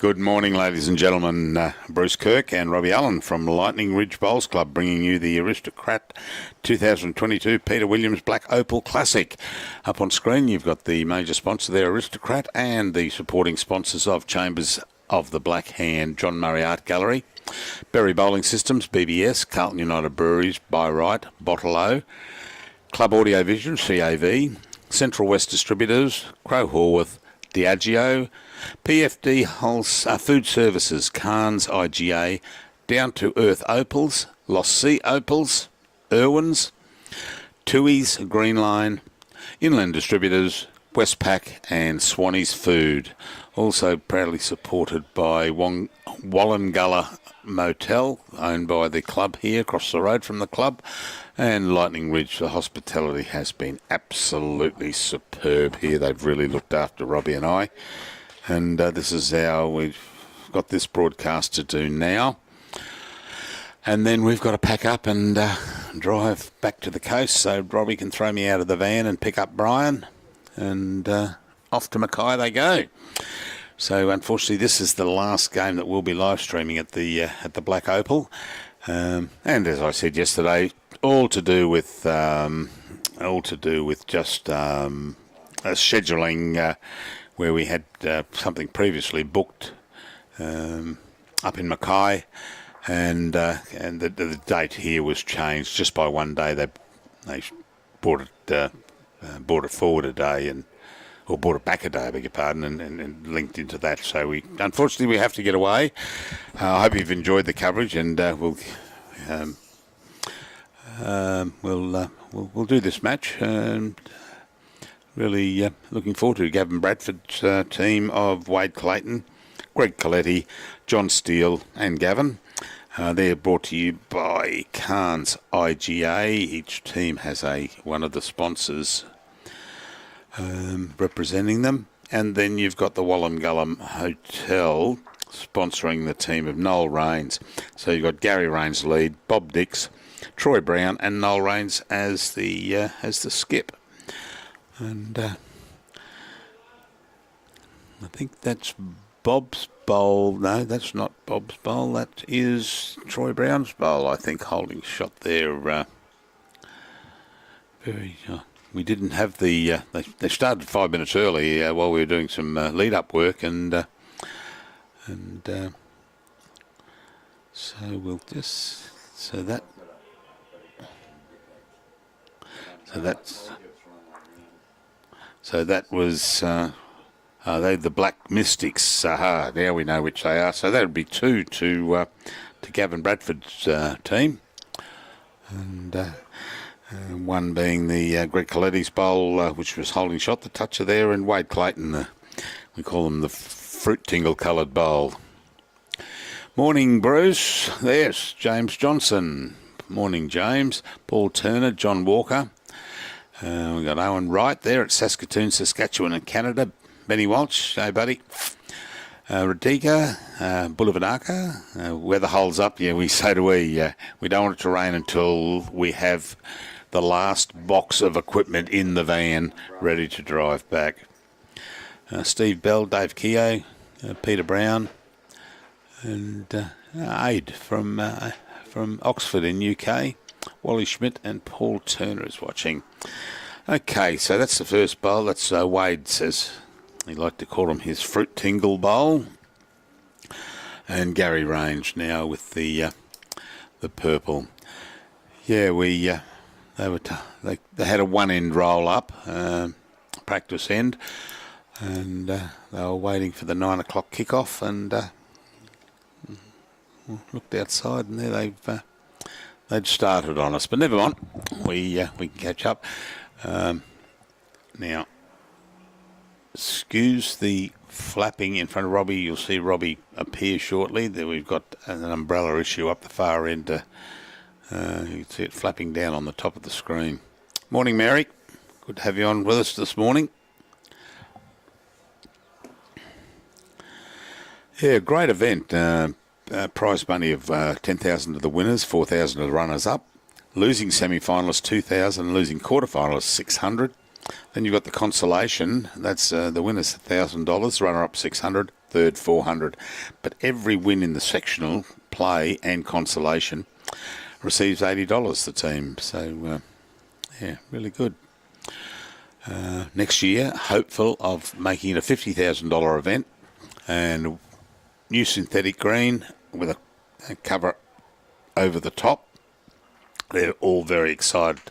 Good morning, ladies and gentlemen. Bruce Kirk and Robbie Allen from Lightning Ridge Bowls Club bringing you the Aristocrat 2022 Peter Williams Black Opal Classic. Up on screen, you've got the major sponsor there, Aristocrat, and the supporting sponsors of Chambers of the Black Hand, John Murray Art Gallery, Berry Bowling Systems, BBS, Carlton United Breweries, By Right, Bottle-O, Club Audio Vision, CAV, Central West Distributors, Crow Horworth, Diageo, PFD Food Services, Cairns IGA, Down to Earth Opals, Lost Sea Opals, Irwins, Tui's Green Line, Inland Distributors, Westpac and Swanee's Food. Also proudly supported by Wallengulla Motel, owned by the club here across the road from the club, and Lightning Ridge. The hospitality has been absolutely superb here. They've really looked after Robbie and I. And this is how we've got this broadcast to do now. And then we've got to pack up and drive back to the coast so Robbie can throw me out of the van and pick up Brian. And off to Mackay they go. So unfortunately, this is the last game that we'll be live streaming at the Black Opal. And as I said yesterday, all to do with just scheduling. Where we had something previously booked up in Mackay, and the date here was changed just by one day. They brought it forward a day or brought it back a day, I beg your pardon, and linked into that. So unfortunately we have to get away. I hope you've enjoyed the coverage, and we'll do this match. And really looking forward to Gavin Bradford's team of Wade Clayton, Greg Coletti, John Steele and Gavin. They're brought to you by Cairns IGA. Each team has one of the sponsors representing them. And then you've got the Wallengulla Hotel sponsoring the team of Noel Raines. So you've got Gary Raines lead, Bob Dix, Troy Brown and Noel Raines as the skip. And I think that's Bob's bowl. No, that's not Bob's bowl. That is Troy Brown's bowl, I think, holding shot there. We didn't have the... they started 5 minutes early while we were doing some lead-up work, and so we'll just... So that was they the Black Mystics. Now we know which they are. So that would be two to Gavin Bradford's team, and one being the Greg Coletti's bowl, which was holding shot, the toucher there, and Wade Clayton. We call them the fruit tingle coloured bowl. Morning, Bruce. There's James Johnson. Morning, James. Paul Turner, John Walker. We've got Owen Wright there at Saskatoon, Saskatchewan and Canada. Benny Walsh, hey buddy. Radika, Boulevardaka. Weather holds up, yeah, so do we. We don't want it to rain until we have the last box of equipment in the van ready to drive back. Steve Bell, Dave Keogh, Peter Brown, and Aid from Oxford in UK. Wally Schmidt and Paul Turner is watching. Okay, so that's the first bowl. That's Wade says he'd like to call him his fruit tingle bowl. And Gary Range now with the purple. Yeah, they had a one end roll up, practice end, and they were waiting for the 9 o'clock kickoff, and looked outside, and there they'd started on us, but never mind. We can catch up. Now, excuse the flapping in front of Robbie. You'll see Robbie appear shortly. There we've got an umbrella issue up the far end. You can see it flapping down on the top of the screen. Morning, Mary. Good to have you on with us this morning. Yeah, great event. Prize money of 10,000 to the winners, 4,000 to the runners-up. Losing semi-finalists 2,000, losing quarter-finalists 600. Then you've got the consolation. That's the winners $1,000, runner-up 600, third 400. But every win in the sectional play and consolation receives $80, the team. So, yeah, really good. Next year, hopeful of making it a $50,000 event, and new synthetic green with a cover over the top. They're all very excited,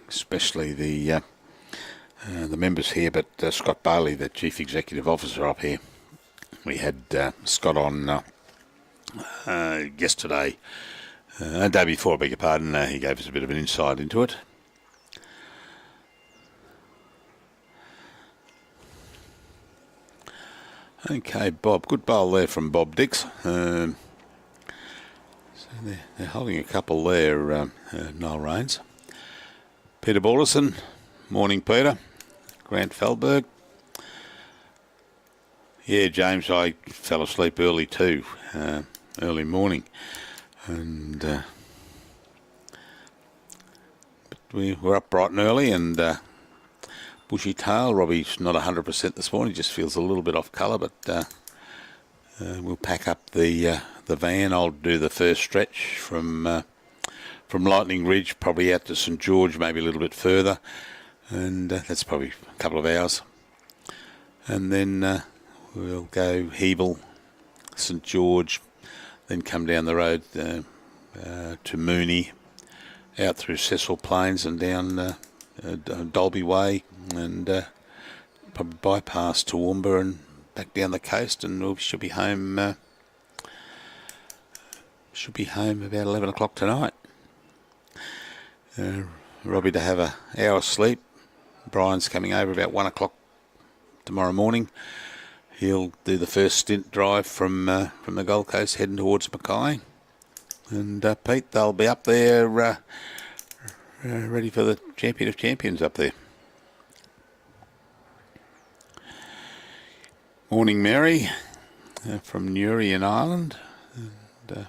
especially the members here, but Scott Bailey, the Chief Executive Officer up here. We had Scott on yesterday, day before, I beg your pardon. He gave us a bit of an insight into it. Okay, Bob. Good bowl there from Bob Dix. So they're holding a couple there, Noel Raines. Peter Balderson. Morning, Peter. Grant Feldberg. Yeah, James, I fell asleep early too, early morning. And but we were up bright and early, and bushy tail. Robbie's not 100% this morning, just feels a little bit off colour, but we'll pack up the van. I'll do the first stretch from Lightning Ridge, probably out to St George, maybe a little bit further, and that's probably a couple of hours. And then we'll go Hebel, St George, then come down the road to Mooney, out through Cecil Plains and down Dolby Way, and probably bypass Toowoomba and back down the coast, and we should be home. About 11 o'clock tonight. Robbie to have an hour's sleep. Brian's coming over about 1 o'clock tomorrow morning. He'll do the first stint drive from the Gold Coast heading towards Mackay. And Pete, they'll be up there ready for the Champion of Champions up there. Morning, Mary, from Newry in Ireland. And,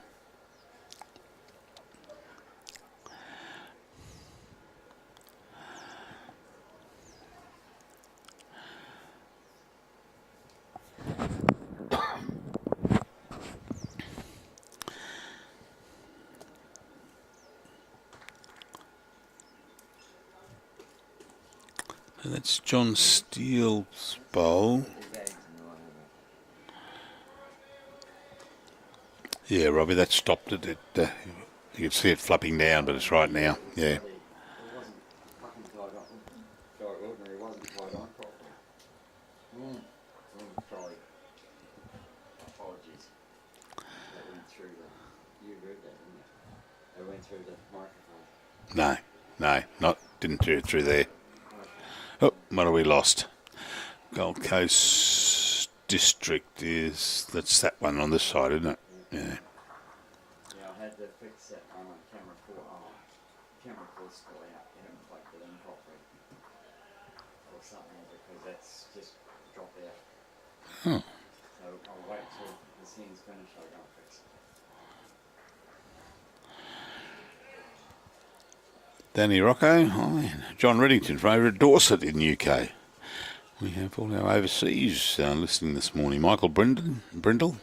that's John Steele's bowl. Yeah, Robbie, that stopped it. You can see it flapping down, but it's right now. Yeah. No, didn't do it through there. Oh, what have we lost? Gold Coast District that's that one on this side, isn't it? Yeah. Yeah, I had to fix that one on camera 4. Camera 4's still out. You haven't plugged it in properly. Or something, because that's just dropped out. Oh. So I'll wait till the scene's finished, I'll go and fix it. Danny Rocco. Oh, John Reddington from over at Dorset in the UK. We have all our overseas listening this morning. Michael Brindle.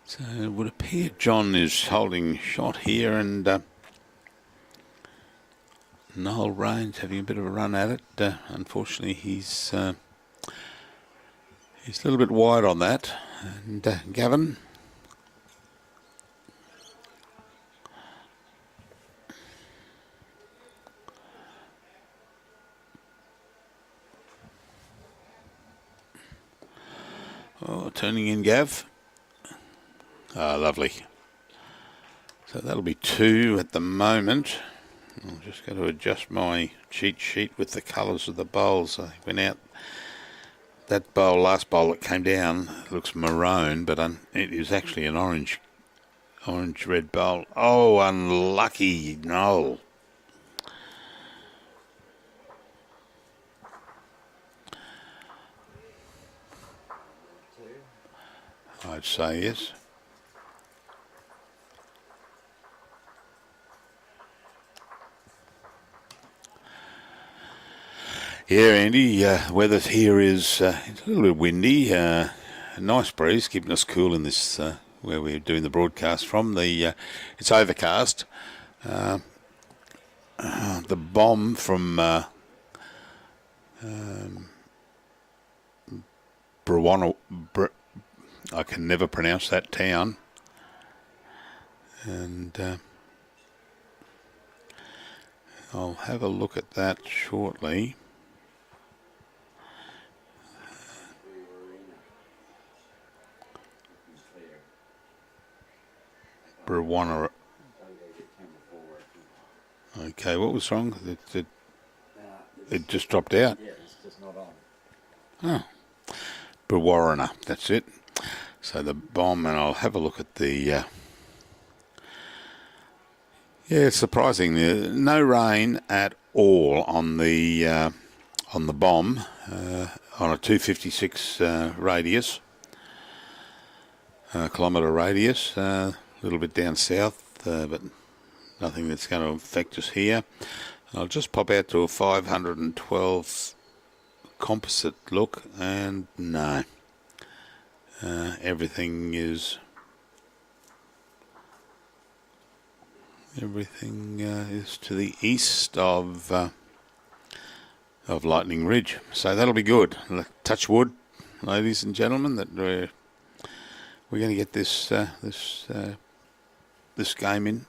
So it would appear John is holding shot here, and Noel Raines having a bit of a run at it. Unfortunately, he's a little bit wide on that. And Gavin. Oh, turning in Gav. Ah, lovely. So that'll be 2 at the moment. I'm just going to adjust my cheat sheet with the colours of the bowls. I went out. That bowl, last bowl that came down, looks maroon, but it is actually an orange-red bowl. Oh, unlucky Noel. I'd say yes. Yeah, Andy, weather here is it's a little bit windy. A nice breeze, keeping us cool in this where we're doing the broadcast from. It's overcast. The bomb from Brawana, I can never pronounce that town. And I'll have a look at that shortly. Brawana. Okay, what was wrong? It just dropped out. Yeah, it's just not on. Oh, Brawana, that's it. So the bomb, and I'll have a look at the. Yeah, it's surprising. No rain at all on the bomb on a 256 radius, kilometre radius. A little bit down south, but nothing that's going to affect us here. I'll just pop out to a 512 composite look, and no, everything is to the east of Lightning Ridge, so that'll be good. Touch wood, ladies and gentlemen, that we're going to get this game in.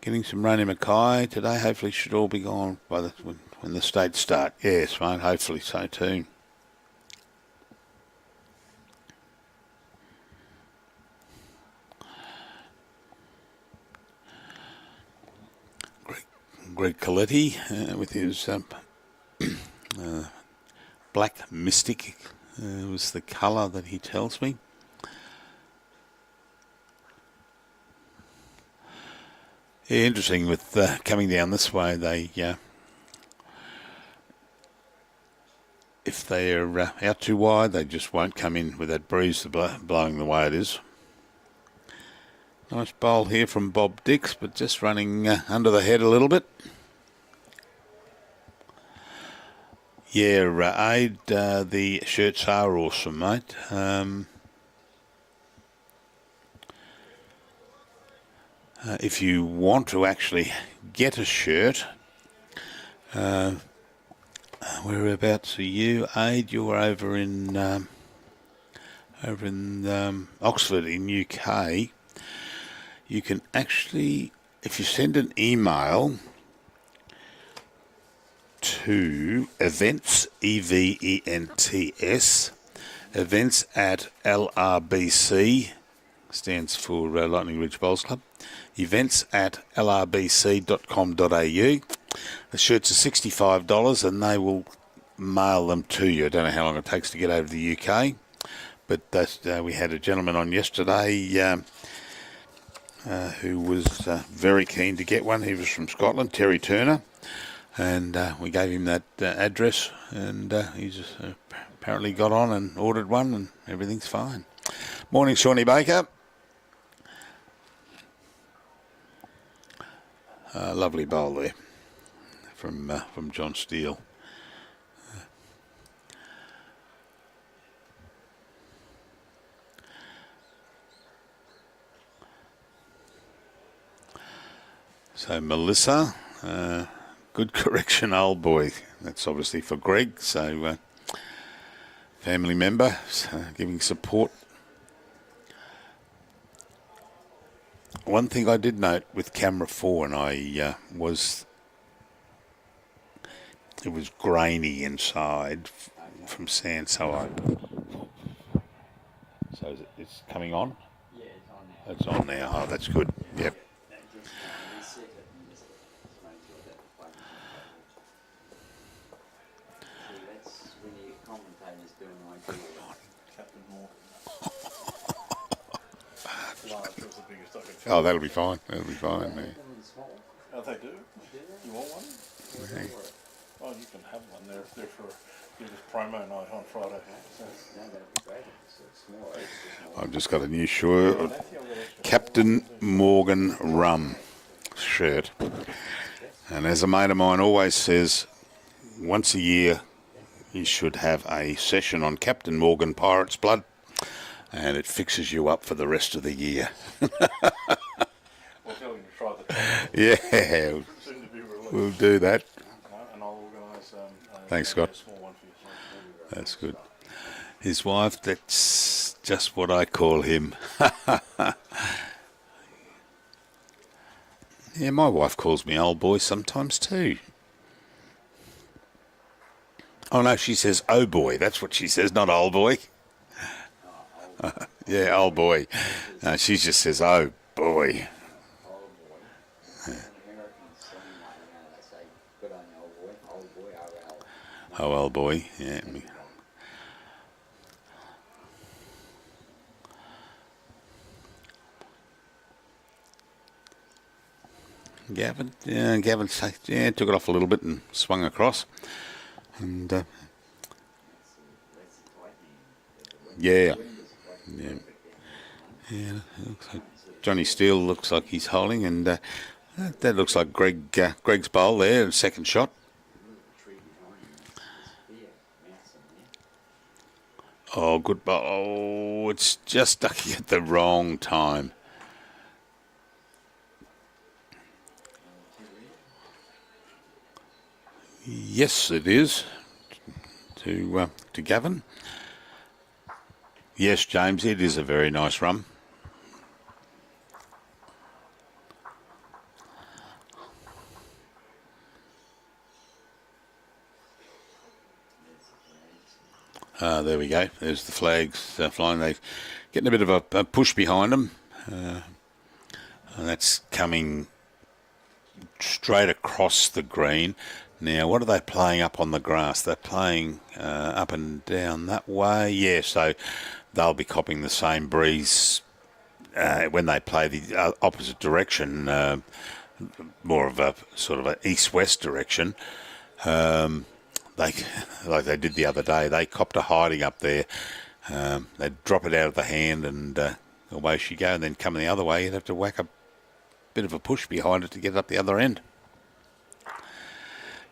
Getting some rain in Mackay today. Hopefully, should all be gone by when the states start. Yes, mate. Hopefully so too. Greg Coletti with his Black Mystic was the colour that he tells me. Yeah, interesting with coming down this way, they if they're out too wide, they just won't come in with that breeze blowing the way it is. Nice bowl here from Bob Dix, but just running under the head a little bit. Yeah, Aid, the shirts are awesome, mate. If you want to actually get a shirt, whereabouts are you, Aid? You're over in Oxford in UK. You can actually, if you send an email to events, EVENTS, events at LRBC, stands for Lightning Ridge Bowls Club, events at lrbc.com.au. The shirts are $65 and they will mail them to you. I don't know how long it takes to get over to the UK, but we had a gentleman on yesterday who was very keen to get one. He was from Scotland, Terry Turner, and we gave him that address, and he's apparently got on and ordered one, and everything's fine. Morning, Shawnee Baker. Lovely bowl there from John Steele. So Melissa, good correction, old boy. That's obviously for Greg. So family member giving support. One thing I did note with camera 4, and it was grainy inside from sand, so it's coming on? Yeah, it's on now. It's on now. Oh, that's good. Yep. Reset it and just make sure that the plate is see, that's when you get commentators doing like Captain Morgan. Large was the biggest I could fit. Oh, that'll be fine. That'll be fine. Yeah. Oh, they do? You want one? Okay. Oh, you can have one. They're for this promo night on Friday. So, I've just got a new shirt, Captain Morgan rum shirt. And as a mate of mine always says, once a year you should have a session on Captain Morgan Pirate's Blood, and it fixes you up for the rest of the year. We'll tell him to try the Yeah, soon to be released. we'll do that. And I'll organise Thanks, a Scott. small one for you. That's good. His wife, that's just what I call him. Yeah, my wife calls me old boy sometimes too. Oh no, she says oh boy. That's what she says, not old boy. Yeah, old boy. No, she just says oh boy. Oh, old boy. Yeah. Gavin, Gavin took it off a little bit and swung across. And, yeah. Looks like Johnny Steele looks like he's holding, and that looks like Greg's bowl there, second shot. Oh, good bowl. Oh, it's just ducking at the wrong time. Yes, it is. To Gavin. Yes, James, it is a very nice rum. There we go. There's the flags flying. They're getting a bit of a push behind them. And that's coming straight across the green. Now, what are they playing up on the grass? They're playing up and down that way. Yeah, so they'll be copying the same breeze when they play the opposite direction, more of a sort of an east-west direction. Like they did the other day, they copped a hiding up there. They'd drop it out of the hand and away she go, and then coming the other way, you'd have to whack a bit of a push behind it to get up the other end.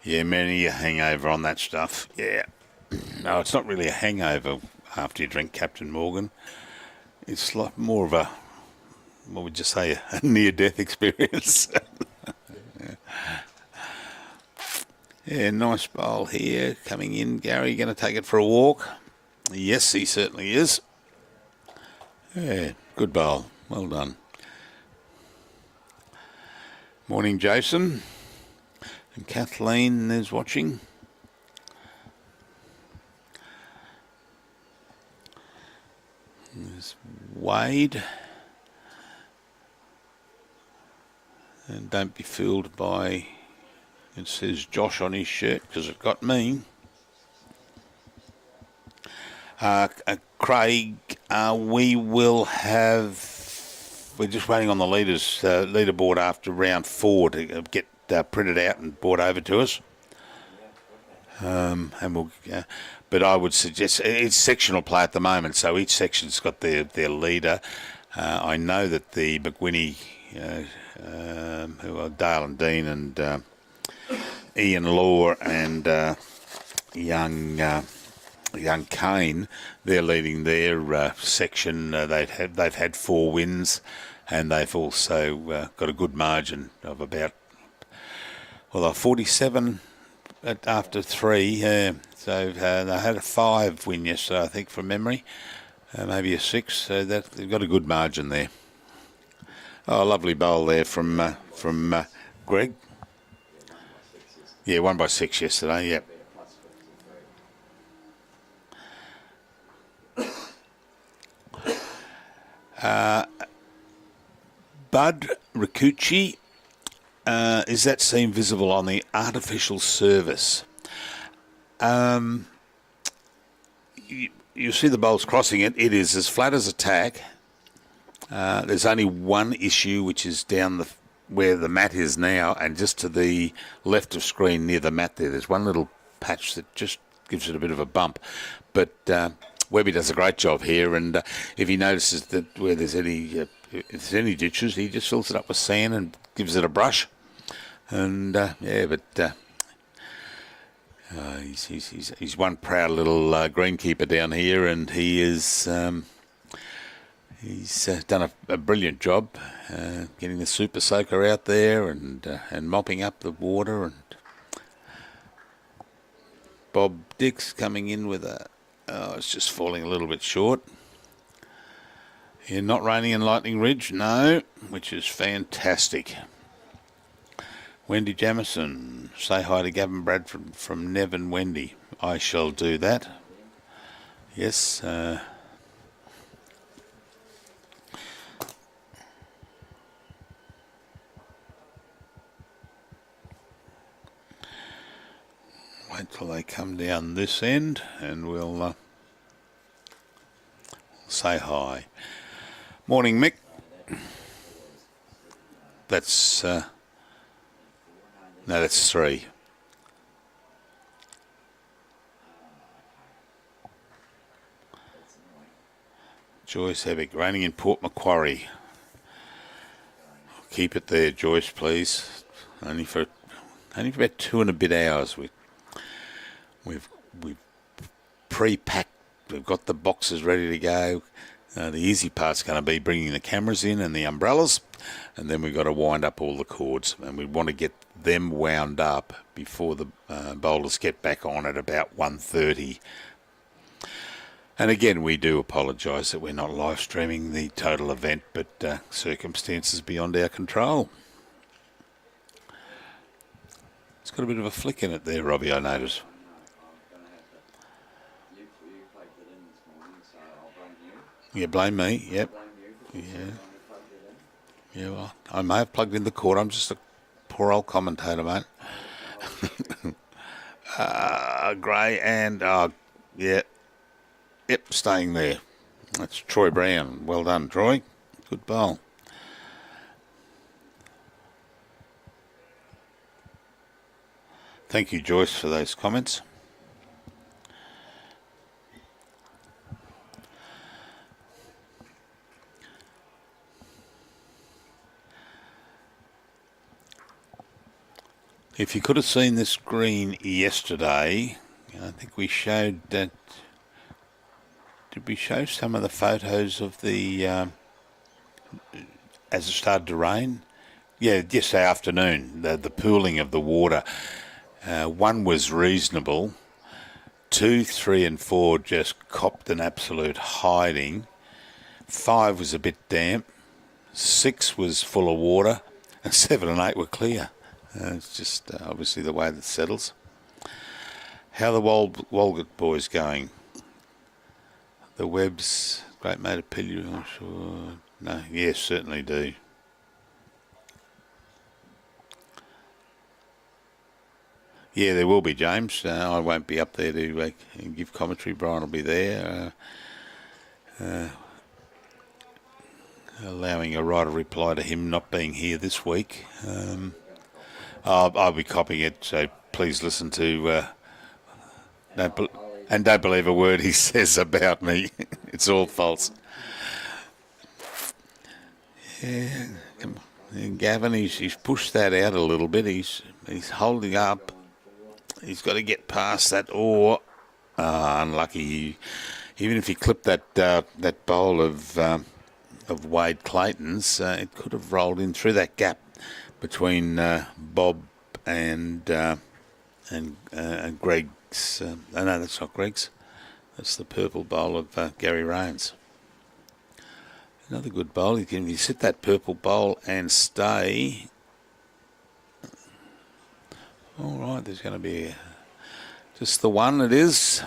Yeah, many a hangover on that stuff. Yeah. No, it's not really a hangover after you drink Captain Morgan. It's like more of a, what would you say, a near-death experience. Yeah, nice bowl here coming in. Gary, going to take it for a walk? Yes, he certainly is. Yeah, good bowl. Well done. Morning, Jason. And Kathleen is watching. There's Wade. And don't be fooled by, it says Josh on his shirt, because it got me. Craig, we will have, we're just waiting on the leaderboard after round 4 to get printed out and brought over to us. And we'll, but I would suggest it's sectional play at the moment, so each section's got their leader. I know that the McWhinney, who are Dale and Dean and Ian Law and young Kane, they're leading their section. They've had 4 wins, and they've also got a good margin of about, well, they're 47 after 3. So they had a 5 win yesterday, I think, from memory, maybe a 6. So they've got a good margin there. Oh, a lovely bowl there from Greg. Yeah, 1 by 6 yesterday. Yep. Bud Rikuchi, is that seam visible on the artificial surface? You see the bowls crossing it. It is as flat as a tack. There's only one issue, which is down where the mat is now, and just to the left of screen near the mat there. There's one little patch that just gives it a bit of a bump. But Webby does a great job here, and if he notices that where there's any ditches, he just fills it up with sand and gives it a brush. And He's one proud little greenkeeper down here, and he is he's done a brilliant job getting the super soaker out there and mopping up the water. And Bob Dix coming in with it's just falling a little bit short. Yeah, not raining in Lightning Ridge, no, which is fantastic. Wendy Jamison, say hi to Gavin Bradford from Nev and Wendy. I shall do that. Yes. Wait till they come down this end and we'll say hi. Morning, Mick. That's... no, that's 3. Joyce Evick, raining in Port Macquarie. Keep it there, Joyce, please. Only for about 2 and a bit hours. We've pre-packed. We've got the boxes ready to go. The easy part's going to be bringing the cameras in and the umbrellas, and then we've got to wind up all the cords, and we want to get them wound up before the bowlers get back on at about 1:30. And again, we do apologise that we're not live streaming the total event, but circumstances beyond our control. It's got a bit of a flick in it there, Robbie, I notice. You blame me, yep. Yeah, well, I may have plugged in the cord. I'm just a poor old commentator, mate. Gray and, yeah. Yep, staying there. That's Troy Brown. Well done, Troy. Good bowl. Thank you, Joyce, for those comments. If you could have seen the screen yesterday, I think we showed that. Did we show some of the photos of the as it started to rain? Yeah, yesterday afternoon, the pooling of the water. 1 was reasonable. 2, 3 and 4 just copped an absolute hiding. 5 was a bit damp. 6 was full of water. And 7 and 8 were clear. It's just obviously the way that settles. How are the Walgett boys going? The Webbs, great mate of Pillier, I'm sure. No, yes, certainly do. Yeah, there will be, James. I won't be up there to give commentary. Brian will be there. Allowing a right of reply to him not being here this week. I'll be copying it, so please listen to... and don't believe a word he says about me. It's all false. Yeah, come on. Gavin, he's pushed that out a little bit. He's holding up. He's got to get past that. Or unlucky. Even if he clipped that bowl of Wade Clayton's, it could have rolled in through that gap between Bob and Greg's. No, that's not Greg's. That's the purple bowl of Gary Raines. Another good bowl. You can sit that purple bowl and stay. All right, there's going to be just the one. It is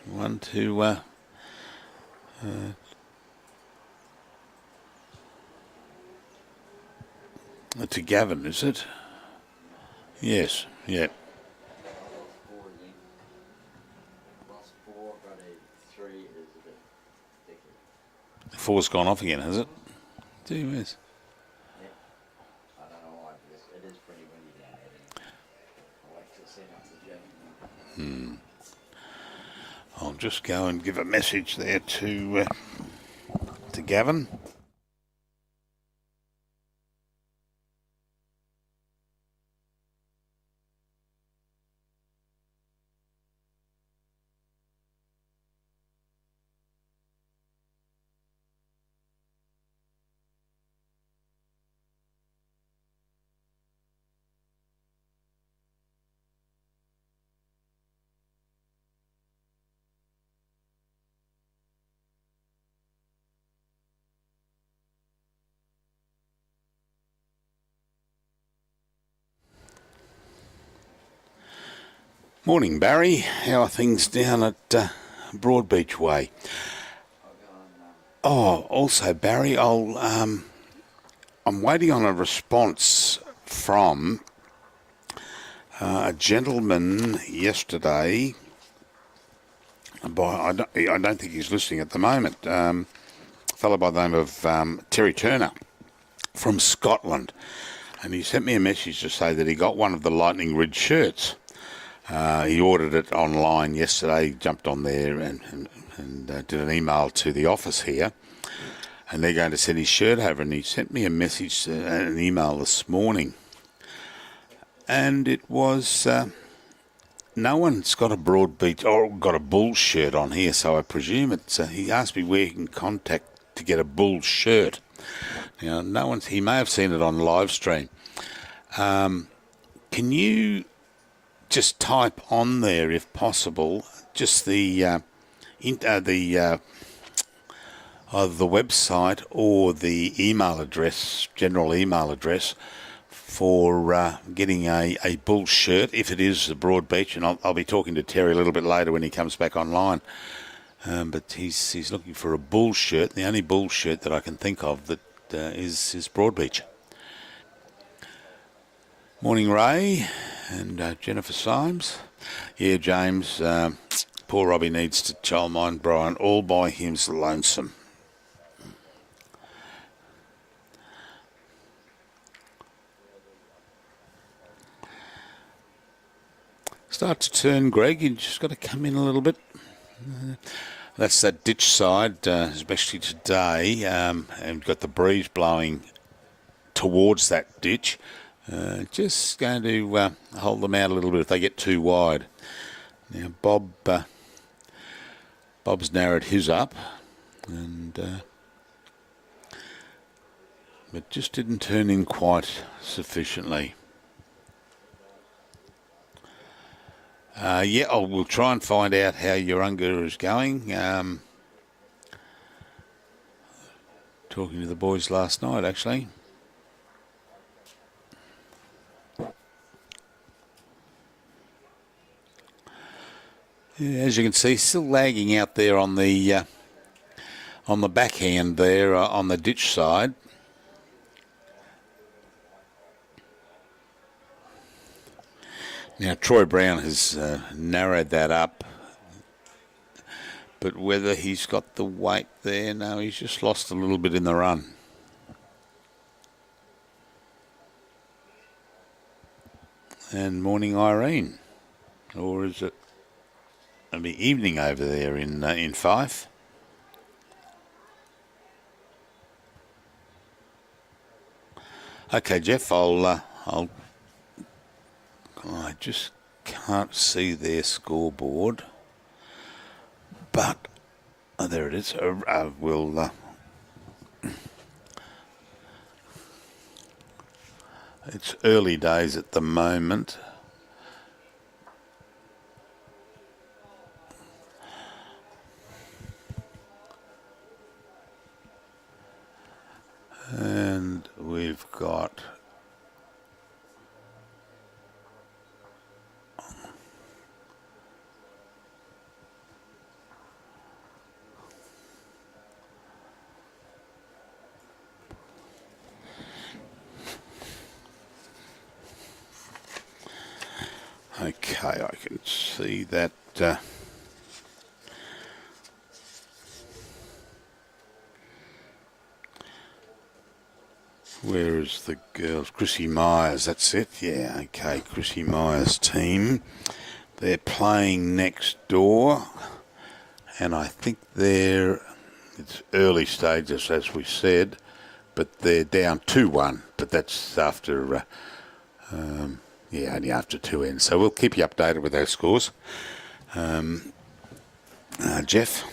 one to Gavin, is it? Yes. Yeah. 4's gone off again, has it? Gee whiz. Yep. I don't know why, but it is pretty windy down there. I like to set up the gym. I'll just go and give a message there to Gavin. Morning, Barry. How are things down at Broadbeach Way? Oh, also, Barry, I'm waiting on a response from a gentleman yesterday. I don't think he's listening at the moment. A fellow by the name of Terry Turner from Scotland. And he sent me a message to say that he got one of the Lightning Ridge shirts. He ordered it online yesterday, jumped on there and did an email to the office here. And they're going to send his shirt over. And he sent me a message, an email this morning. And it was, no one's got a Broadbeach or got a Bulls shirt on here, so I presume it's, he asked me where he can contact to get a Bulls shirt. Now, he may have seen it on livestream. Can you just type on there, if possible, just either the website or the email address, general email address, for getting a Bull shirt, if it is the Broadbeach, and I'll be talking to Terry a little bit later when he comes back online. But he's looking for a Bull shirt. The only Bull shirt that I can think of that is Broadbeach. Morning, Ray and Jennifer Symes. Yeah, James, poor Robbie needs to childmind Brian all by him's lonesome. Start to turn, Greg. You just got to come in a little bit. That's that ditch side, especially today, and got the breeze blowing towards that ditch. Just going to hold them out a little bit if they get too wide. Now, Bob's narrowed his up, and but just didn't turn in quite sufficiently. We'll try and find out how Urunga is going. Talking to the boys last night, actually. Yeah, as you can see, still lagging out there on the backhand there on the ditch side. Now, Troy Brown has narrowed that up, but whether he's got the weight there, no, he's just lost a little bit in the run. And morning, Irene, or is it? It'll be evening over there in Fife. Okay, Jeff, I just can't see their scoreboard, but there it is. It's early days at the moment. And we've got okay, I can see that where is the girls? Chrissy Myers, that's it. Yeah, okay, Chrissy Myers' team. They're playing next door, and I think it's early stages, as we said, but they're down 2-1, but that's after, only after 2 ends. So we'll keep you updated with those scores. Jeff?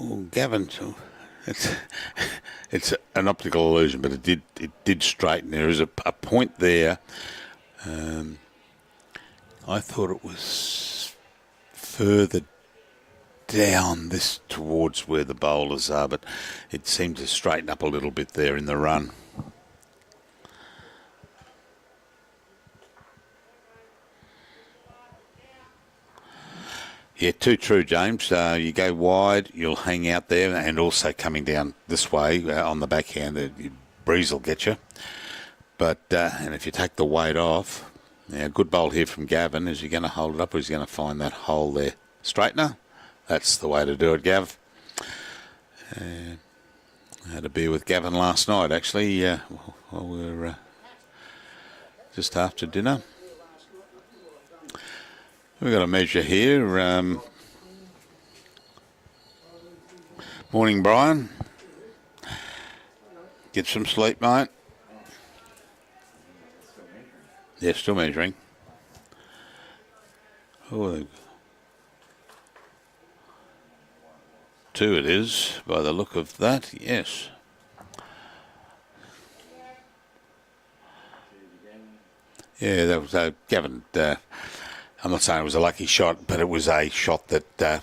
Oh, Gavin, it's an optical illusion, but it did straighten. There is a point there I thought it was further down this towards where the bowlers are, but it seemed to straighten up a little bit there in the run. Yeah, too true, James. You go wide, you'll hang out there, and also coming down this way on the backhand, the breeze will get you. But and if you take the weight off, now good bowl here from Gavin. Is he going to hold it up, or is he going to find that hole there? Straightener. That's the way to do it, Gav. I had a beer with Gavin last night, actually, while we were just after dinner. We've got a measure here. Morning, Brian. Get some sleep, mate. Yeah, still measuring. Oh, 2 it is, by the look of that, yes. Yeah, that was Gavin. I'm not saying it was a lucky shot, but it was a shot that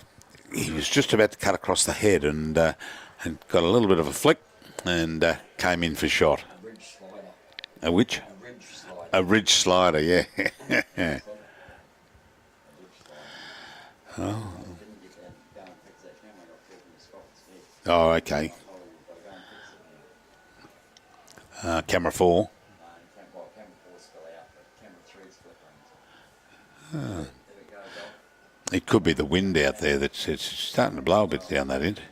he was just about to cut across the head and got a little bit of a flick and came in for shot. A ridge slider. A which? A ridge slider. A ridge slider, yeah. Oh. Oh, okay. Camera 4. It could be the wind out there that's it's starting to blow a bit down that end.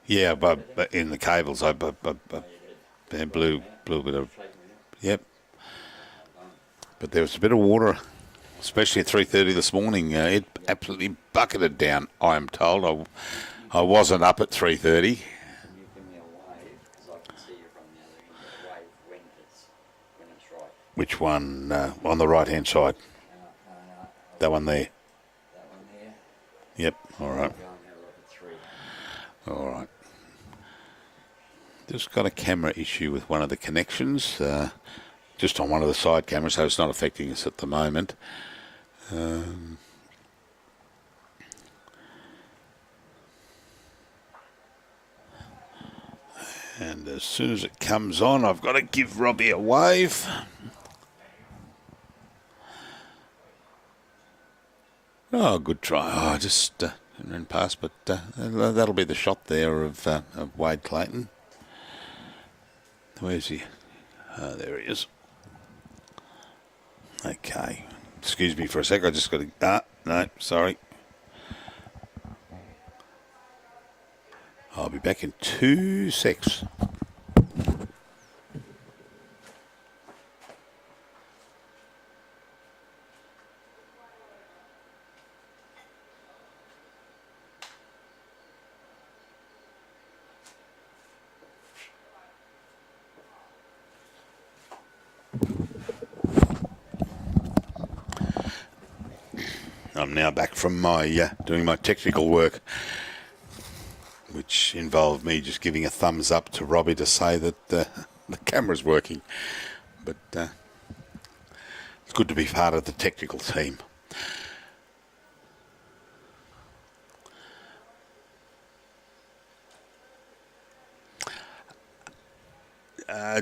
Yeah, but in the cables, I blew a bit of. Yep. But there was a bit of water, especially at 3:30 this morning. It absolutely bucketed down. I am told. I wasn't up at 3:30. Which one? On the right-hand side. That one there. That one there. Yep. All right. Go and have a look at 3. All right. Just got a camera issue with one of the connections, just on one of the side cameras, so it's not affecting us at the moment. And as soon as it comes on, I've got to give Robbie a wave. Oh, good try. Oh, I just ran past, but that'll be the shot there of Wade Clayton. Where's he? There he is. Okay. Excuse me for a sec. I just got to... no, sorry. I'll be back in 2 secs. I'm now back from my doing my technical work, which involved me just giving a thumbs up to Robbie to say that the camera's working. But it's good to be part of the technical team.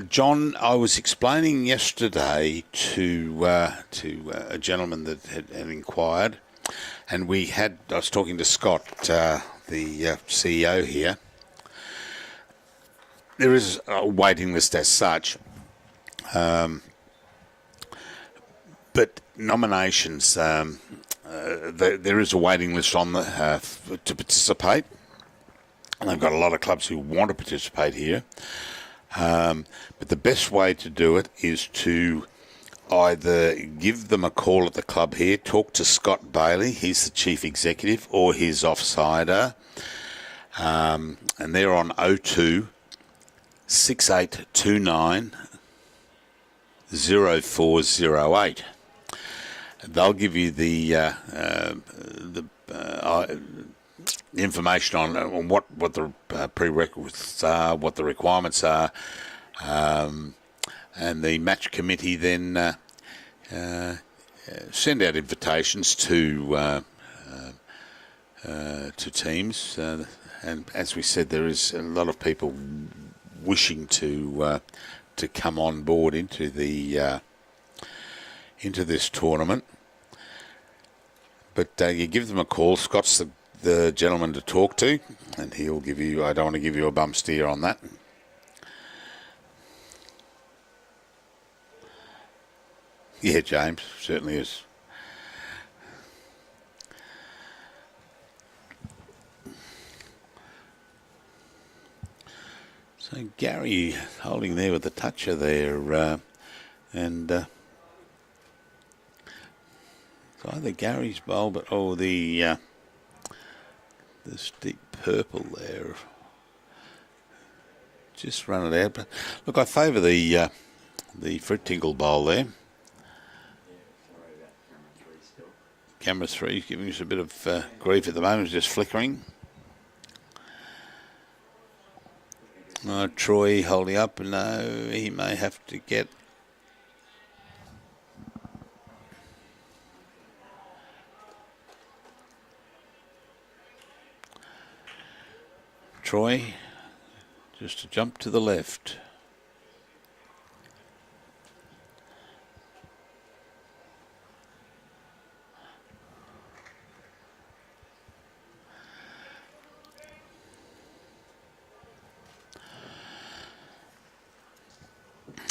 John, I was explaining yesterday to a gentleman that had inquired, and I was talking to Scott, the CEO here. There is a waiting list as such, but nominations, there is a waiting list on to participate, and they've got a lot of clubs who want to participate here. But the best way to do it is to either give them a call at the club here, talk to Scott Bailey, he's the chief executive, or his offsider, and they're on 02 6829 0408. They'll give you the information on what the prerequisites are, what the requirements are, and the match committee then send out invitations to teams, and as we said, there is a lot of people wishing to come on board into the into this tournament. But you give them a call. Scott's the gentleman to talk to, and he'll give you. I don't want to give you a bum steer on that. Yeah, James certainly is. So Gary holding there with the toucher there, and it's either Gary's bowl, but the deep purple there. Just run it out. But look, I favour the fruit tinkle bowl there. Camera 3 is giving us a bit of grief at the moment. It's just flickering. Troy holding up. No, he may have to get. Troy, just to jump to the left.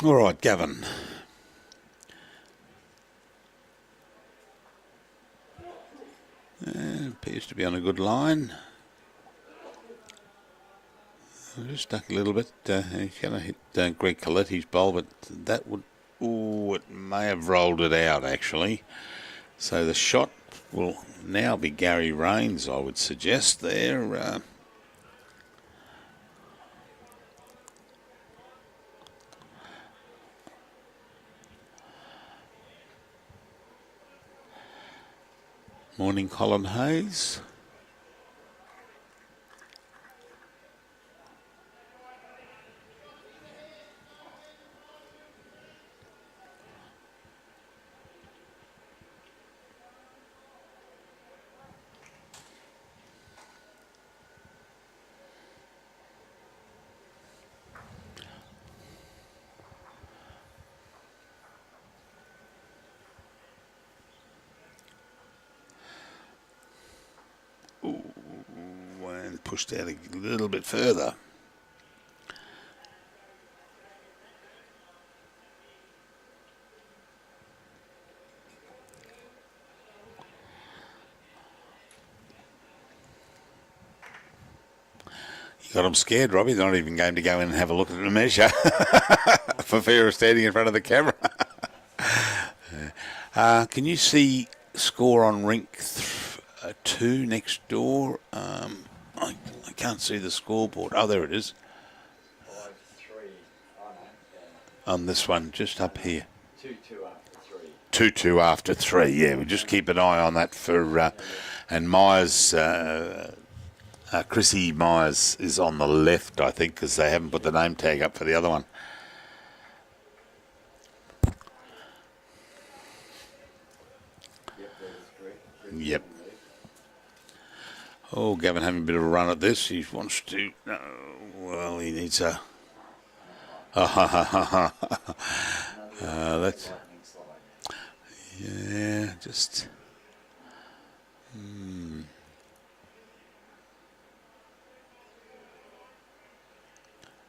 All right, Gavin. Appears to be on a good line. Just stuck a little bit. He's going to hit Greg Coletti's bowl, but that would... Ooh, it may have rolled it out, actually. So the shot will now be Gary Raines, I would suggest, there. Morning, Colin Hayes. And pushed out a little bit further. You got him scared, Robbie. They're not even going to go in and have a look at the measure for fear of standing in front of the camera. Can you see score on rink 2 next door? I can't see the scoreboard. Oh, there it is. 5-3. Oh, no. On this one, just up here. 2-2 after 3. 2-2 after 3. Yeah, we just keep an eye on that for. And Myers, Chrissy Myers is on the left, I think, because they haven't put the name tag up for the other one. Yep, that is correct. Yep. Oh, Gavin having a bit of a run at this. He wants to. Well, he needs a. That's. Yeah, just.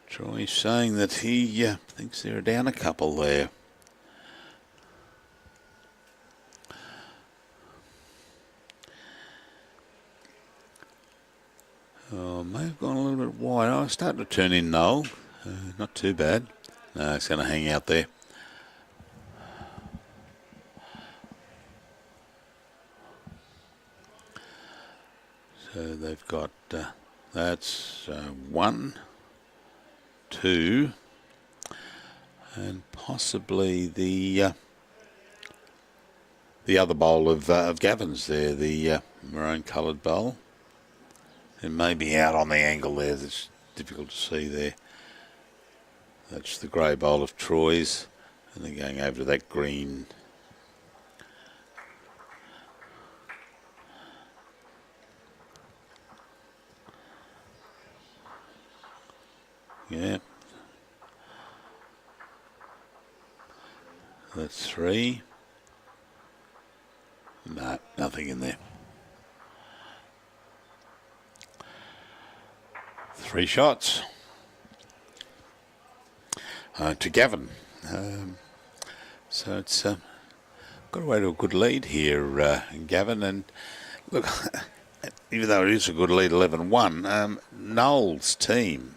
Troy's saying that he thinks they're down a couple there. Oh, may have gone a little bit wide. I was starting to turn in Noel. Not too bad. No, it's going to hang out there. So they've got, that's 1, 2, and possibly the other bowl of Gavin's there, the maroon coloured bowl. It may be out on the angle there. It's difficult to see there. That's the grey bowl of Troy's, and they're going over to that green. Yeah. That's 3. No, nothing in there. 3 shots. To Gavin. So it's got away to a good lead here, Gavin. And look, even though it is a good lead, 11-1, Noel's team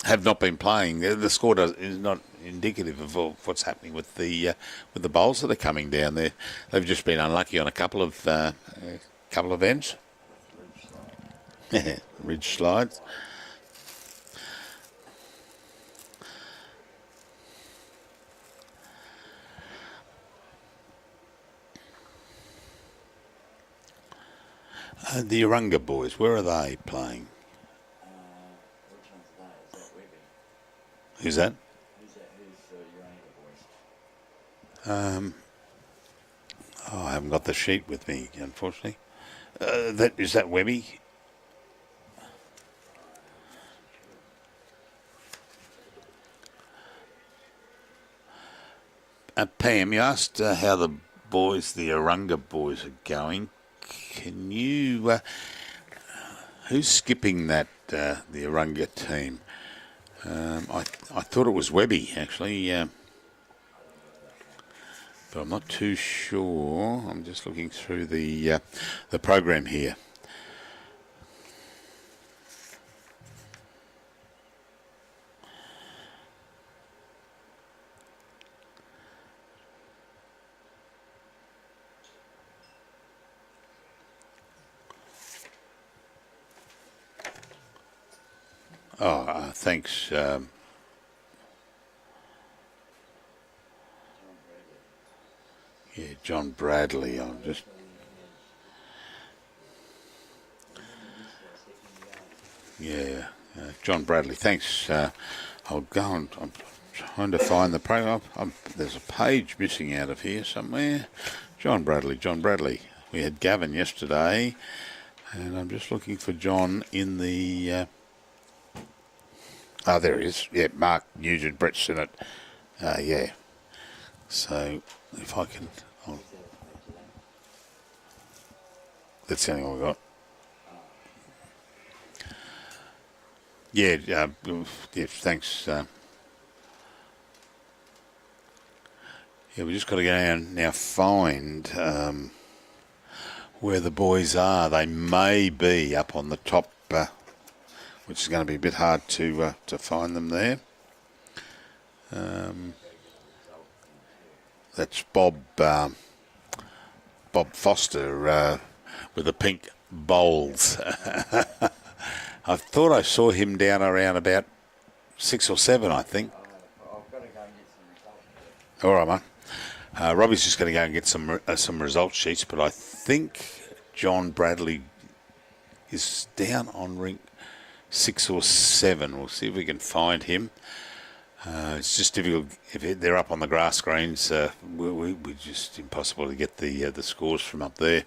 have not been playing. The score is not indicative of what's happening with the bowls that are coming down there. They've just been unlucky on a couple of ends. Ridge slides. The Urunga boys, where are they playing? Which one's that? Is that Webby? Who's that? Who's that? Who's the Urunga boys? I haven't got the sheet with me, unfortunately. Is that Webby? Pam, you asked how the Urunga boys are going. Can you... who's skipping that, the Urunga team? I thought it was Webby, actually. But I'm not too sure. I'm just looking through the program here. Thanks. John Bradley. I'm just... John Bradley. Thanks. I'll go on. I'm trying to find the program. There's a page missing out of here somewhere. John Bradley. We had Gavin yesterday, and I'm just looking for John in the... there he is. Yeah, Mark Nugent, Brett Sinnott. Yeah. So, if I can... that's the only one we got. Yeah, thanks. We just got to go and now find where the boys are. They may be up on the top, which is going to be a bit hard to find them there. That's Bob Foster with the pink bowls. I thought I saw him down around about 6 or 7, I think. I've got to go and get some results. All right, mate. Robbie's just going to go and get some result sheets, but I think John Bradley is down on rink 6 or 7. We'll see if we can find him. It's just difficult if they're up on the grass screens. We're just impossible to get the scores from up there.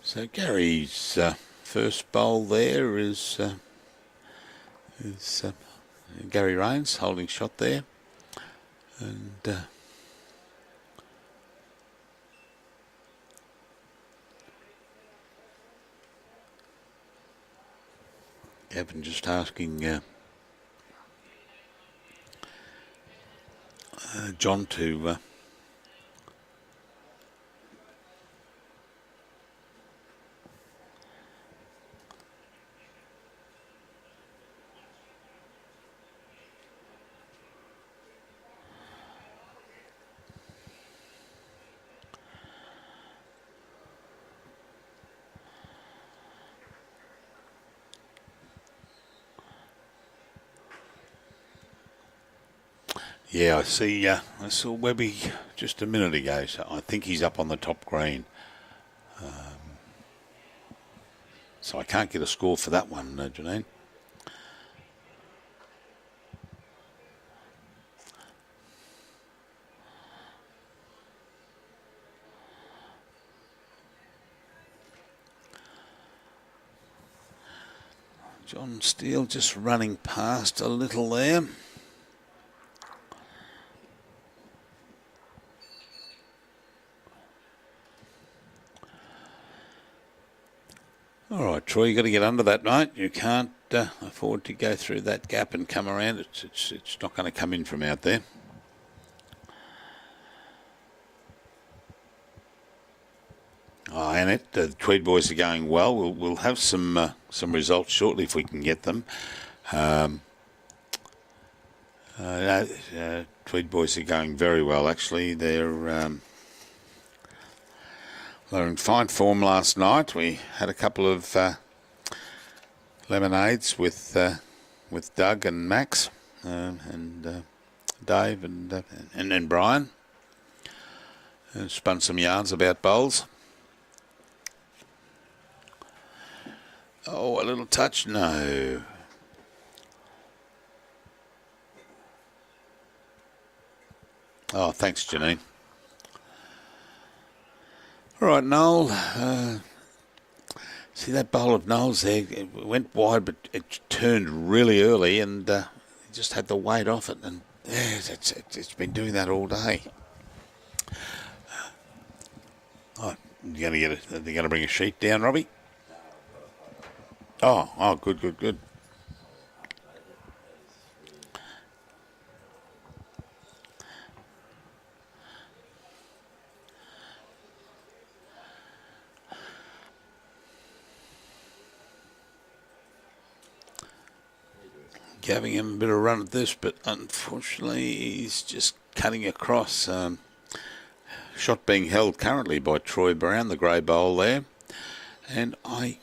So Gary's first bowl there is Gary Raines holding shot there, and Gavin just asking John to Yeah, I see. I saw Webby just a minute ago, so I think he's up on the top green. So I can't get a score for that one, Janine. John Steele just running past a little there. All right, Troy, you got to get under that, mate. You can't afford to go through that gap and come around. It's not going to come in from out there. Oh, and the Tweed boys are going well. We'll have some results shortly if we can get them. Tweed boys are going very well, actually. They're in fine form last night. We had a couple of lemonades with Doug and Max and Dave and Brian. And spun some yarns about bowls. Oh, a little touch? No. Oh, thanks, Janine. All right, Noel. See that bowl of Noel's there? It went wide, but it turned really early, and he just had the weight off it. And yeah, it's been doing that all day. Oh, you're going to get it? They're going to bring a sheet down, Robbie? Oh, good. Giving him a bit of a run at this, but unfortunately he's just cutting across. Shot being held currently by Troy Brown, the grey bowl there. And I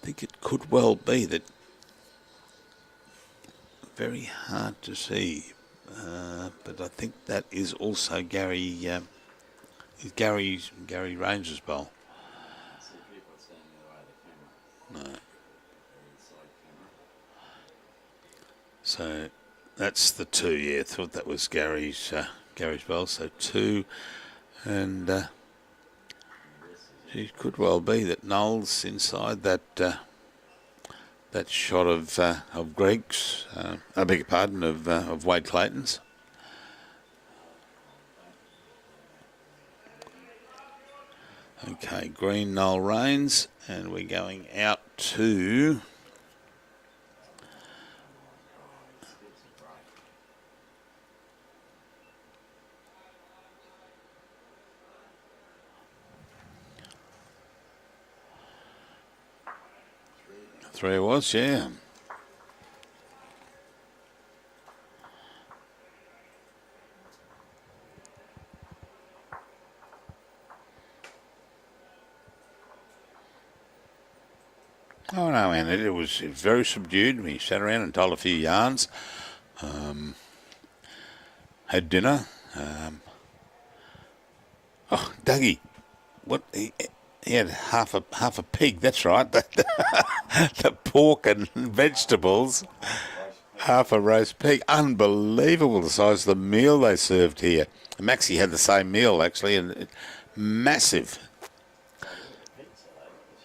think it could well be that, very hard to see, but I think that is also Gary Range's bowl. No. So that's the 2, yeah. I thought that was Gary's bowl. So 2, and it could well be that Noel's inside that shot of Greg's. I beg your pardon, of Wade Clayton's. Okay, green Noel Raines, and we're going out to. Three it was, yeah. Oh no, man, it was very subdued. We sat around and told a few yarns. Had dinner. Oh, Dougie, what? He had half a pig. That's right. The pork and vegetables. Half a roast pig. Unbelievable the size of the meal they served here. Maxie had the same meal actually, and massive.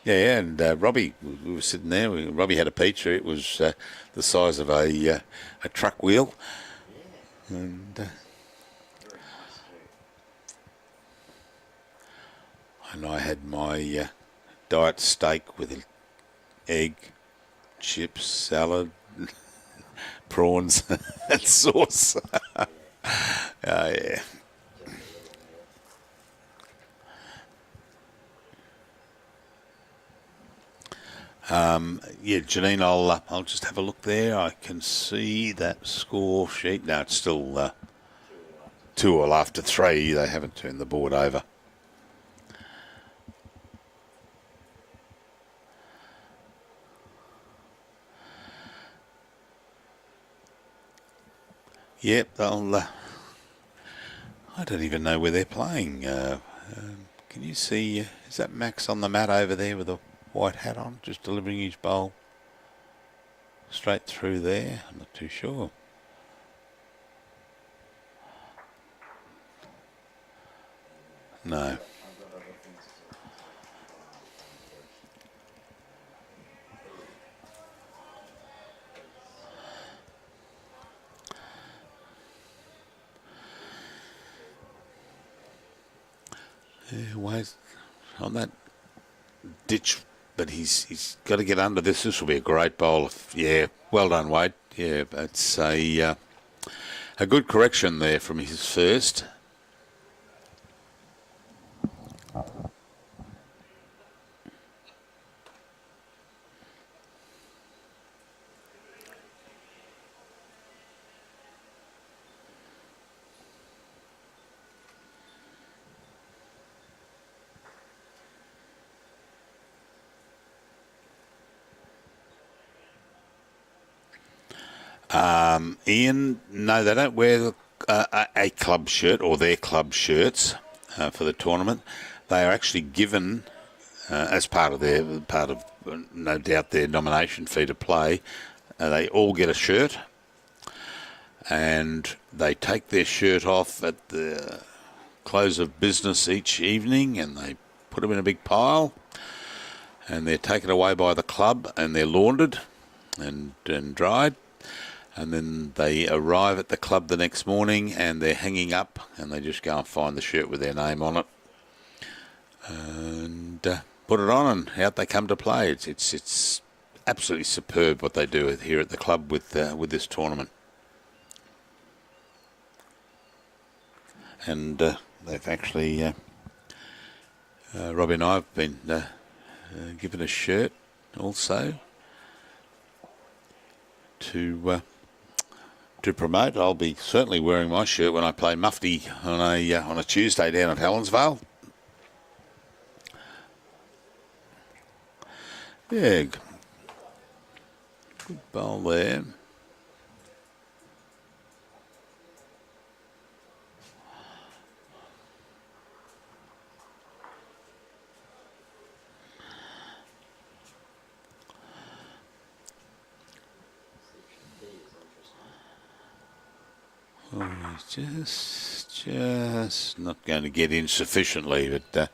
Yeah, and Robbie, we were sitting there. Robbie had a pizza. It was the size of a truck wheel, and I had my diet steak with egg, chips, salad, prawns, and sauce. Yeah. Yeah, Janine, I'll just have a look there. I can see that score sheet. No, it's still 2-2 after 3. They haven't turned the board over. Yep, they'll. I don't even know where they're playing. Can you see? Is that Max on the mat over there with a white hat on, just delivering his bowl straight through there? I'm not too sure. No. Yeah, Wade's on that ditch, but he's got to get under this. This will be a great bowl. Yeah, well done, Wade. Yeah, it's a good correction there from his first. Ian, no, they don't wear a club shirt or their club shirts for the tournament. They are actually given as part of no doubt their nomination fee to play. They all get a shirt, and they take their shirt off at the close of business each evening, and they put them in a big pile, and they're taken away by the club, and they're laundered and dried. And then they arrive at the club the next morning and they're hanging up, and they just go and find the shirt with their name on it and put it on, and out they come to play. It's absolutely superb what they do here at the club with this tournament. And they've actually, Robbie and I have been given a shirt also to promote. I'll be certainly wearing my shirt when I play Mufti on a Tuesday down at Helensvale. Yeah, good bowl there. Oh, he's just not going to get in sufficiently. But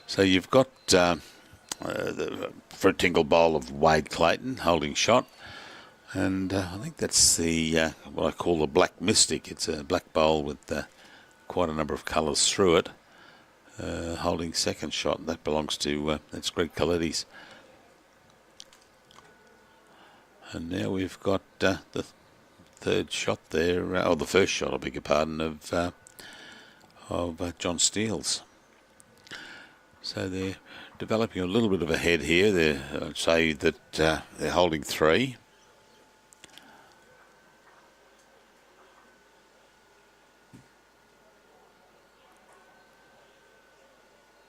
so you've got for a tingle bowl of Wade Clayton holding shot, and I think that's the what I call the Black Mystic. It's a black bowl with quite a number of colours through it, holding second shot. That belongs to that's Greg Coletti's. And now we've got the third shot there, or the first shot, I beg your pardon, of John Steele's. So they're developing a little bit of a head here. I'd say that they're holding three.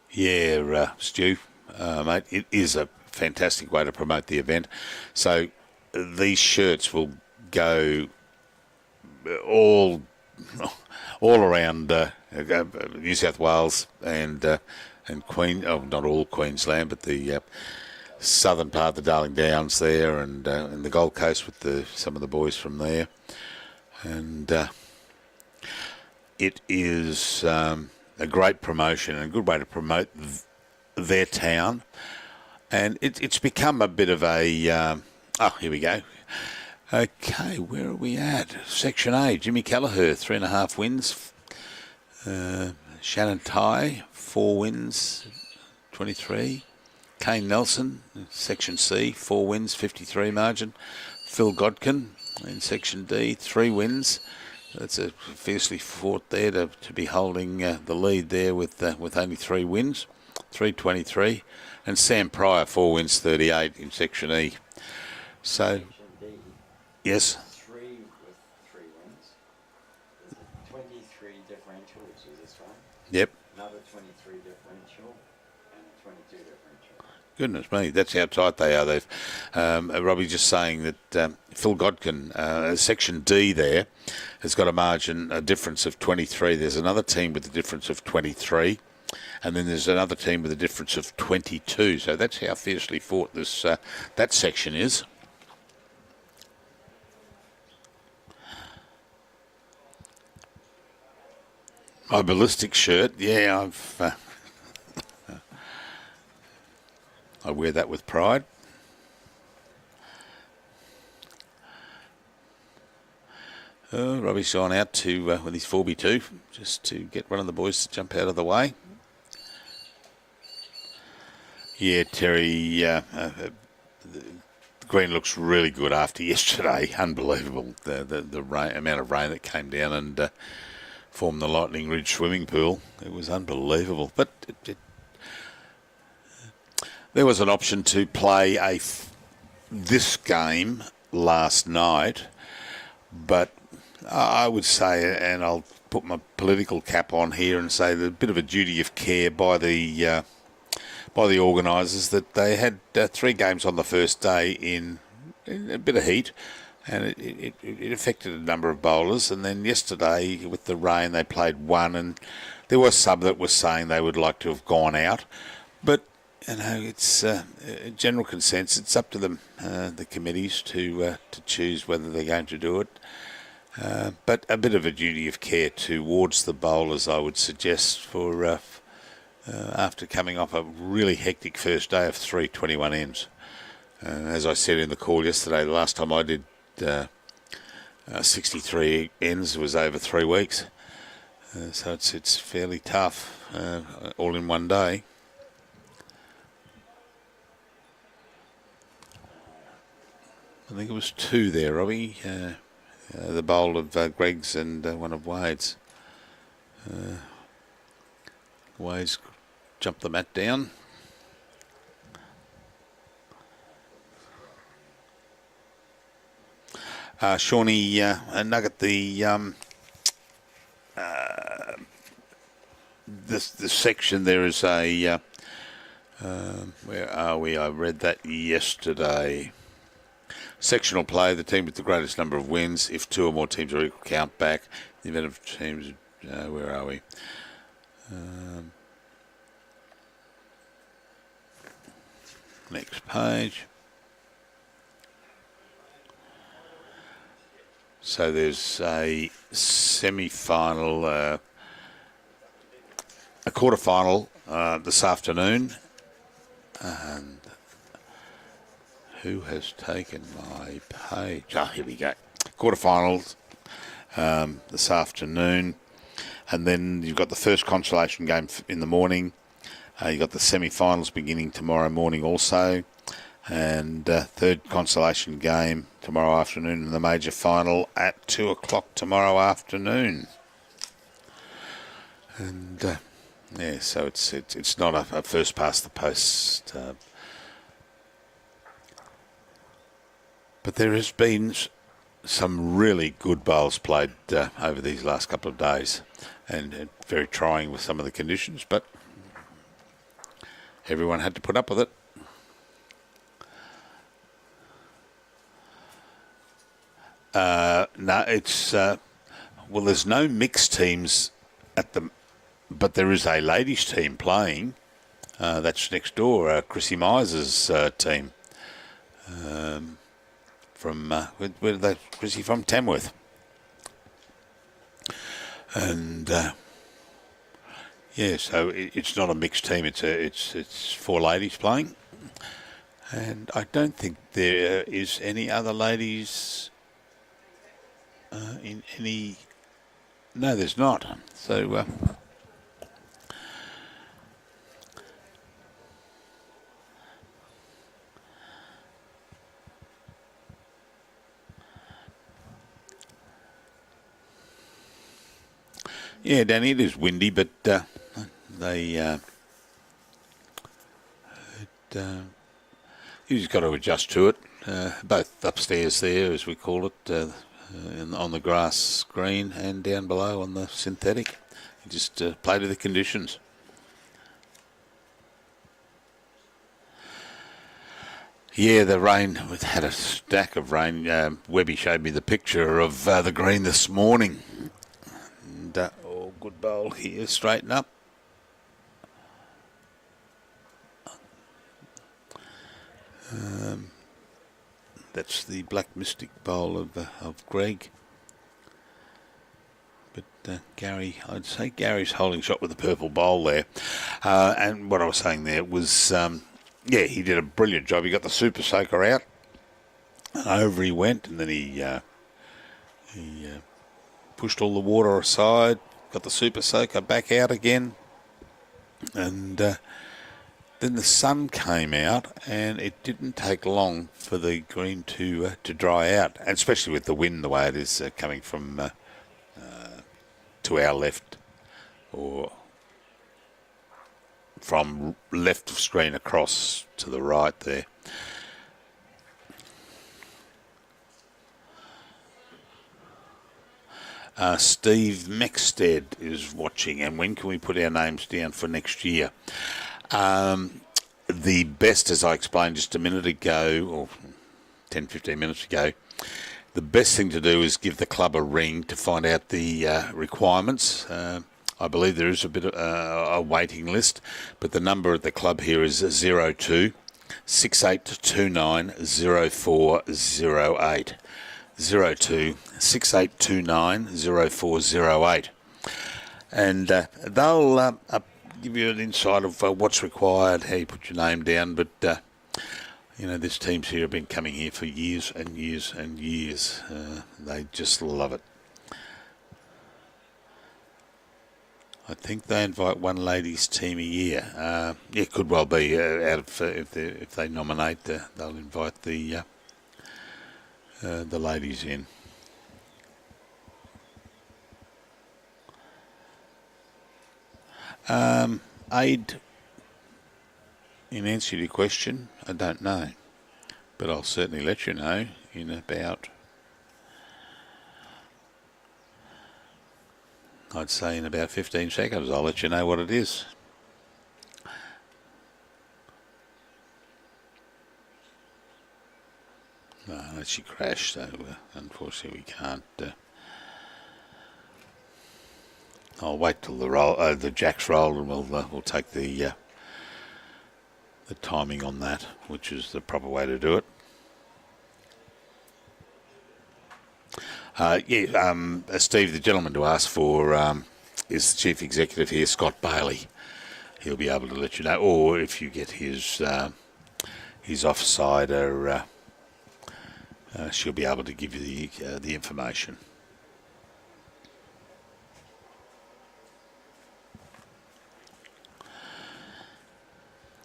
Yeah, Stu, mate, it is a fantastic way to promote the event. So these shirts will go all around New South Wales and not all Queensland, but the southern part of the Darling Downs there, and the Gold Coast with some of the boys from there, and it is a great promotion and a good way to promote their town, and it's become a bit of a here we go. Okay, where are we at? Section A, Jimmy Kelleher, 3.5 wins. Shannon Ty, 4 wins, 23. Kane Nelson, Section C, 4 wins, 53 margin. Phil Godkin in Section D, 3 wins. That's a fiercely fought there to be holding the lead there with only 3 wins, 323. And Sam Pryor, 4 wins, 38 in Section E. So, yes. 3 with 3 wins. There's a 23 differential, which is this one. Yep. Another 23 differential, and a 22 differential. Goodness me, that's how tight they are. They've Robbie just saying that Phil Godkin, Section D there, has got a difference of 23. There's another team with a difference of 23, and then there's another team with a difference of 22. So that's how fiercely fought this that section is. My ballistic shirt, yeah, I wear that with pride. Robbie's gone out to with his 4x2 just to get one of the boys to jump out of the way. Yeah, Terry, the green looks really good after yesterday. Unbelievable, the rain, amount of rain that came down and formed the Lightning Ridge swimming pool. It was unbelievable. But there was an option to play this game last night, but I would say, and I'll put my political cap on here and say there's a bit of a duty of care by the organisers that they had 3 games on the first day in a bit of heat, and it affected a number of bowlers. And then yesterday with the rain they played 1, and there was some that were saying they would like to have gone out, but you know, it's general consensus. It's up to them, the committees, to choose whether they're going to do it. But a bit of a duty of care towards the bowlers, I would suggest, for after coming off a really hectic first day of 3 21 ends. As I said in the call yesterday, the last time I did 63 ends was over 3 weeks. So it's fairly tough, all in one day. I think it was 2 there, Robbie. The bowl of Greg's and one of Wade's. Wade's jumped the mat down. Shawnee Nugget, the section there is a where are we? I read that yesterday. Sectional play, the team with the greatest number of wins. If 2 or more teams are equal, count back. The event of teams, where are we? Next page. So there's a semi-final, a quarter-final this afternoon. And who has taken my page? Here we go. Quarterfinals this afternoon. And then you've got the first consolation game in the morning. You've got the semi-finals beginning tomorrow morning also. And third consolation game tomorrow afternoon. And the major final at 2 o'clock tomorrow afternoon. And, yeah, so it's not a first past the post. But there has been some really good bowls played over these last couple of days, and very trying with some of the conditions, but everyone had to put up with it. No, it's well, there's no mixed teams but there is a ladies' team playing. That's next door, Chrissy Mize's team. From where did Chrissy from? Tamworth. And yeah, so it's not a mixed team. It's 4 ladies playing, and I don't think there is any other ladies in any. No, there's not. So. Yeah, Danny, it is windy, but you just got to adjust to it. Both upstairs there, as we call it, on the grass green, and down below on the synthetic. You just play to the conditions. Yeah, the rain, we've had a stack of rain. Webby showed me the picture of the green this morning. And, oh, good bowl here, straighten up. That's the Black Mystic bowl of Greg. But Gary, I'd say Gary's holding shot with the purple bowl there. And what I was saying there was, yeah, he did a brilliant job. He got the super soaker out, and over he went, and then he pushed all the water aside, got the super soaker back out again, and then the sun came out, and it didn't take long for the green to dry out, and especially with the wind the way it is coming from to our left, or from left of screen across to the right there. Steve Mexted is watching, and when can we put our names down for next year? The best, as I explained just a minute ago, or 10-15 minutes ago, the best thing to do is give the club a ring to find out the requirements. I believe there is a bit of a waiting list, but the number at the club here is 02 6829 0408. 02 6829 0408. And they'll give you an insight of what's required, how you put your name down, but you know, this team's here have been coming here for years and years and years. They just love it. I think they invite one ladies' team a year. It could well be out of if they nominate, they'll invite the ladies in. Aid, in answer to your question, I don't know, but I'll certainly let you know in about, I'd say in about 15 seconds. I'll let you know what it is. No, she crashed, so unfortunately we can't. I'll wait till the jacks roll, and we'll take the timing on that, which is the proper way to do it. Steve, the gentleman to ask for is the chief executive here, Scott Bailey. He'll be able to let you know, or if you get his offsider, she'll be able to give you the information.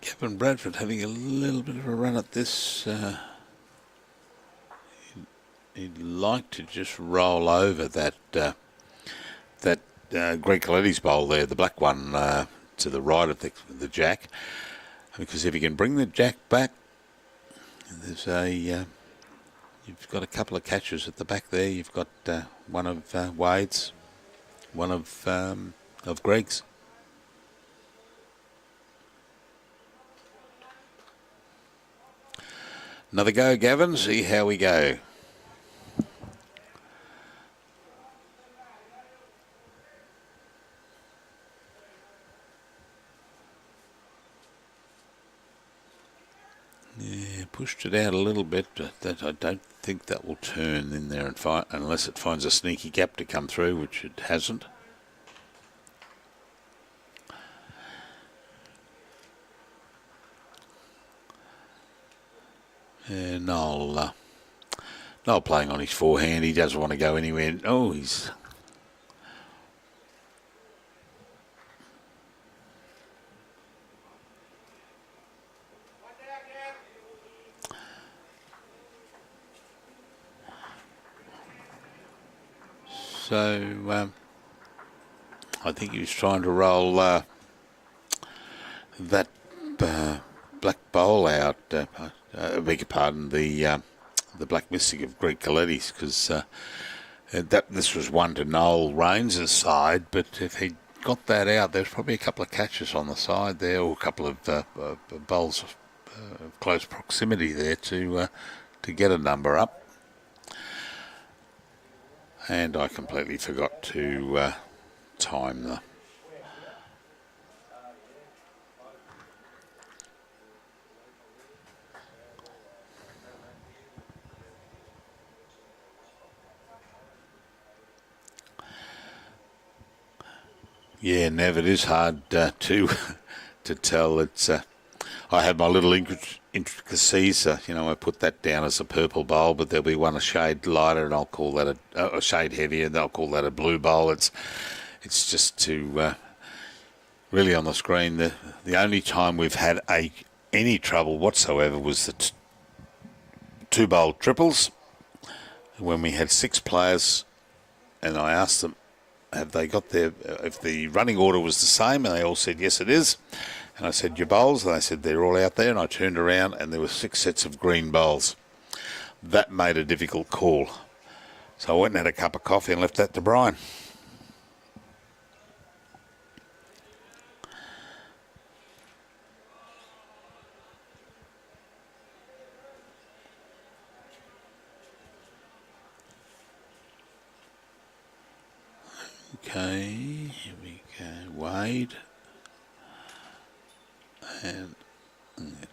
Gavin Bradford having a little bit of a run at this. He'd like to just roll over that Greg Coletti's bowl there, the black one to the right of the jack, because if he can bring the jack back, there's you've got a couple of catches at the back there. You've got one of Wade's, one of Greg's. Another go, Gavin. See how we go. Yeah, pushed it out a little bit, but that I don't think that will turn in there and unless it finds a sneaky gap to come through, which it hasn't. Noel playing on his forehand. He doesn't want to go anywhere. Oh, he's... So, I think he was trying to roll that black bowl out. I beg your pardon, the Black Mystic of Greg Coletti's, because this was one to Noel Raines' side, but if he got that out, there's probably a couple of catches on the side there, or a couple of bowls close proximity there to get a number up. And I completely forgot to time the... Yeah, Nev, it is hard to to tell. It's I have my little intricacies. You know, I put that down as a purple bowl, but there'll be one a shade lighter, and I'll call that a shade heavier, and I'll call that a blue bowl. It's just to really on the screen. The only time we've had any trouble whatsoever was the two bowl triples when we had 6 players, and I asked them, have they got if the running order was the same, and they all said yes it is. And I said, your bowls? And they said they're all out there, and I turned around and there were 6 sets of green bowls. That made a difficult call. So I went and had a cup of coffee and left that to Brian. Okay, here we go, Wade, and let's...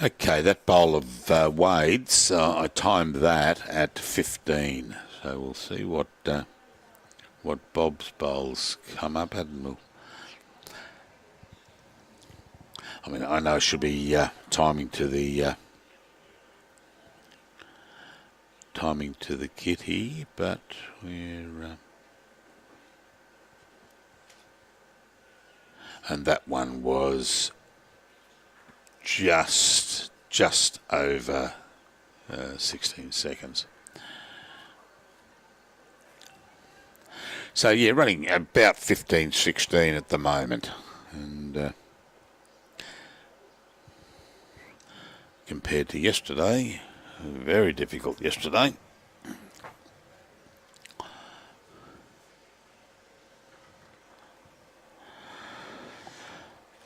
Okay, that bowl of Wade's, I timed that at 15, so we'll see what Bob's bowls come up at, and we'll... I mean, I know it should be timing to the kitty, but we're and that one was just over 16 seconds. So yeah, running about 15-16 at the moment, and compared to yesterday, very difficult yesterday.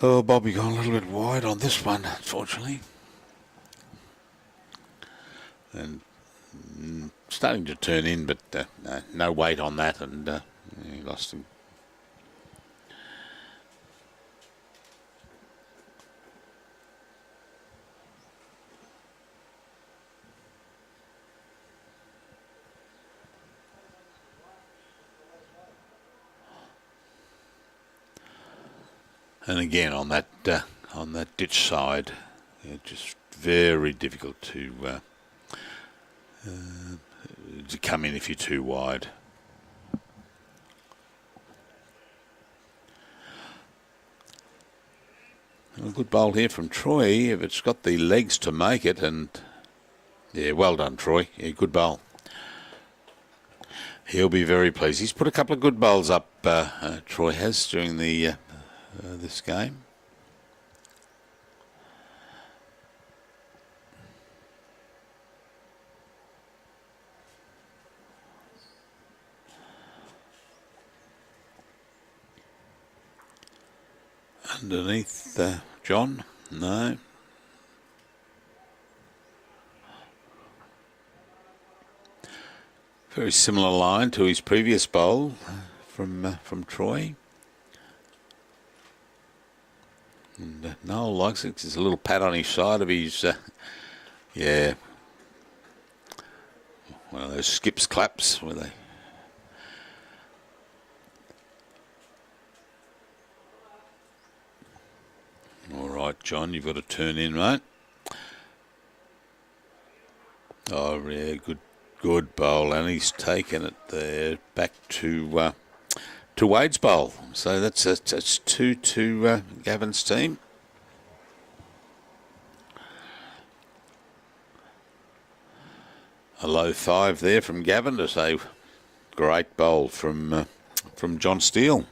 Oh, Bobby gone a little bit wide on this one, unfortunately, and starting to turn in, but no weight on that, and he lost him. And again on that ditch side, just very difficult to come in if you're too wide. A good bowl here from Troy, if it's got the legs to make it, and yeah, well done, Troy. Yeah, good bowl. He'll be very pleased. He's put a couple of good bowls up, Troy has, during the this game. Underneath John? No. Very similar line to his previous bowl from Troy. And Noel likes it. There's a little pat on his side of his, yeah, one of those skips claps where they... All right, John, you've got to turn in, mate. Oh, yeah, good bowl, and he's taken it there back to Wade's bowl. So that's 2 to Gavin's team. A low 5 there from Gavin to say great bowl from John Steele.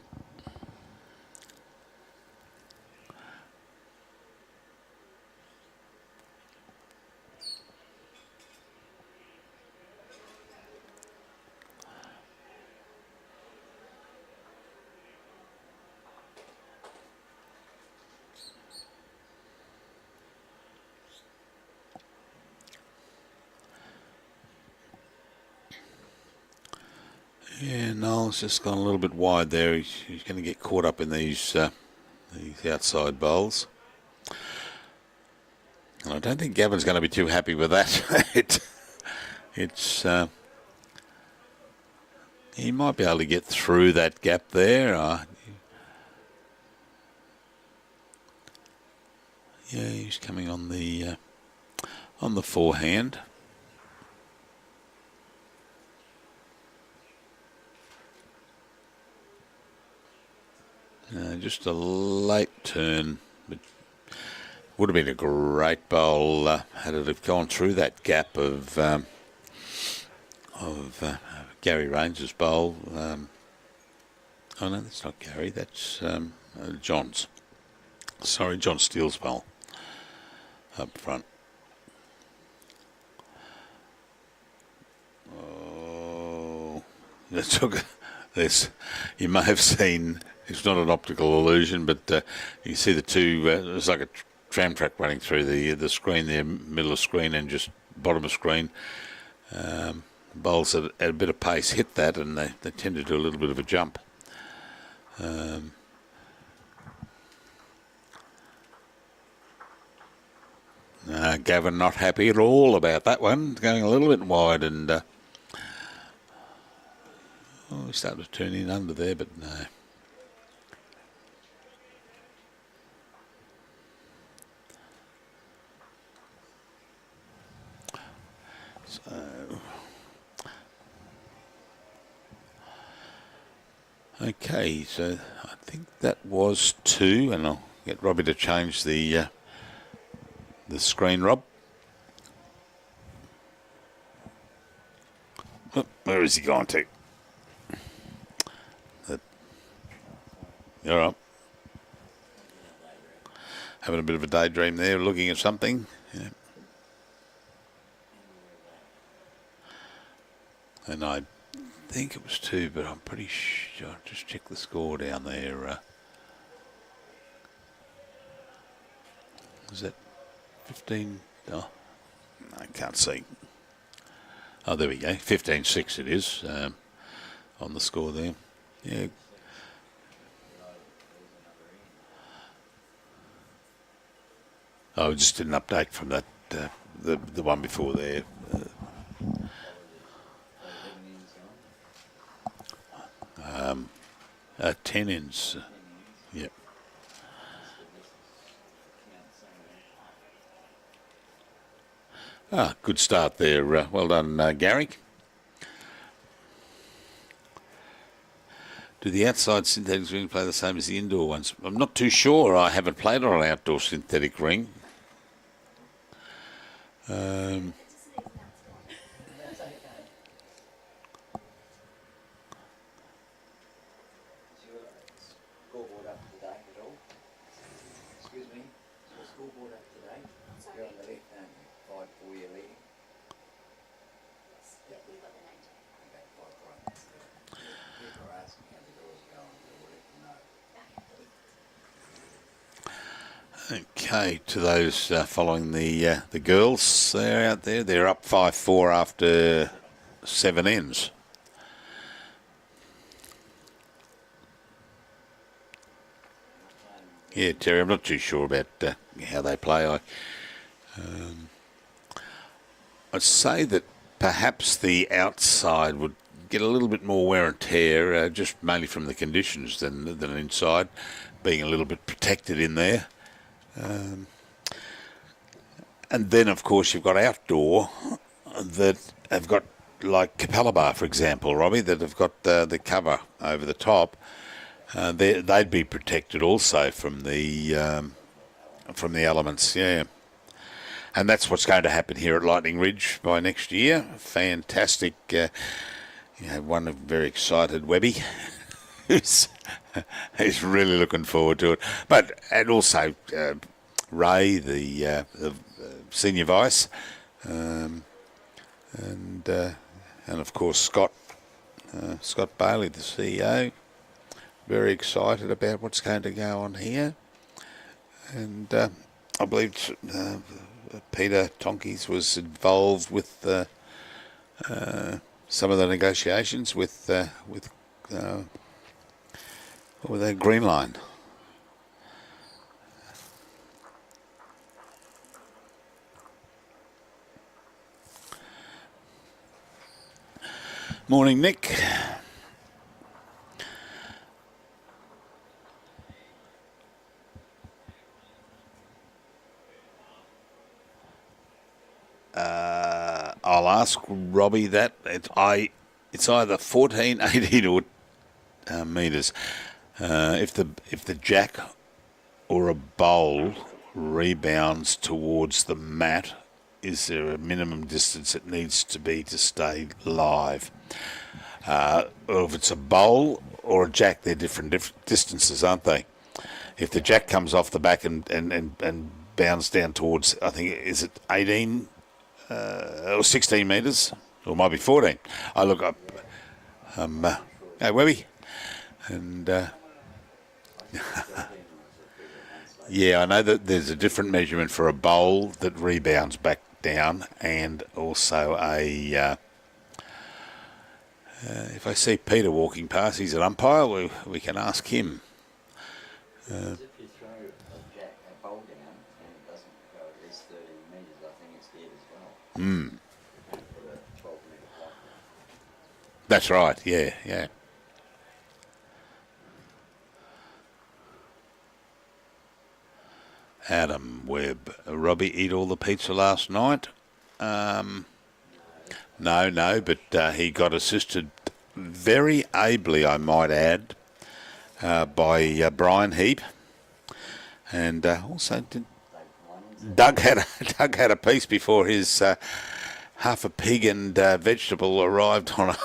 Yeah, Noel's just gone a little bit wide there. He's going to get caught up in these outside bowls. And I don't think Gavin's going to be too happy with that. He might be able to get through that gap there. Yeah, he's coming on the forehand. Just a late turn, but would have been a great bowl had it have gone through that gap of Gary Raines's bowl. Oh no, that's not Gary. That's John's. Sorry, John Steele's bowl up front. Oh, that took this. You may have seen. It's not an optical illusion, but you see the two. There's like a tram track running through the screen there, middle of screen and just bottom of screen. Bowls at a bit of pace hit that, and they tend to do a little bit of a jump. Gavin not happy at all about that one, going a little bit wide, and we started to turn in under there, but no. Okay, so I think that was 2, and I'll get Robbie to change the screen, Rob. Oh, where is he going to? You're up. Having a bit of a daydream there, looking at something. Yeah. And I think it was 2, but I'm pretty sure. Just check the score down there. Is that 15? Oh, I can't see. Oh, there we go. 15-6 it is on the score there. Yeah. Oh, just an update from that the one before there. 10 ends. Yep. Good start there. Well done, Gary. Do the outside synthetic ring play the same as the indoor ones? I'm not too sure. I haven't played on an outdoor synthetic ring. Okay, to those following the girls, they're out there. They're up 5-4 after 7 ends. Yeah, Terry, I'm not too sure about how they play. I'd say that perhaps the outside would get a little bit more wear and tear, just mainly from the conditions than inside, being a little bit protected in there. And then, of course, you've got outdoor that have got, like Capella Bar, for example, Robbie, that have got the cover over the top. They'd be protected also from the elements, yeah. And that's what's going to happen here at Lightning Ridge by next year. Fantastic. One very excited Webby who's really looking forward to it. And also Ray, the senior vice, and of course Scott Bailey, the CEO. Very excited about what's going to go on here. And I believe Peter Tonkies was involved with some of the negotiations with the Green Line. Morning, Nick. I'll ask Robbie that. It's either 14, 18 or metres. If the jack or a bowl rebounds towards the mat, is there a minimum distance it needs to be to stay live? Or if it's a bowl or a jack, they're different distances, aren't they? If the jack comes off the back and bounds down towards, I think, is it 18 or 16 metres? Or it might be 14. I look up. Hey, Webby. And yeah, I know that there's a different measurement for a bowl that rebounds back down, and also a. If I see Peter walking past, he's an umpire. We can ask him. If you throw a bowl down and it doesn't go at least 30 metres, I think it's dead as well. Hmm. Put a 12-metre block. That's right. Yeah, yeah. Adam Webb. Robbie eat all the pizza last night? No, but he got assisted very ably, I might add, by Brian Heap. And also Doug had a piece before his half a pig and vegetable arrived on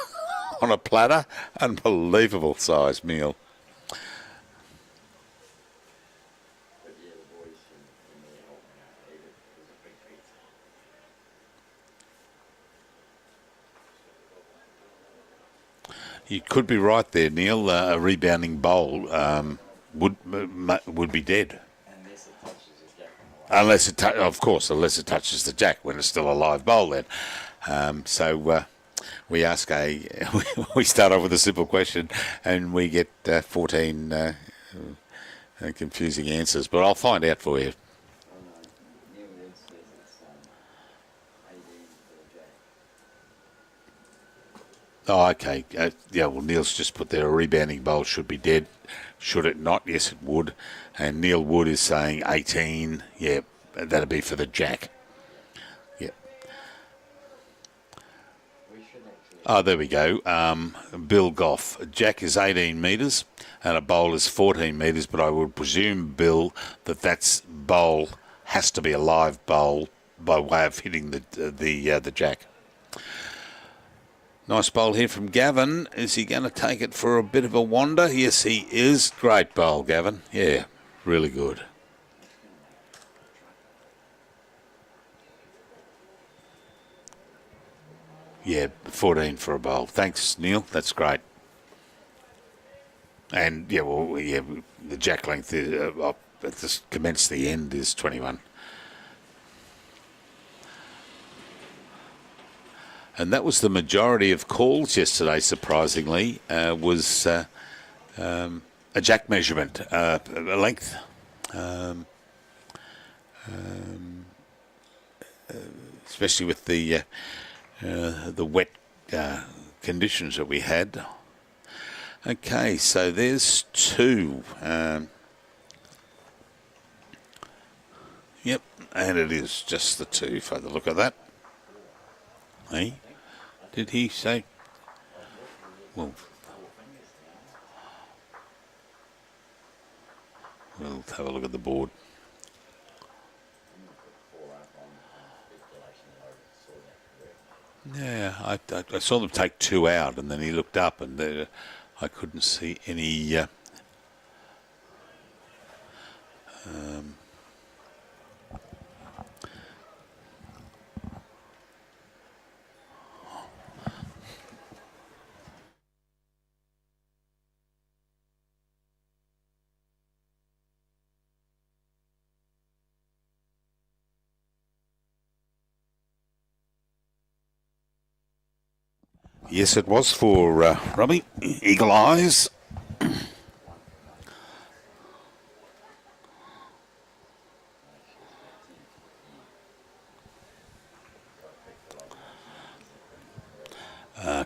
a platter. Unbelievable size meal. You could be right there, Neil. A rebounding bowl would be dead. Unless it touches the jack. Unless it touches the jack when it's still a live bowl. Then, we ask we start off with a simple question, and we get 14 confusing answers. But I'll find out for you. Neil Wood says it's 18 for the jack. Oh, okay. Yeah, well, Neil's just put there a rebounding bowl should be dead. Should it not? Yes, it would. And Neil Wood is saying 18. Yeah, that'd be for the jack. Yeah. Oh, there we go. Bill Goff. A jack is 18 metres and a bowl is 14 metres, but I would presume, Bill, that's bowl has to be a live bowl by way of hitting the jack. Nice bowl here from Gavin. Is he going to take it for a bit of a wander? Yes, he is. Great bowl, Gavin. Yeah, really good. Yeah, 14 for a bowl. Thanks, Neil. That's great. And, the jack length at this commence the end is 21. And that was the majority of calls yesterday, surprisingly, was a jack measurement, a length. Especially with the wet conditions that we had. Okay, so there's two. Yep, and it is just the two for the look of that. Hey, did he say? Well, we'll have a look at the board. Yeah, I saw them take two out, and then he looked up, and I couldn't see any. Yes, it was for Robbie. Eagle Eyes.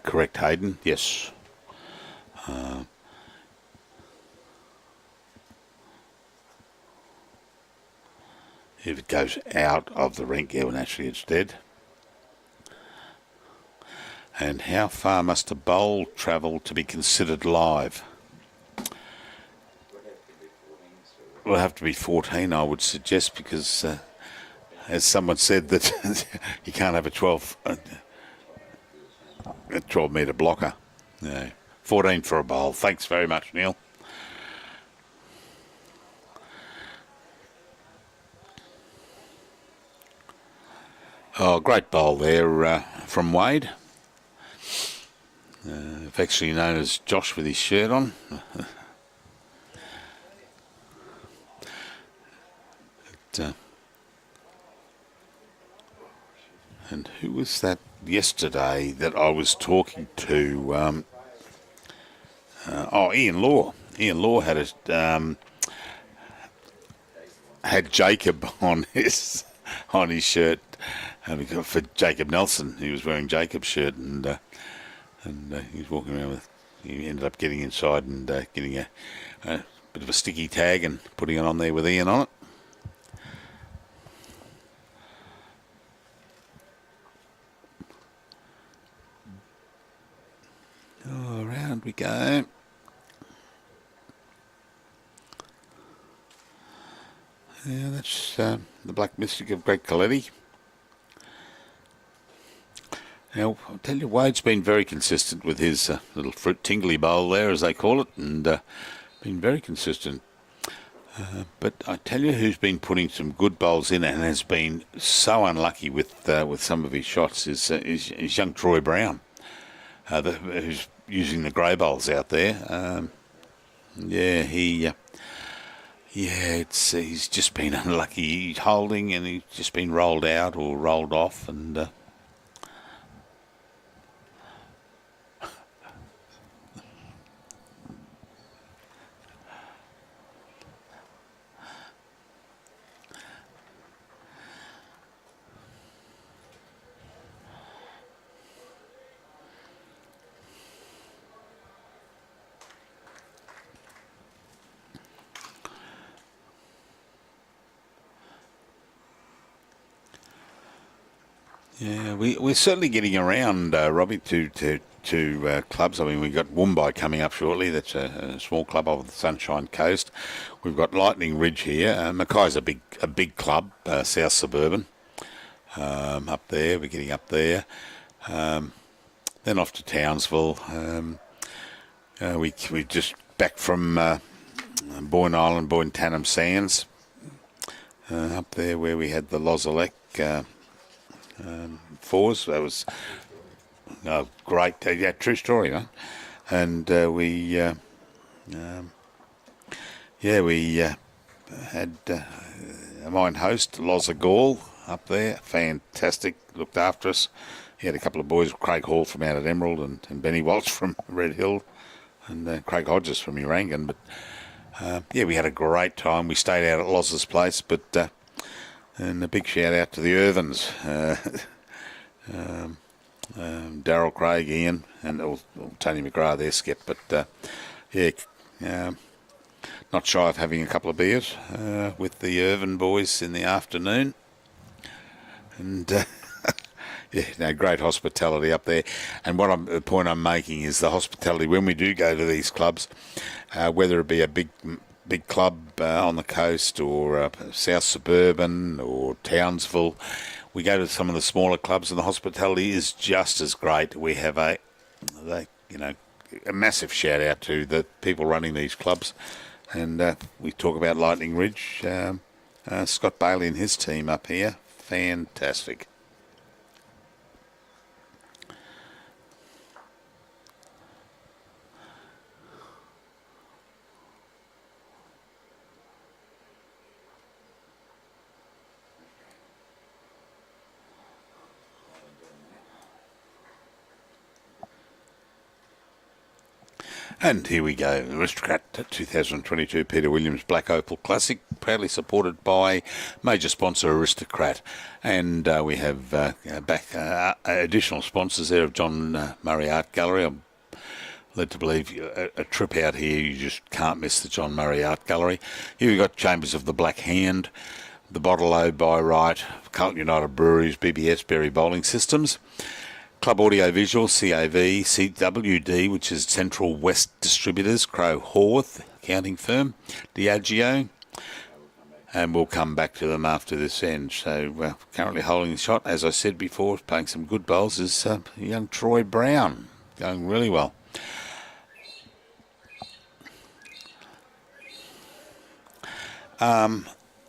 Correct, Hayden. Yes. If it goes out of the rink, yeah, well, naturally it's dead. And how far must a bowl travel to be considered live? Will have to be 14, I would suggest, because as someone said, that you can't have a 12 metre blocker. No. 14 for a bowl. Thanks very much, Neil. Oh, great bowl there from Wade. Affectionately known as Josh with his shirt on. And who was that yesterday that I was talking to? Ian Law. Ian Law had Jacob on his shirt for Jacob Nelson. He was wearing Jacob's shirt, and he was walking around with. He ended up getting inside and getting a bit of a sticky tag and putting it on there with Ian on it. Oh, around we go. Yeah, that's the Black Mystic of Greg Coletti. Now, I'll tell you, Wade's been very consistent with his little fruit tingly bowl there, as they call it, and been very consistent. But I tell you who's been putting some good bowls in and has been so unlucky with some of his shots is young Troy Brown, who's using the grey bowls out there. He's just been unlucky. He's holding and he's just been rolled out or rolled off, and yeah, we're certainly getting around, Robbie, to clubs. I mean, we've got Woombye coming up shortly. That's a small club off the Sunshine Coast. We've got Lightning Ridge here. Mackay's a big club, South Suburban. Up there, we're getting up there. Then off to Townsville. We just back from Boyne Island, Boyne Tannum Sands. Up there where we had the Lozalek fours. That was great. Yeah, true story, huh? And we had a mine host, Loza Gall, up there. Fantastic. Looked after us. He had a couple of boys, Craig Hall from out at Emerald and Benny Walsh from Red Hill and Craig Hodges from Urangan. But we had a great time. We stayed out at Loz's place, but and a big shout out to the Irvins, Darryl, Craig, Ian, and Tony McGrath there, Skip. But not shy of having a couple of beers with the Irvin boys in the afternoon. And great hospitality up there. And the point I'm making is the hospitality when we do go to these clubs, whether it be a big club on the coast or South Suburban or Townsville, we go to some of the smaller clubs and the hospitality is just as great. We have a massive shout out to the people running these clubs, and we talk about Lightning Ridge. Scott Bailey and his team up here, fantastic. And here we go, Aristocrat 2022 Peter Williams Black Opal Classic, proudly supported by major sponsor Aristocrat. And we have additional sponsors there of John Murray Art Gallery. I'm led to believe a trip out here, you just can't miss the John Murray Art Gallery. Here we've got Chambers of the Black Hand, the Bottle-O by Right, Carlton United Breweries, BBS, Berry Bowling Systems, Club Audio Visual, CAV, CWD, which is Central West Distributors, Crow Horwath, accounting firm, Diageo, and we'll come back to them after this end. So currently holding the shot, as I said before, playing some good bowls, is young Troy Brown, going really well.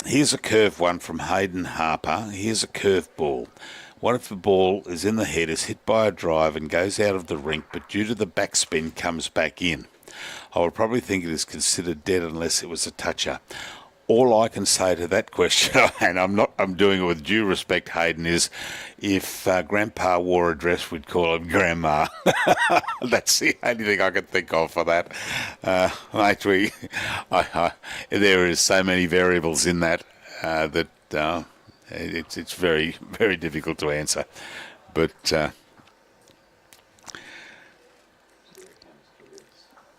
Here's a curve one from Hayden Harper. Here's a curve ball. What if the ball is in the head, is hit by a drive and goes out of the rink, but due to the backspin comes back in? I would probably think it is considered dead unless it was a toucher. All I can say to that question, and I'm doing it with due respect, Hayden, is if Grandpa wore a dress, we'd call him Grandma. That's the only thing I can think of for that. Mate, there is so many variables in that that it's very, very difficult to answer. But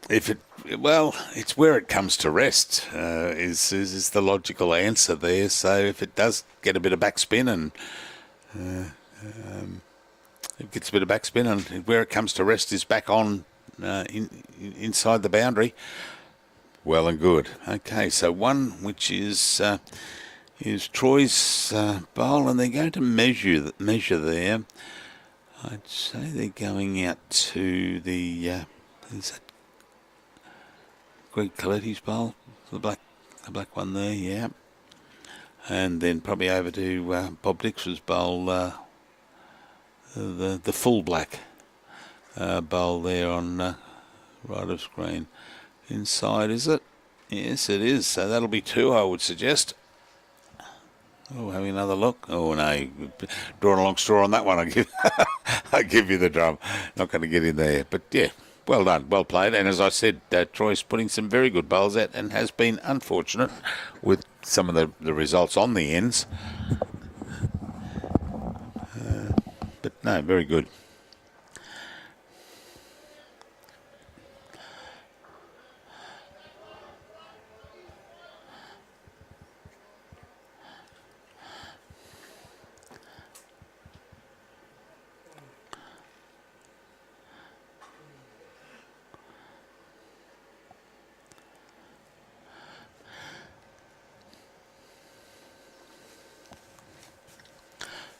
it's where it comes to rest is the logical answer there. So if it does get a bit of backspin and it gets a bit of backspin and where it comes to rest is back on inside the boundary, well and good. Okay, so one which is Troy's bowl, and they're going to measure there. I'd say they're going out to the is that Greg Coletti's bowl, the black one there, yeah, and then probably over to Bob Dix's bowl, the full black bowl there on right of screen. Inside, is it? Yes, it is. So that'll be two, I would suggest. Oh, having another look. Oh no, drawing a long straw on that one. I give you the drum. Not going to get in there, but yeah. Well done, well played, and as I said, Troy's putting some very good bowls out and has been unfortunate with some of the results on the ends. But no, very good.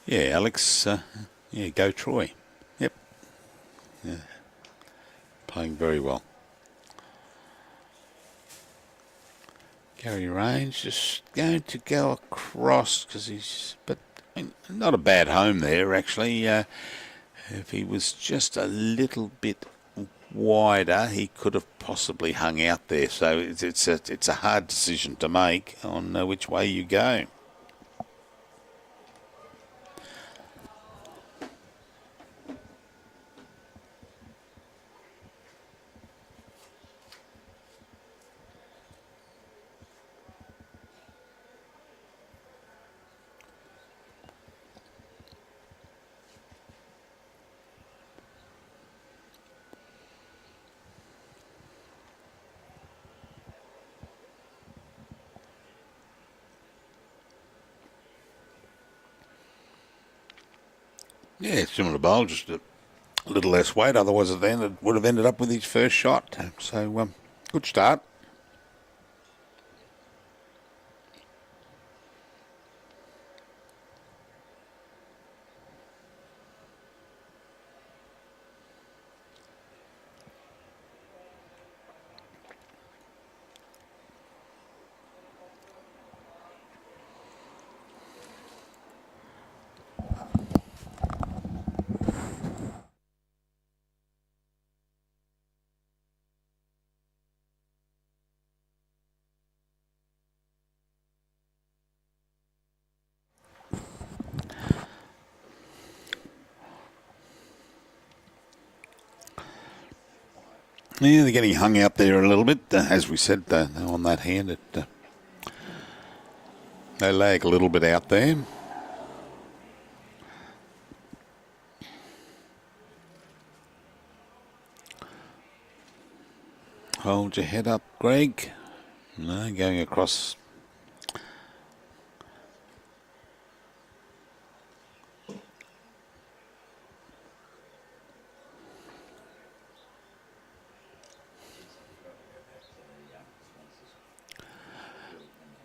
Yeah, Alex, yeah, go Troy. Yep. Yeah. Playing very well. Gary Raines just going to go across because but not a bad home there actually. If he was just a little bit wider, he could have possibly hung out there. So it's a hard decision to make on which way you go. Yeah, similar bowl, just a little less weight. Otherwise, it would have ended up with his first shot. So, good start. Yeah, they're getting hung out there a little bit. As we said, on that hand, they lag a little bit out there. Hold your head up, Greg. No, going across.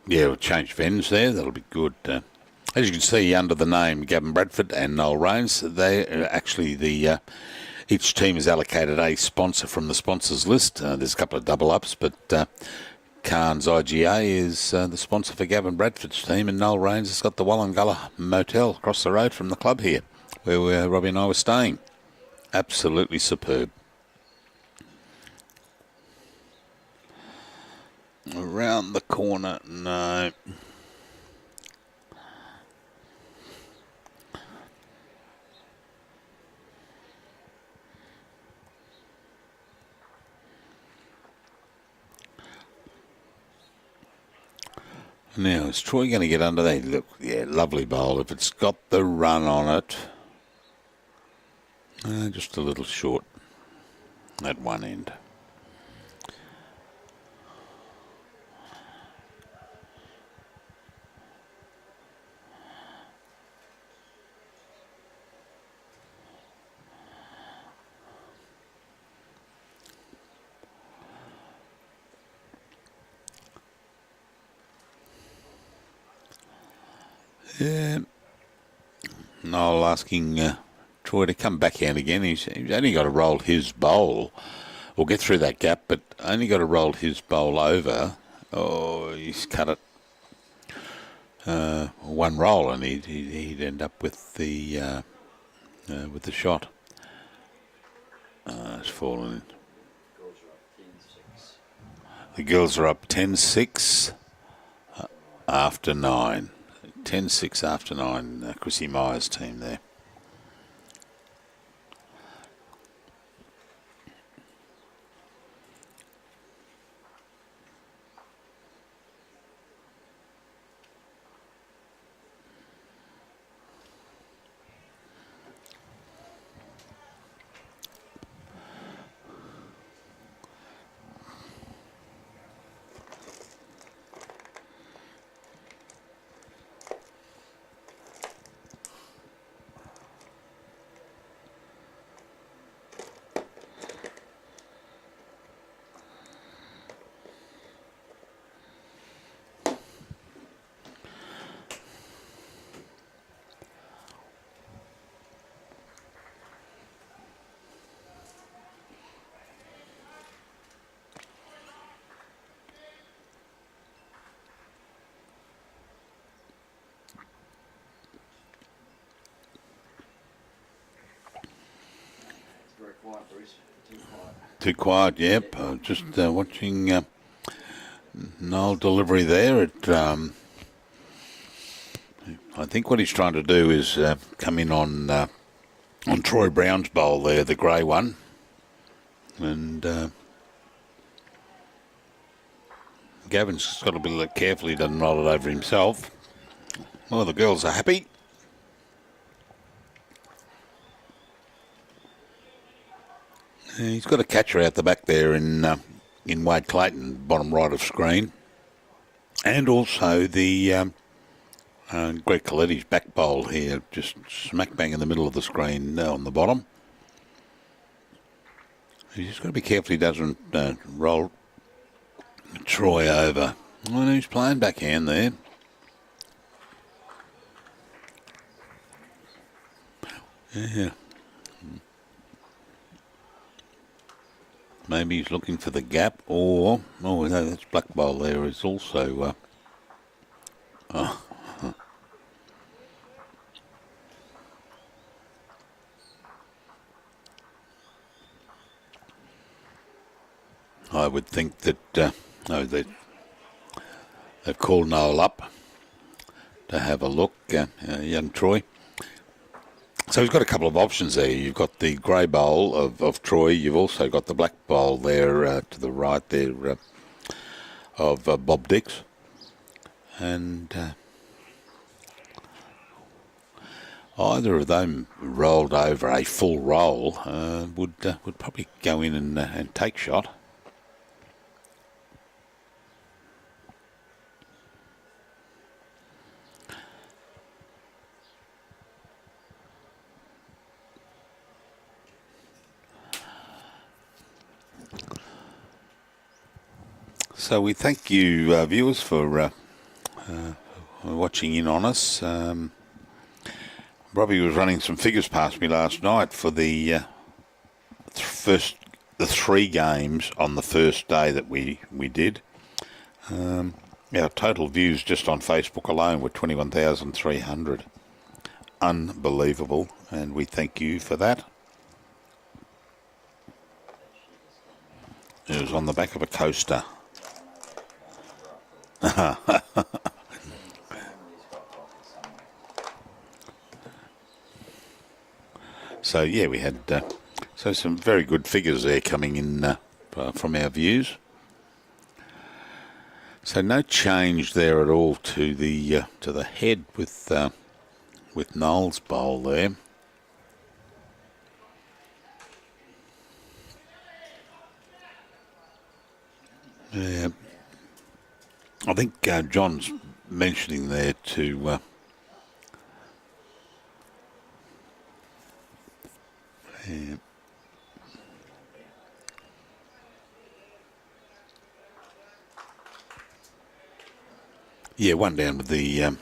Yeah, we'll change Vens there. That'll be good. As you can see under the name Gavin Bradford and Noel Raines, they are actually each team is allocated a sponsor from the sponsors list. There's a couple of double ups, but Cairns IGA is the sponsor for Gavin Bradford's team, and Noel Raines has got the Wallumbilla Motel across the road from the club here, where Robbie and I were staying. Absolutely superb. Around the corner, no. Now, is Troy going to get under there? Look, yeah, lovely bowl. If it's got the run on it, just a little short at one end. Yeah. Noel asking Troy to come backhand again. He's only got to roll his bowl, or get through that gap, but only got to roll his bowl over. Oh, he's cut it one roll, and he'd end up with the shot. It's fallen. The girls are up 10-6 after 9. 10-6 after 9, Chrissy Myers' team there. Too quiet, yep. Just watching Noel delivery there. I think what he's trying to do is come in on Troy Brown's bowl there, the grey one. And Gavin's got to be a little careful he doesn't roll it over himself. Well, the girls are happy. He's got a catcher out the back there in Wade Clayton, bottom right of screen. And also the Greg Coletti's back bowl here, just smack bang in the middle of the screen on the bottom. He's just got to be careful he doesn't roll Troy over. Well, he's playing backhand there. Yeah. Maybe he's looking for the gap, or no, that's black bowl there is also. I would think that they've called Noel up to have a look, young Troy. So we've got a couple of options there. You've got the grey bowl of Troy. You've also got the black bowl there to the right there of Bob Dix. And either of them rolled over a full roll would probably go in and take shot. So we thank you, viewers, for watching in on us. Robbie was running some figures past me last night for the three games on the first day that we did. Our total views just on Facebook alone were 21,300. Unbelievable, and we thank you for that. It was on the back of a coaster. So yeah, we had so some very good figures there coming in from our views. So no change there at all to the head with Noel's bowl there. Yeah, I think John's mentioning there to. Yeah, one down with the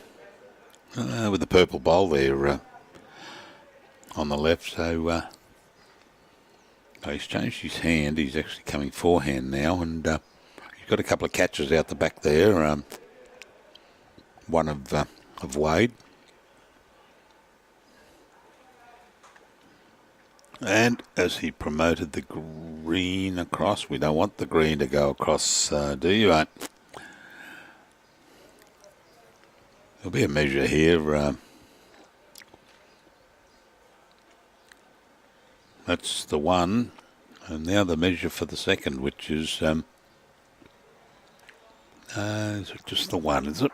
purple bowl there on the left. So he's changed his hand. He's actually coming forehand now, and he's got a couple of catches out the back there. One of Wade. And as he promoted the green across, we don't want the green to go across, do you, mate? There'll be a measure here. That's the one. And now the measure for the second, which is it just the one, is it?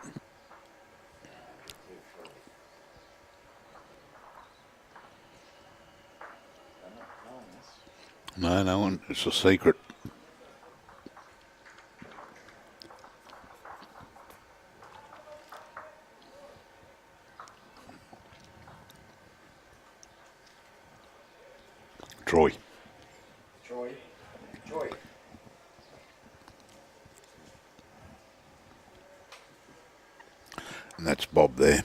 No, no one. It's a secret. Troy. Troy. And that's Bob there.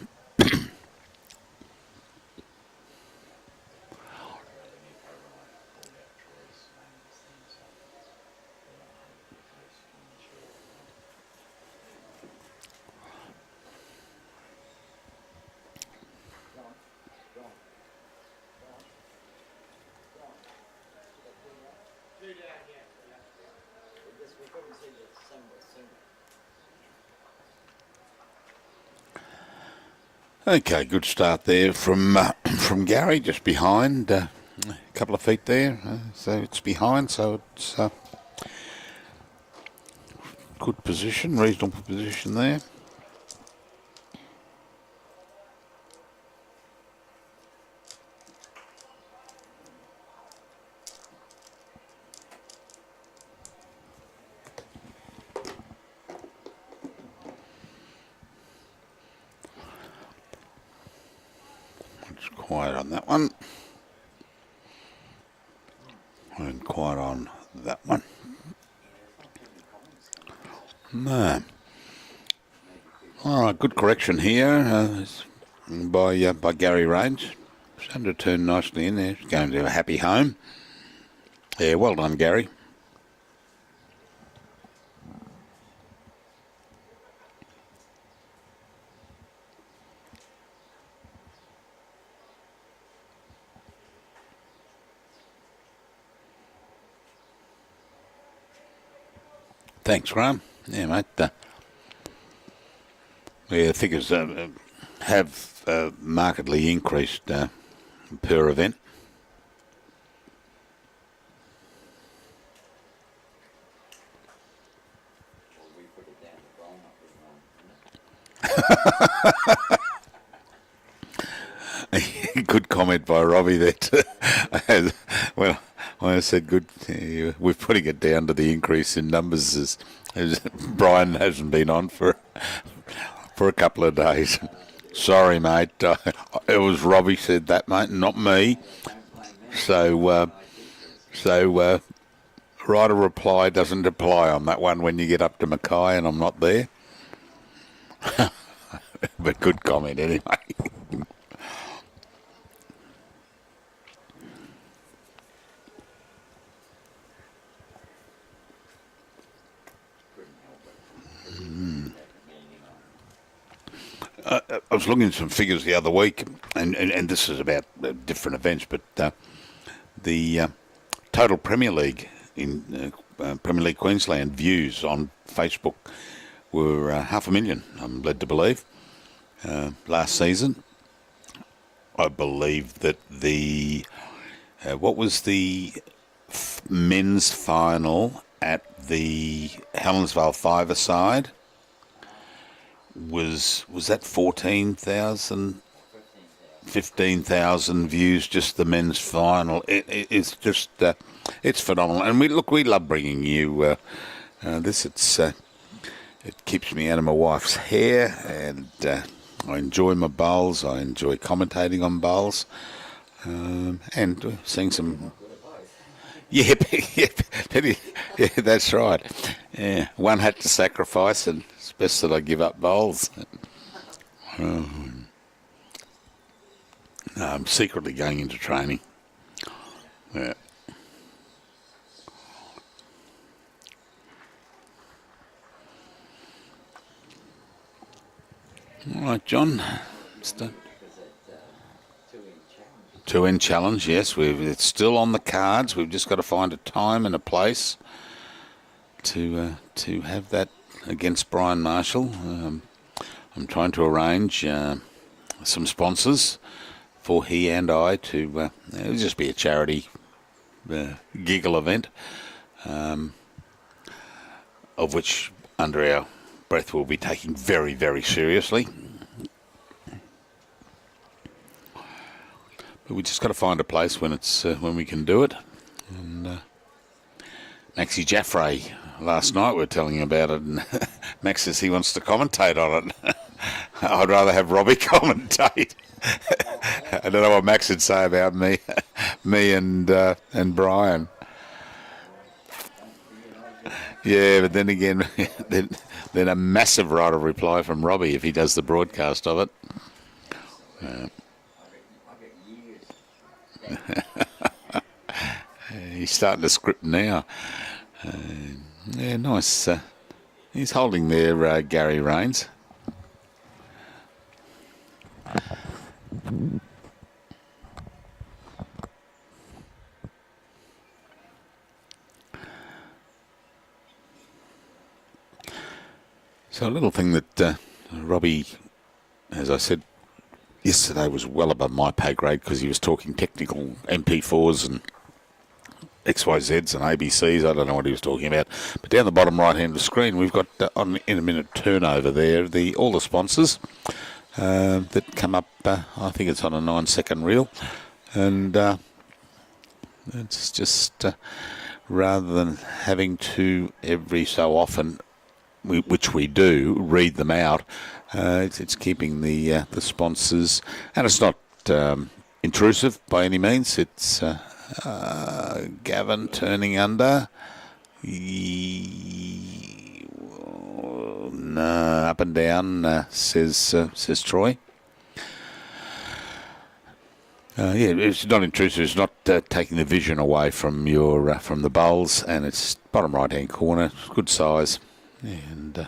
Okay, good start there from Gary, just behind, a couple of feet there. So it's behind, so it's good position, reasonable position there. Quiet on that one, and quiet on that one. No. All right, good correction here by Gary Raines. Starting to turn nicely in there. He's going to a happy home. Yeah, well done, Gary. Thanks, Graham. Yeah, mate. Yeah, figures have markedly increased per event. Well, we put it down to bone up with 1, Good comment by Robbie there too. Well, I said good. We're putting it down to the increase in numbers as Brian hasn't been on for a couple of days. Sorry, mate. It was Robbie said that, mate, not me. So right a reply doesn't apply on that one when you get up to Mackay and I'm not there. But good comment anyway. I was looking at some figures the other week, and this is about different events, but the total Premier League in Premier League Queensland views on Facebook were 500,000, I'm led to believe, last season. I believe that the what was the men's final at the Helensvale five-a-side? Was that 14,000, 15,000 views? Just the men's final. It's just it's phenomenal. And we love bringing you this. It keeps me out of my wife's hair, and I enjoy my bowls. I enjoy commentating on bowls, and seeing some. Yeah, yeah, that's right. Yeah, one had to sacrifice, and it's best that I give up bowls. No, I'm secretly going into training. Yeah. All right, John. Two-end challenge, yes. It's still on the cards. We've just got to find a time and a place to have that against Brian Marshall. I'm trying to arrange some sponsors for he and I to it'll just be a charity giggle event, of which under our breath we'll be taking very, very seriously. But we just got to find a place when it's when we can do it. And Maxie Jaffray last night we were telling him about it, and Max says he wants to commentate on it. I'd rather have Robbie commentate. I don't know what Max would say about me and Brian. Yeah, but then again, then a massive right of reply from Robbie if he does the broadcast of it. He's starting to script now. Yeah, nice. He's holding there, Gary Raines. So a little thing that Robbie, as I said yesterday, was well above my pay grade because he was talking technical MP4s and XYZs and ABCs. I don't know what he was talking about. But down the bottom right-hand of the screen, we've got on in a minute turnover there all the sponsors that come up. I think it's on a 9-second reel, and it's just rather than having to every so often, which we do, read them out. It's keeping the sponsors, and it's not intrusive by any means. It's Gavin turning under. No, up and down, says Troy. Yeah, it's not intrusive. It's not taking the vision away from your from the bowls, and it's bottom right-hand corner. It's good size, and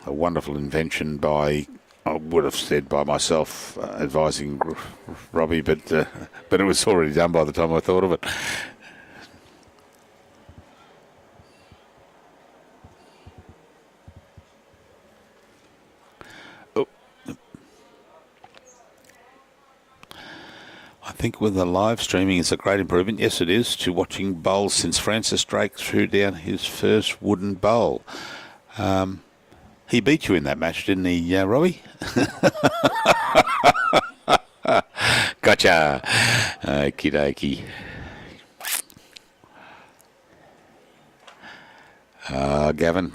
a wonderful invention by, I would have said by myself, advising Robbie, but it was already done by the time I thought of it. Oh. think with the live streaming, it's a great improvement. Yes, it is, to watching bowls since Francis Drake threw down his first wooden bowl. He beat you in that match, didn't he, Robbie? Gotcha. Okie dokie. Gavin.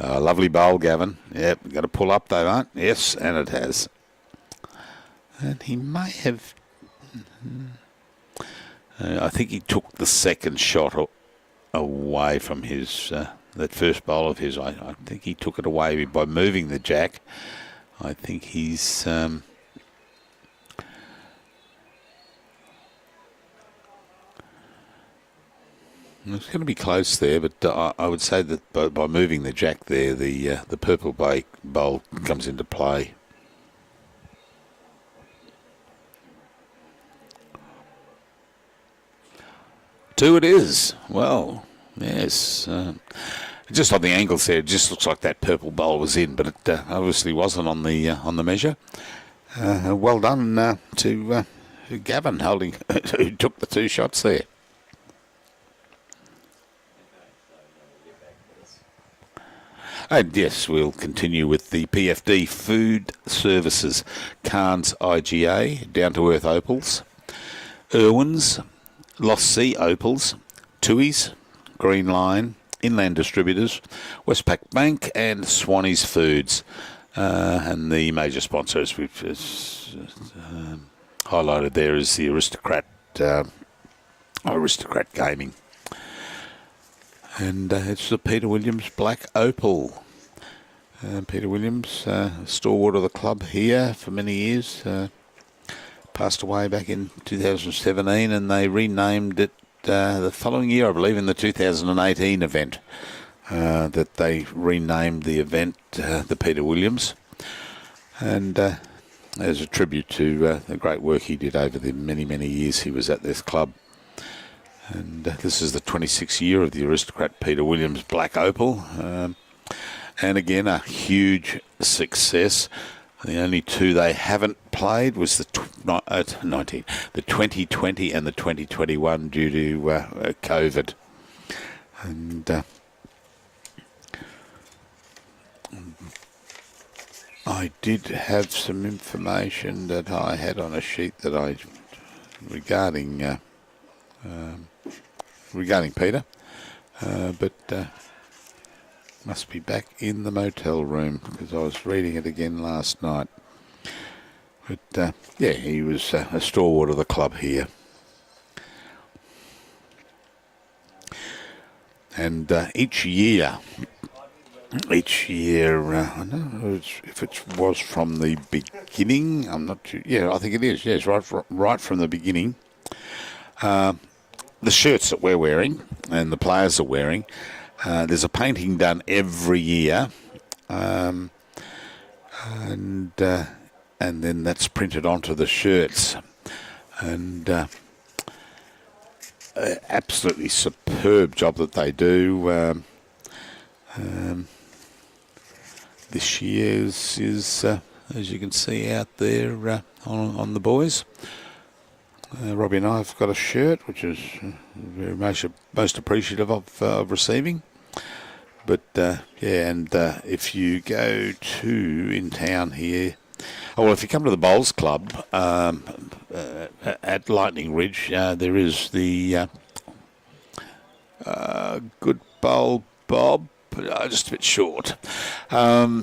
Lovely bowl, Gavin. Yep, got to pull up though, aren't? Yes, and it has. And he may have... I think he took the second shot away from his... that first bowl of his. I think he took it away by moving the jack. I think he's... it's going to be close there, but I would say that by moving the jack there, the purple bowl comes into play. Two it is. Well, yes. Just on the angles there, it just looks like that purple bowl was in, but it obviously wasn't on the measure. Well done to Gavin holding, who took the two shots there. And yes, we'll continue with the PFD Food Services, Cairns IGA, Down to Earth Opals, Irwin's, Lost Sea Opals, Tui's, Green Line, Inland Distributors, Westpac Bank and Swanee's Foods. And the major sponsors we've highlighted there is the Aristocrat Gaming. And it's the Peter Williams Black Opal. Peter Williams, stalwart of the club here for many years, passed away back in 2017, and they renamed it the following year, I believe, in the 2018 event. That they renamed the event the Peter Williams, and as a tribute to the great work he did over the many years he was at this club. And this is the 26th year of the Aristocrat Peter Williams Black Opal. And again, a huge success. The only two they haven't played was the 2020 and the 2021 due to COVID. And I did have some information that I had on a sheet that regarding Peter, but must be back in the motel room because I was reading it again last night. But yeah, he was a stalwart of the club here. And each year, I don't know if it was from the beginning. I'm not sure. Yeah, I think it is. Yes, right from the beginning. The shirts that we're wearing and the players are wearing, there's a painting done every year, and then that's printed onto the shirts, and absolutely superb job that they do. This year's is as you can see out there on the boys. Robbie and I have got a shirt, which is very most appreciative of receiving. But yeah, and if you go in town here, if you come to the Bowls Club at Lightning Ridge, there is the Good Bowl Bob, just a bit short. All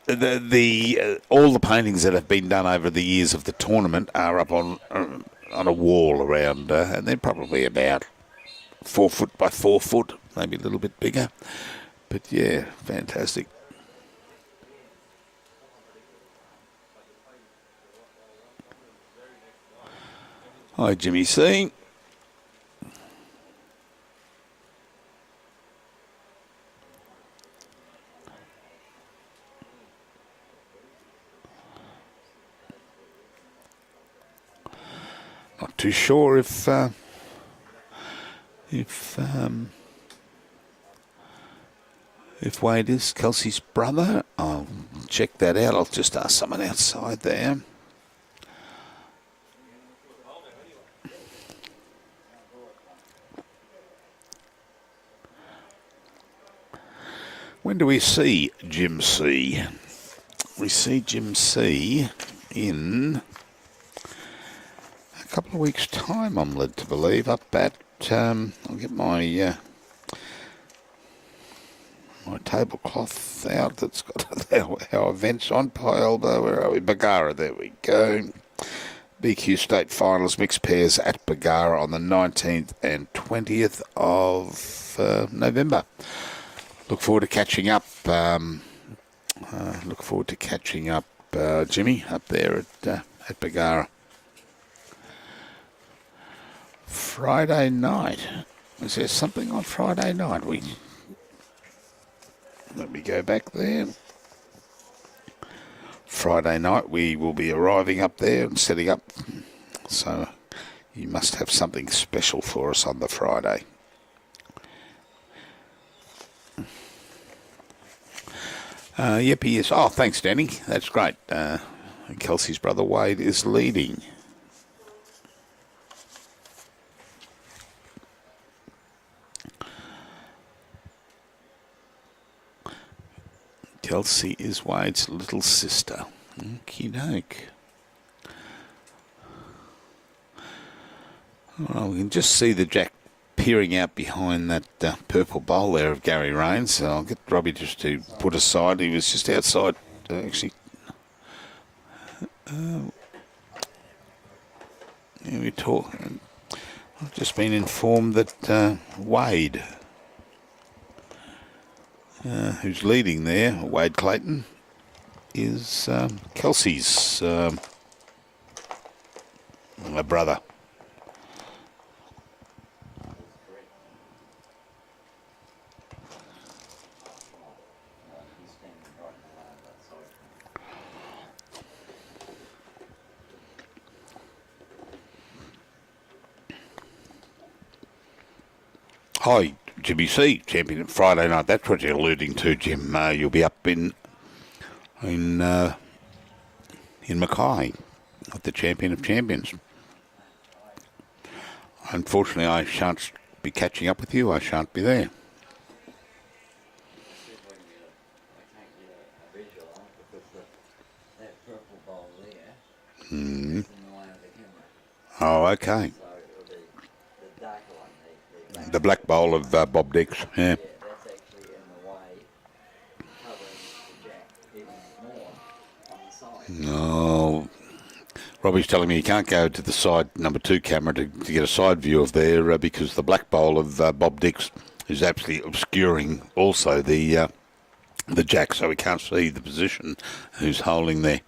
the paintings that have been done over the years of the tournament are up on a wall around, and they're probably about 4 foot by 4 foot, maybe a little bit bigger. But yeah, fantastic. Hi, Jimmy C. Not too sure if Wade is Kelsey's brother. I'll check that out. I'll just ask someone outside there. When do we see Jim C? We see Jim C in a couple of weeks' time, I'm led to believe, up at, I'll get my my tablecloth out that's got our events on. Elbow, where are we? Bagara, there we go. BQ State Finals mixed pairs at Bagara on the 19th and 20th of November. Look forward to catching up. Jimmy, up there at Bagara. Friday night. Is there something on Friday night? Let me go back there. Friday night we will be arriving up there and setting up. So you must have something special for us on the Friday. Yep, he is. Oh, thanks, Danny. That's great. Kelsey's brother Wade is leading. Kelsey is Wade's little sister. Okie doke. Well, we can just see the Jack peering out behind that purple bowl there of Gary Raines. So I'll get Robbie just to put aside. He was just outside, actually. We talk. I've just been informed that Wade, who's leading there, Wade Clayton, is Kelsey's brother. Hi, Jimmy C, champion Friday night. That's what you're alluding to, Jim. You'll be up in Mackay at the Champion of Champions. Unfortunately, I shan't be catching up with you. I shan't be there. Oh, okay. The black bowl of Bob Dix, yeah. That's actually in the way, covering the Jack even more on the side. No. Robbie's telling me you can't go to the side number 2 camera to get a side view of there because the black bowl of Bob Dix is absolutely obscuring also the Jack, so we can't see the position who's holding there.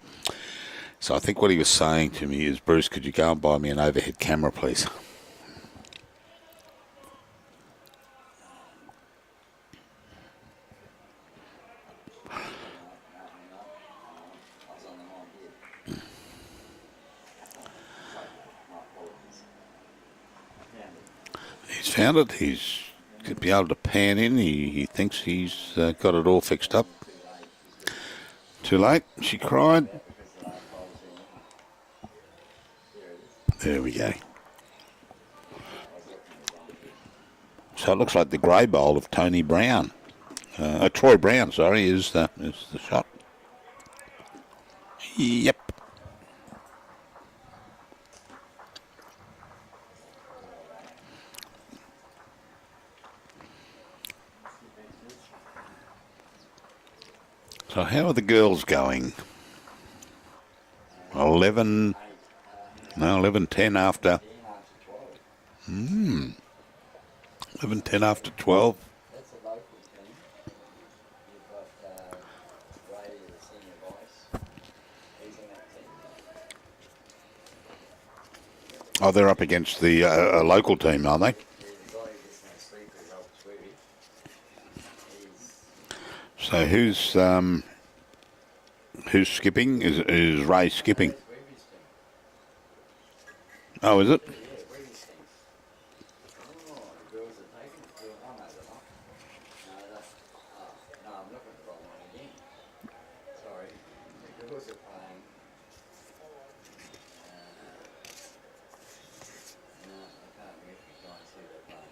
So I think what he was saying to me is, Bruce, could you go and buy me an overhead camera, please? He's found it. He's going to be able to pan in. He thinks he's got it all fixed up. Too late. She cried. There we go. So it looks like the grey bowl of Tony Brown. Troy Brown, sorry, is the shot. Yep. So how are the girls going? 11, no, 11:10 after. 11:10 after 12. That's a local team. You've got Brady, the senior vice. He's in that team. Oh, they're up against the a local team, are they? The guy who gets no sleep is Coast-Tweed. He's So who's skipping? Is Ray skipping? Weavy's team. Oh, is it? Yeah, Weavy's team. Oh, the girls are taking it. Oh, no, they're not. No, I'm looking at the wrong one again. Sorry. The girls are playing. No, I can't really try and see who they're playing.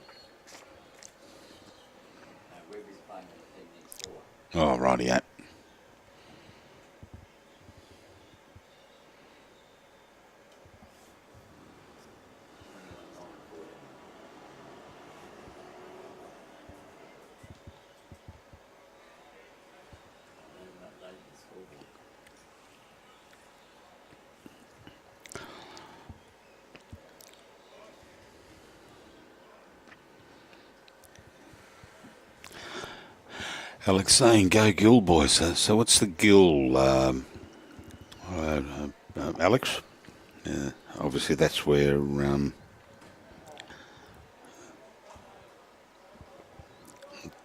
No, Weavy's playing in the team next door. Oh, righty-o. Alex saying, go Gill boys. So what's the Gill, Alex? Obviously that's where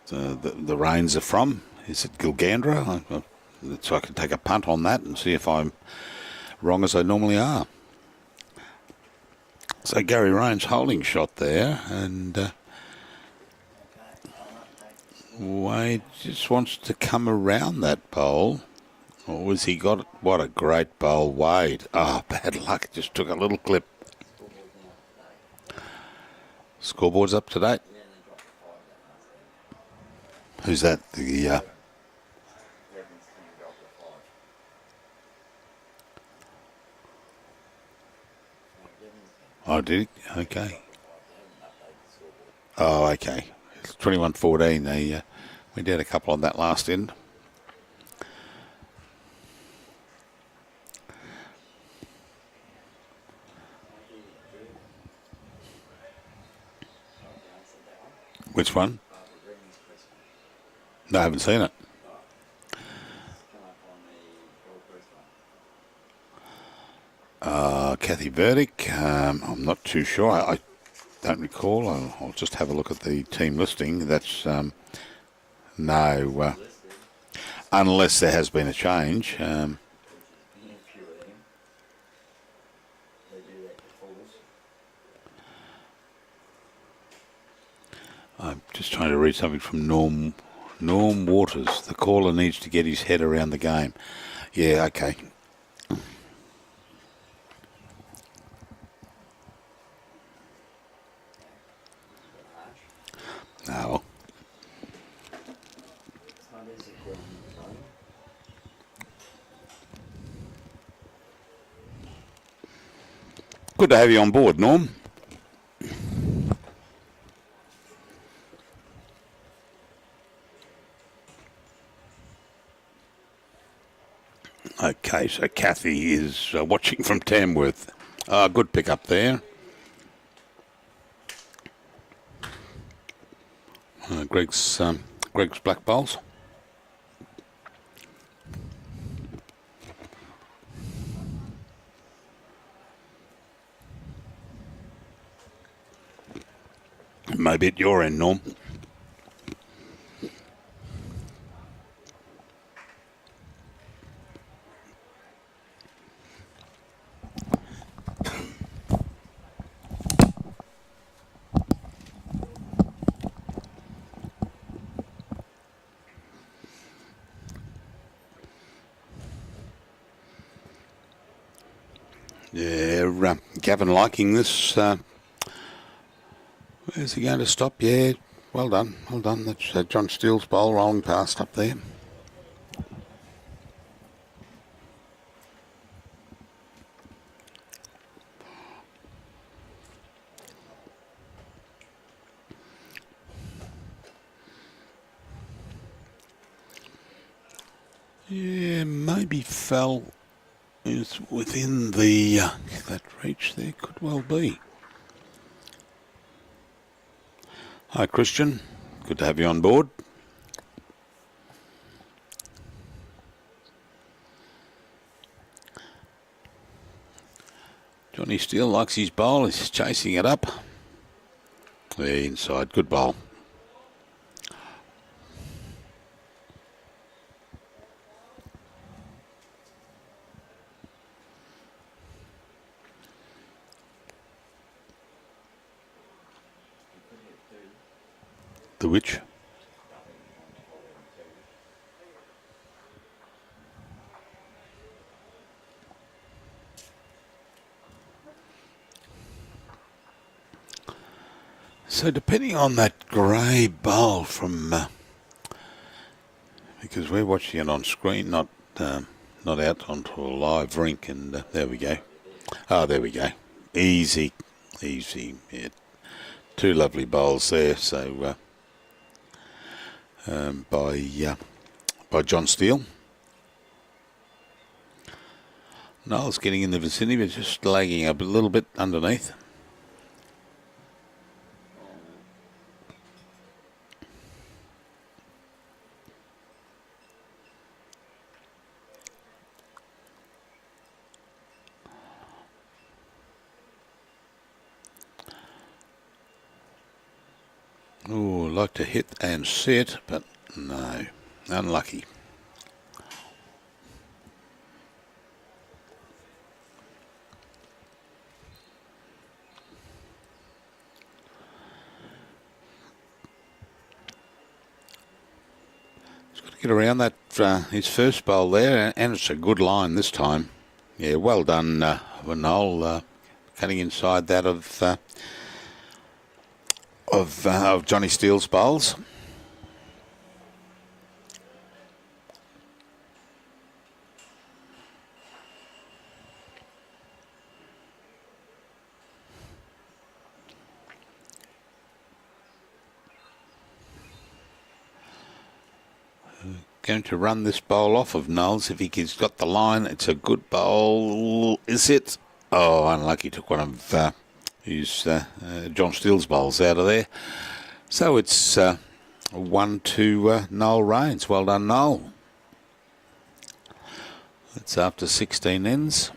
the Raines are from. Is it Gilgandra? So I can take a punt on that and see if I'm wrong as I normally are. So Gary Raines holding shot there, and Wade just wants to come around that bowl. Or has he got it? What a great bowl, Wade. Oh, bad luck. Just took a little clip. Scoreboard's up to date. Who's that? The Oh, did he? Okay. Oh, okay. It's 21-14. We did a couple on that last end. Which one? No, I haven't seen it. Kathy Verdick, I'm not too sure. I don't recall. I'll just have a look at the team listing. That's no, unless there has been a change. I'm just trying to read something from Norm Waters. The caller needs to get his head around the game. Yeah, okay. No. Good to have you on board, Norm. Okay, so Kathy is watching from Tamworth. Good pick up there. Greg's black bowls. Maybe at your end, Norm. Yeah, Gavin liking this. Where's he going to stop? Yeah, well done, well done. That's John Steele's bowl rolling past up there. Yeah, maybe fell is within the that reach there. Could well be. Hi, Christian. Good to have you on board. Johnny Steele likes his bowl. He's chasing it up. There, inside. Good bowl. The which? So depending on that grey bowl from because we're watching it on screen, not out onto a live rink. And there we go. Oh, there we go. Easy. Yeah. Two lovely bowls there. So by John Steele. Noel's getting in the vicinity, but just lagging up a little bit underneath. Oh, like to hit and sit, but no, unlucky. He's got to get around that his first bowl there, and it's a good line this time. Yeah, well done, Noel, cutting inside that of Johnny Steele's bowls. Going to run this bowl off of Noel's if he's got the line. It's a good bowl, is it? Oh, unlucky, took one of John Steele's bowls out of there. So it's 1 to Noel Raines. Well done, Noel. That's after 16 ends.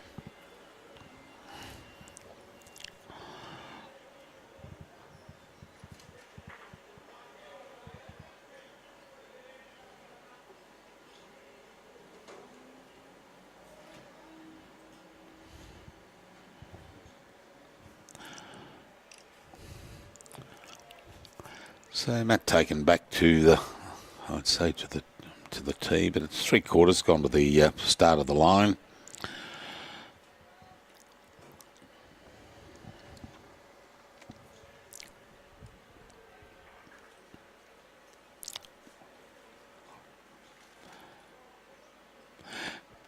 So Matt taken back to the, I'd say to the tee, but it's 3/4 gone to the start of the line.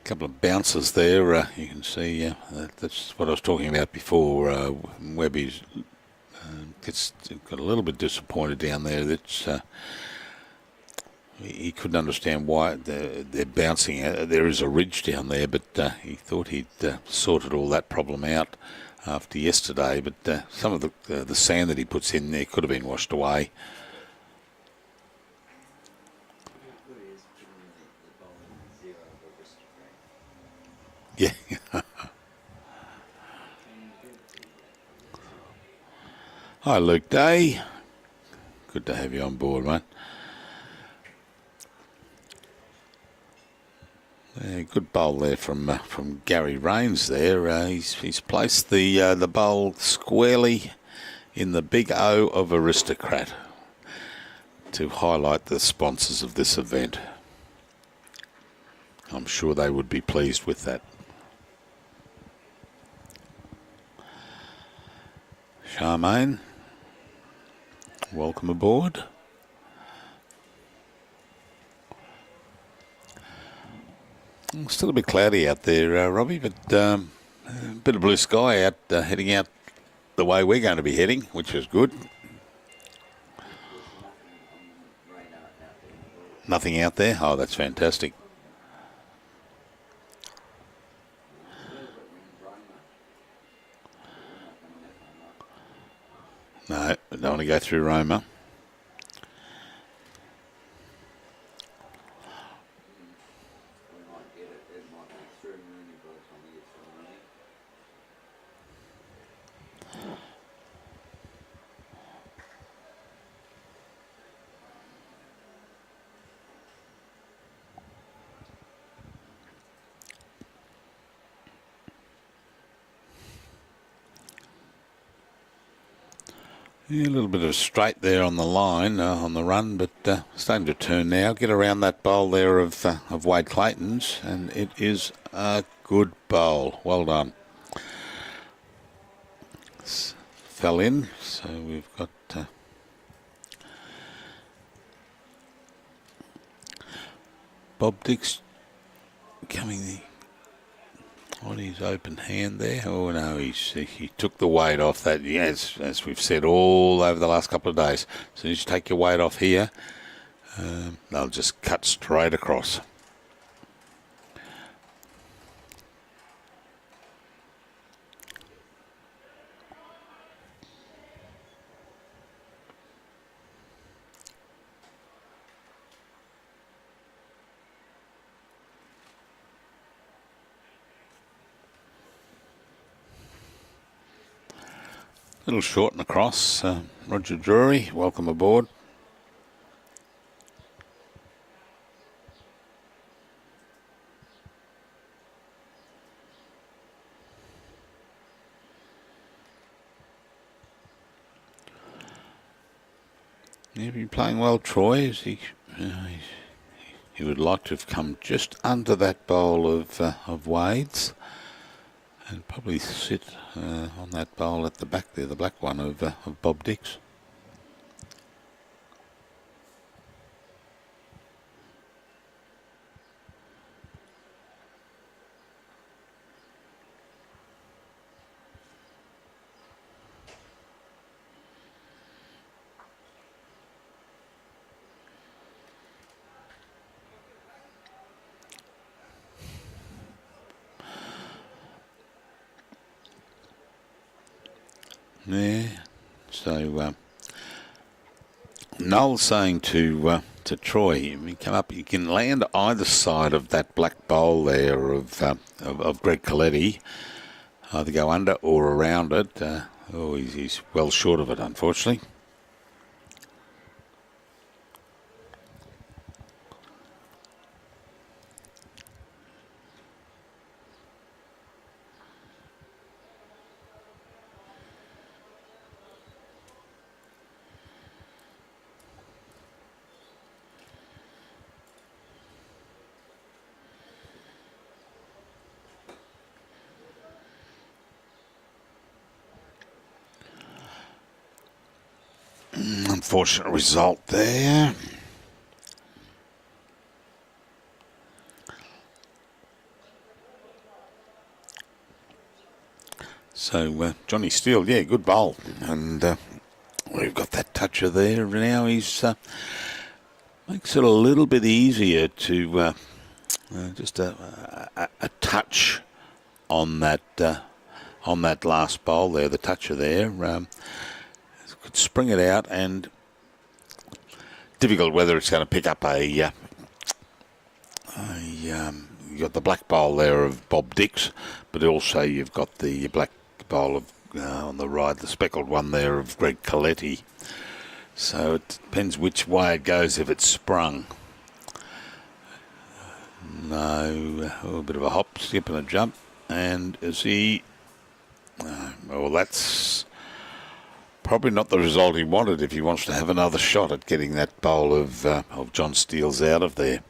Couple of bounces there. You can see that's what I was talking about before. Webby's got a little bit disappointed down there. That's he couldn't understand why they're bouncing. There is a ridge down there, but he thought he'd sorted all that problem out after yesterday. But some of the sand that he puts in there could have been washed away. Yeah. Hi, Luke Day. Good to have you on board, mate. Good bowl there from Gary Raines there. He's placed the bowl squarely in the big O of Aristocrat to highlight the sponsors of this event. I'm sure they would be pleased with that. Charmaine, welcome aboard. Still a bit cloudy out there, Robbie, but a bit of blue sky out, heading out the way we're going to be heading, which is good. Nothing out there? Oh, that's fantastic. No, don't want to go through Roma. Yeah, a little bit of straight there on the line, on the run, but starting to turn now. Get around that bowl there of Wade Clayton's, and it is a good bowl. Well done. Fell in, so we've got... Bob Dix coming on his open hand there. Oh no, he took the weight off that. Yes, as we've said all over the last couple of days. As soon as you take your weight off here, they'll just cut straight across. Little short and across. Roger Drury, welcome aboard. He's been playing well, Troy. He would like to have come just under that bowl of Wade's. And probably sit on that bowl at the back there, the black one of Bob Dix. Yeah, so Noel's saying to Troy, you come up, you can land either side of that black bowl there of Greg Coletti, either go under or around it. He's well short of it, unfortunately. Unfortunate result there. So Johnny Steele, yeah, good bowl, and we've got that toucher there. Now he's makes it a little bit easier to just a touch on that last bowl there, the toucher there. Could spring it out, and difficult whether it's going to pick up you got the black bowl there of Bob Dix, but also you've got the black bowl of on the right, the speckled one there of Greg Coletti. So it depends which way it goes if it's sprung. No, a bit of a hop, skip and a jump, and is he? Well, that's probably not the result he wanted if he wants to have another shot at getting that bowl of John Steele's out of there.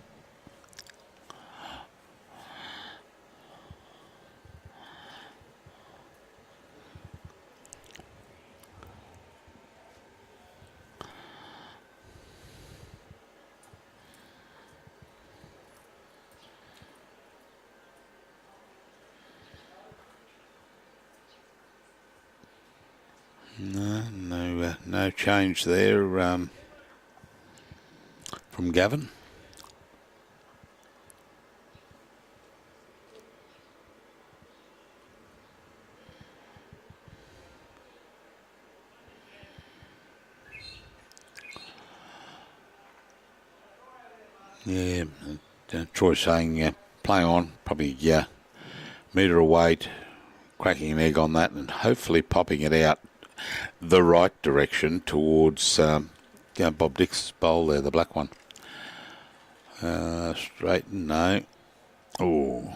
No change there from Gavin. Yeah, Troy saying play on, probably metre of weight, cracking an egg on that, and hopefully popping it out the right direction towards Bob Dix's bowl there, the black one. Straight, no. Oh,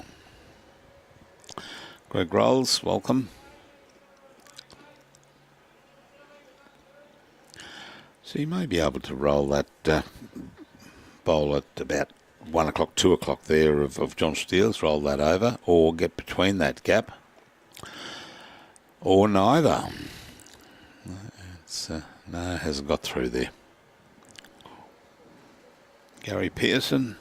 Greg Rolls, welcome. So you may be able to roll that bowl at about 1 o'clock, 2 o'clock there of John Steele's, roll that over, or get between that gap, or neither. No, it hasn't got through there. Gary Pearson,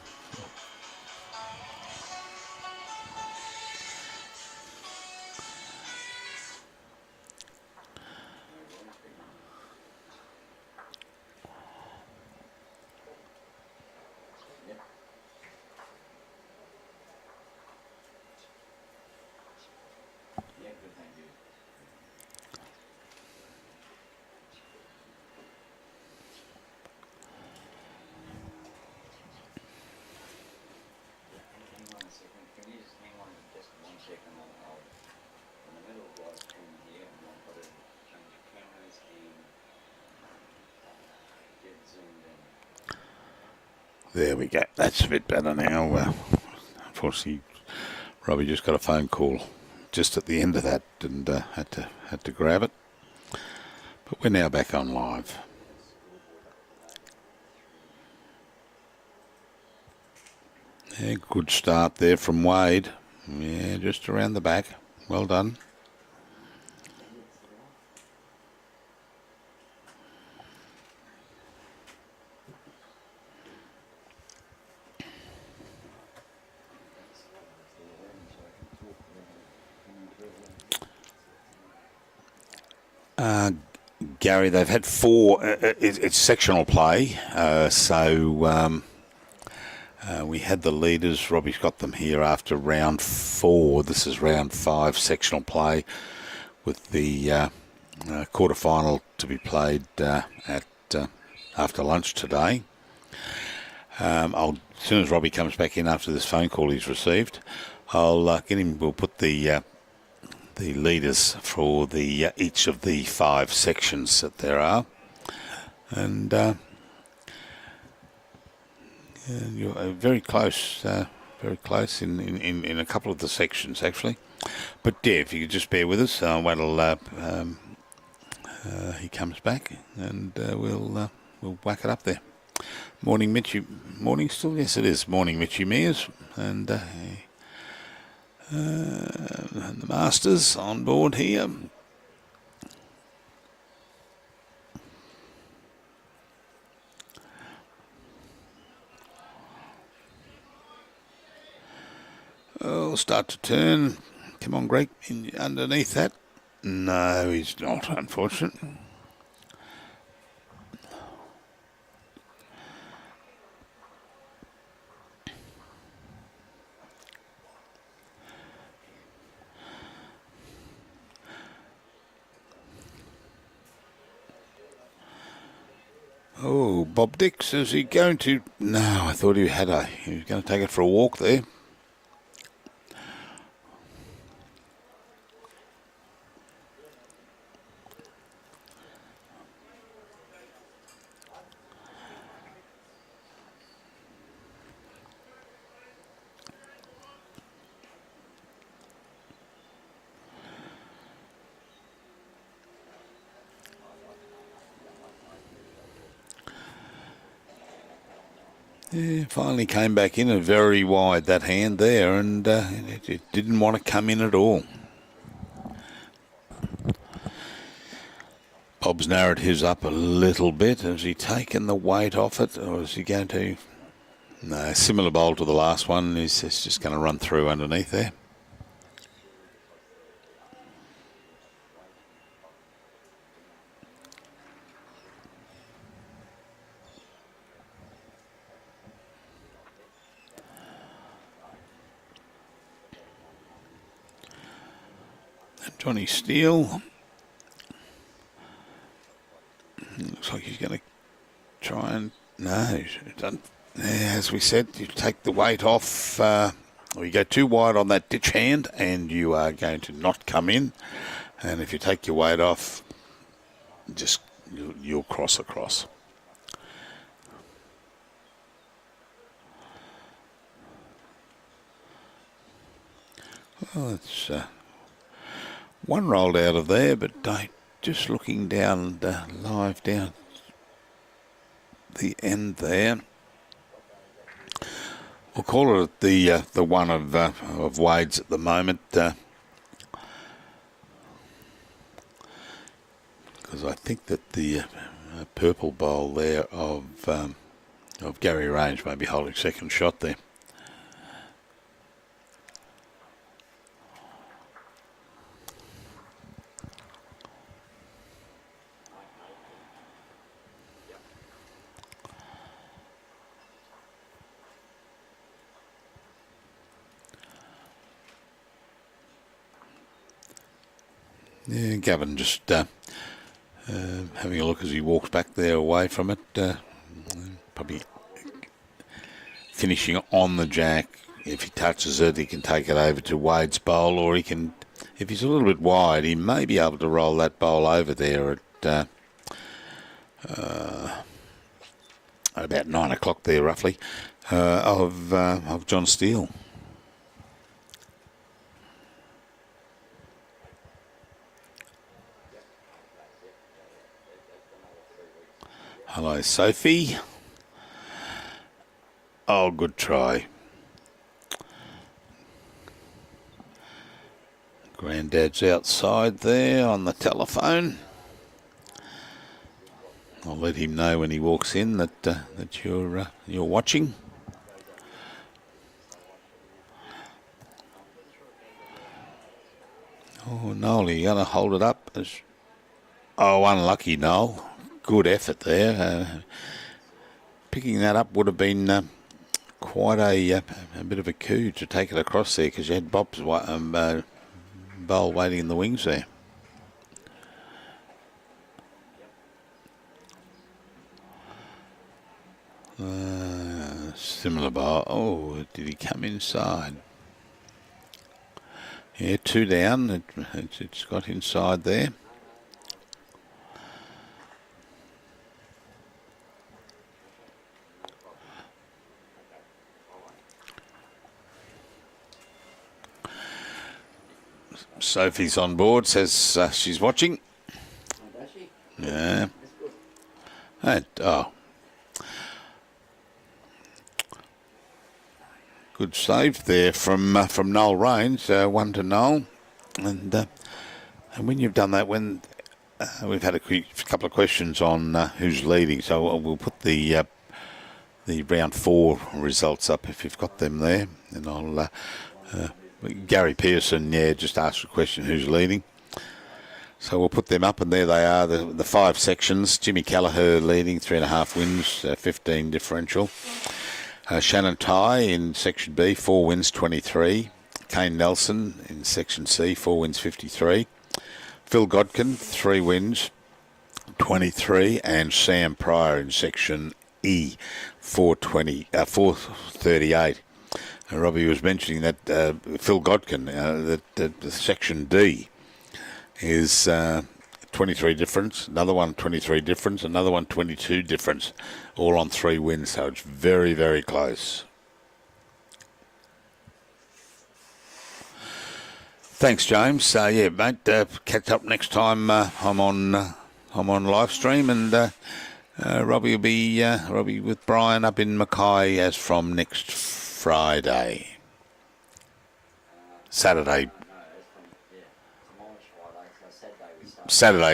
There we go. That's a bit better now. Unfortunately, Robbie just got a phone call just at the end of that and had to grab it. But we're now back on live. Yeah, good start there from Wade. Yeah, just around the back. Well done. Gary, they've had four. It's sectional play, so we had the leaders. Robbie's got them here after round 4. This is round 5 sectional play, with the quarter-final to be played at after lunch today. As soon as Robbie comes back in after this phone call he's received, I'll get him. We'll put the leaders for each of the 5 sections that there are, and you're very close in a couple of the sections actually. But yeah, if you could just bear with us, wait till he comes back, and we'll whack it up there. Morning, Mitchy. Morning still? Yes, it is. Morning, Mitchy Mears, and the Masters on board here. Oh, start to turn. Come on, Greg, underneath that. No, he's not, unfortunately. Oh, Bob Dix, is he going to... No, I thought he was going to take it for a walk there. Yeah, finally came back in very wide, that hand there, and it didn't want to come in at all. Bob's narrowed his up a little bit. Has he taken the weight off it, or is he going to... No, similar bowl to the last one. He's just going to run through underneath there. Johnny Steele. Looks like he's going to try and... No, he's done. As we said, you take the weight off, or you go too wide on that ditch hand, and you are going to not come in. And if you take your weight off, just you'll cross across. Well, it's... one rolled out of there, but just looking down live down the end there. We'll call it the one of Wade's at the moment, because I think that the purple bowl there of Gary Raines may be holding second shot there. Yeah, Gavin just having a look as he walks back there away from it, probably finishing on the jack. If he touches it, he can take it over to Wade's bowl, or he can, if he's a little bit wide, he may be able to roll that bowl over there at about 9 o'clock there roughly, of John Steele. Hello, Sophie. Oh, good try. Granddad's outside there on the telephone. I'll let him know when he walks in that you're watching. Oh, Noel, you going to hold it up? Oh, unlucky, Noel. Good effort there. Picking that up would have been quite a bit of a coup to take it across there, because you had Bob's bowl waiting in the wings there. Similar bowl. Oh, did he come inside? Yeah, 2 down. It's got inside there. Sophie's on board, says she's watching. Yeah. Good save there from Noel Raines, 1 to Noel. And when you've done that, when we've had a couple of questions on who's leading, so we'll put the round 4 results up if you've got them there, and I'll. Gary Pearson, just asked a question, who's leading? So we'll put them up, and there they are, the 5 sections. Jimmy Callagher leading, 3.5 wins, 15 differential. Shannon Ty in Section B, 4 wins, 23. Kane Nelson in Section C, 4 wins, 53. Phil Godkin, 3 wins, 23. And Sam Pryor in Section E, 438. Robbie was mentioning that Phil Godkin, that Section D is 23 difference, another one 23 difference, another one 22 difference, all on 3 wins, so it's very, very close. Thanks, James. Mate, catch up next time. I'm on live stream, and Robbie will be Robbie with Brian up in Mackay as from next Friday. Saturday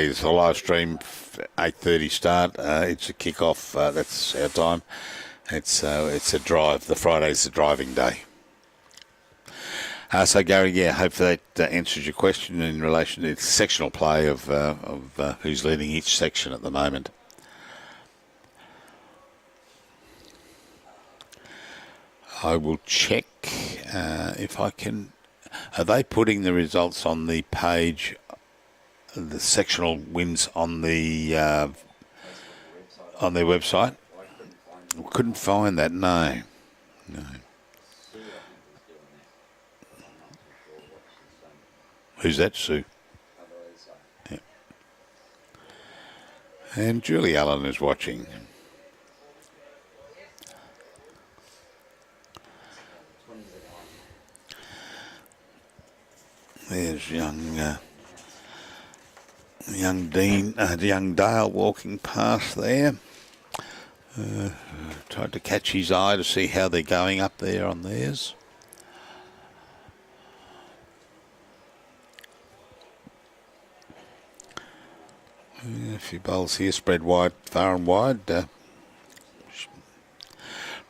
is the live stream, 8:30 start. It's a kick-off. That's our time. It's a drive. The Friday's the driving day. So Gary, hopefully that answers your question in relation to the sectional play of who's leading each section at the moment. I will check if I can. Are they putting the results on the page, the sectional wins on their website? Couldn't find that. No. Who's that, Sue? Yeah. And Julie Allen is watching. There's young Dale walking past there. Tried to catch his eye to see how they're going up there on theirs. A few bowls here, spread wide, far and wide.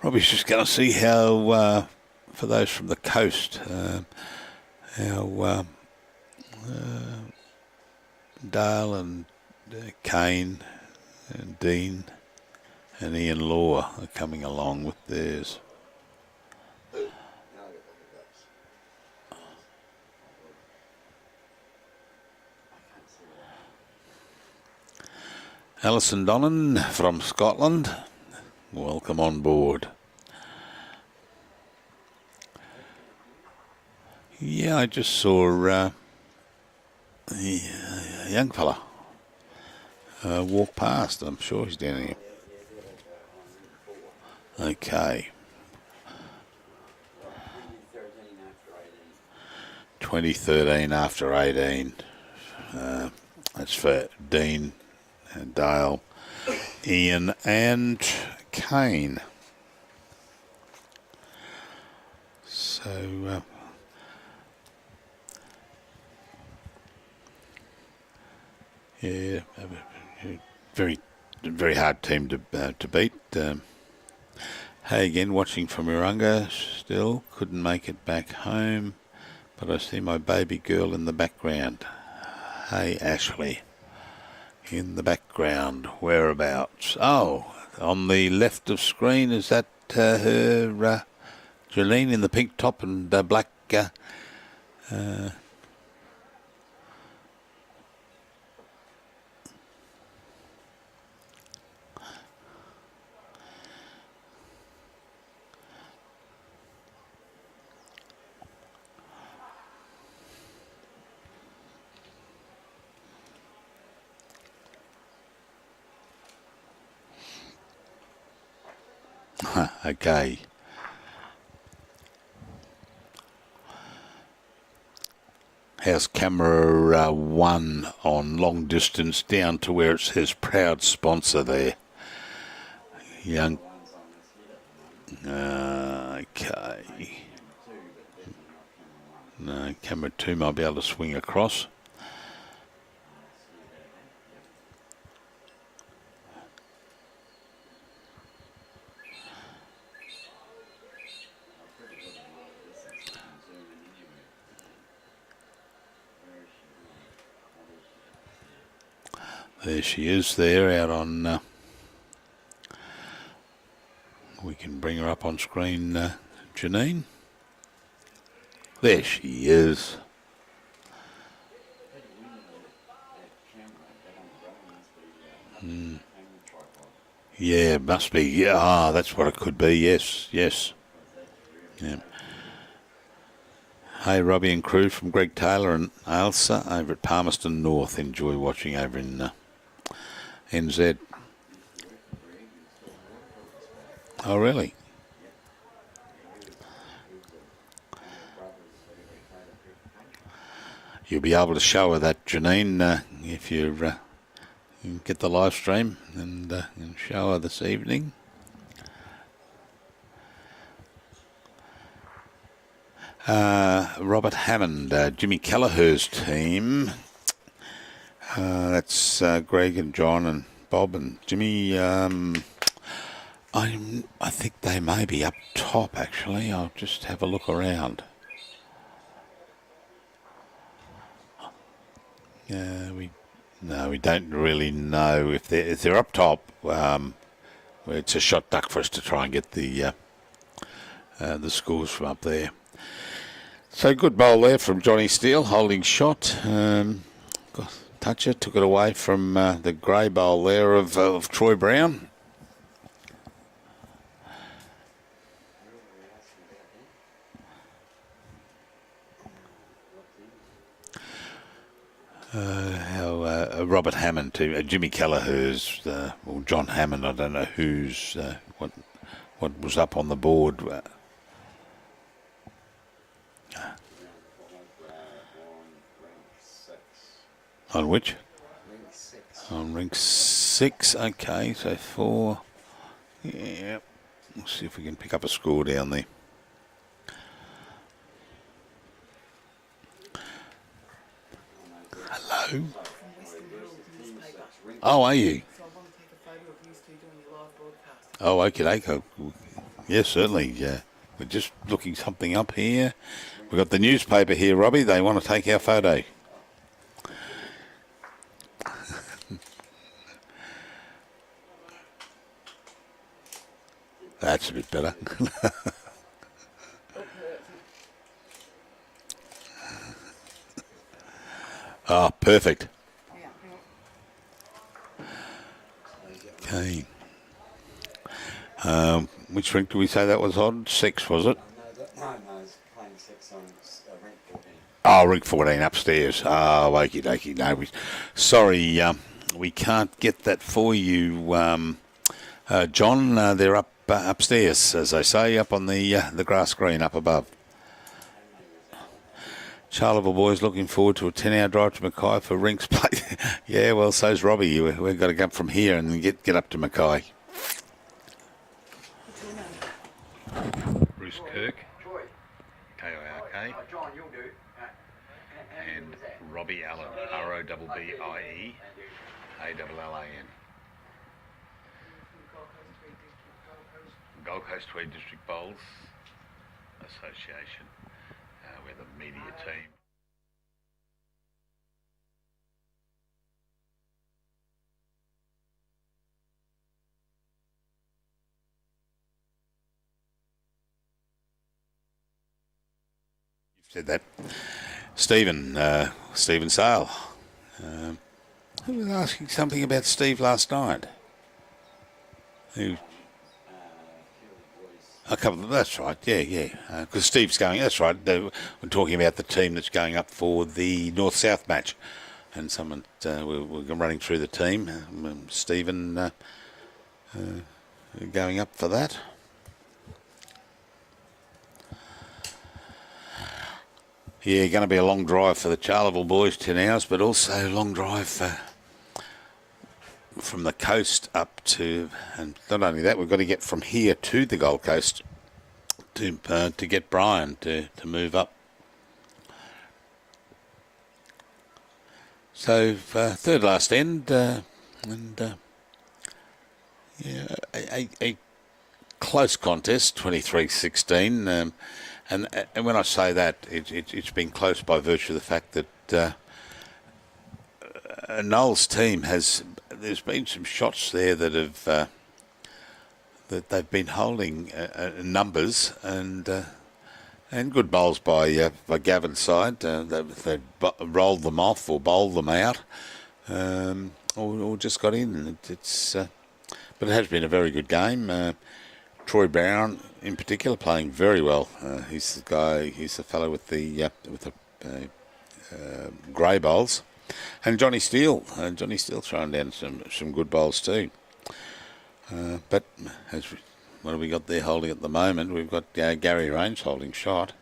Robbie's just going to see how, for those from the coast, how Dale and Kane and Dean and Ian Law are coming along with theirs. Alison Donnan from Scotland, welcome on board. Yeah, I just saw a young fella walk past. I'm sure he's down here. Okay. 2013 after 18. That's for Dean, Dale, Ian and Kane. So yeah, very hard team to beat. Hey again, watching from Urunga. Still couldn't make it back home, but I see my baby girl in the background. Hey Ashley, in the background. Whereabouts? Oh, on the left of screen. Is that her? Janine in the pink top and black. Okay. How's camera 1 on long distance down to where it says proud sponsor there? Young. Okay. No, camera 2 might be able to swing across. There she is there out on, we can bring her up on screen, Janine. There she is. Yeah, must be. Yeah, that's what it could be. Yes. Yeah. Hey, Robbie and crew from Greg Taylor and Ailsa over at Palmerston North. Enjoy watching over in NZ. Oh, really? You'll be able to show her that, Janine, if you get the live stream and show her this evening. Robert Hammond, Jimmy Kelleher's team. That's Greg and John and Bob and Jimmy. I think they may be up top, actually. I'll just have a look around. We don't really know if they're up top. It's a shot duck for us to try and get the scores from up there. So good bowl there from Johnny Steele, holding shot. Toucher took it away from the grey bowl there of Troy Brown. Robert Hammond to Jimmy Kelleher's, or John Hammond. I don't know who's what was up on the board. On which? On ring 6. Okay, so 4. Yeah. Let's see if we can pick up a score down there. Hello. Oh, are you? So I want to take a photo of you two doing your live broadcast. Oh, okay. Yes, certainly. Yeah. We're just looking something up here. We've got the newspaper here, Robbie. They want to take our photo. That's a bit better. Oh, perfect. Okay. Which rink do we say that was on? 6, was it? No, it's playing 6 on rink 14. Oh, rink 14 upstairs. Oh, okie dokie. No, sorry, we can't get that for you, John. They're up upstairs, as they say, up on the grass green up above. Charleville boys looking forward to a 10-hour drive to Mackay for Rinks Play. Yeah, well, so's Robbie. We've got to go up from here and get up to Mackay. What's your name? Bruce Kirk, K-I-R-K, John, you'll do. and Robbie Allen, R-O-B-B-I-E, A-L-L-A-N. Gold Coast-Tweed District Bowls Association. We're the media team. You've said that. Stephen Sale. I was asking something about Steve last night. A couple of, that's right, yeah. Because Steve's going, that's right, we're talking about the team that's going up for the North-South match. And someone, we're running through the team. Stephen going up for that. Yeah, going to be a long drive for the Charleville boys, 10 hours, but also a long drive from the coast up to, and not only that, we've got to get from here to the Gold Coast to get Brian to move up. So third last end, and yeah, a close contest, 23-16, and when I say that, it's been close by virtue of the fact that Noel's team there's been some shots there that have that they've been holding numbers and good bowls by Gavin's side. They've rolled them off or bowled them out, or just got in. But it has been a very good game. Troy Brown, in particular, playing very well. He's the guy. He's the fellow with the grey bowls. And Johnny Steele throwing down some good bowls too. But what have we got there holding at the moment? We've got Gary Raines holding shot.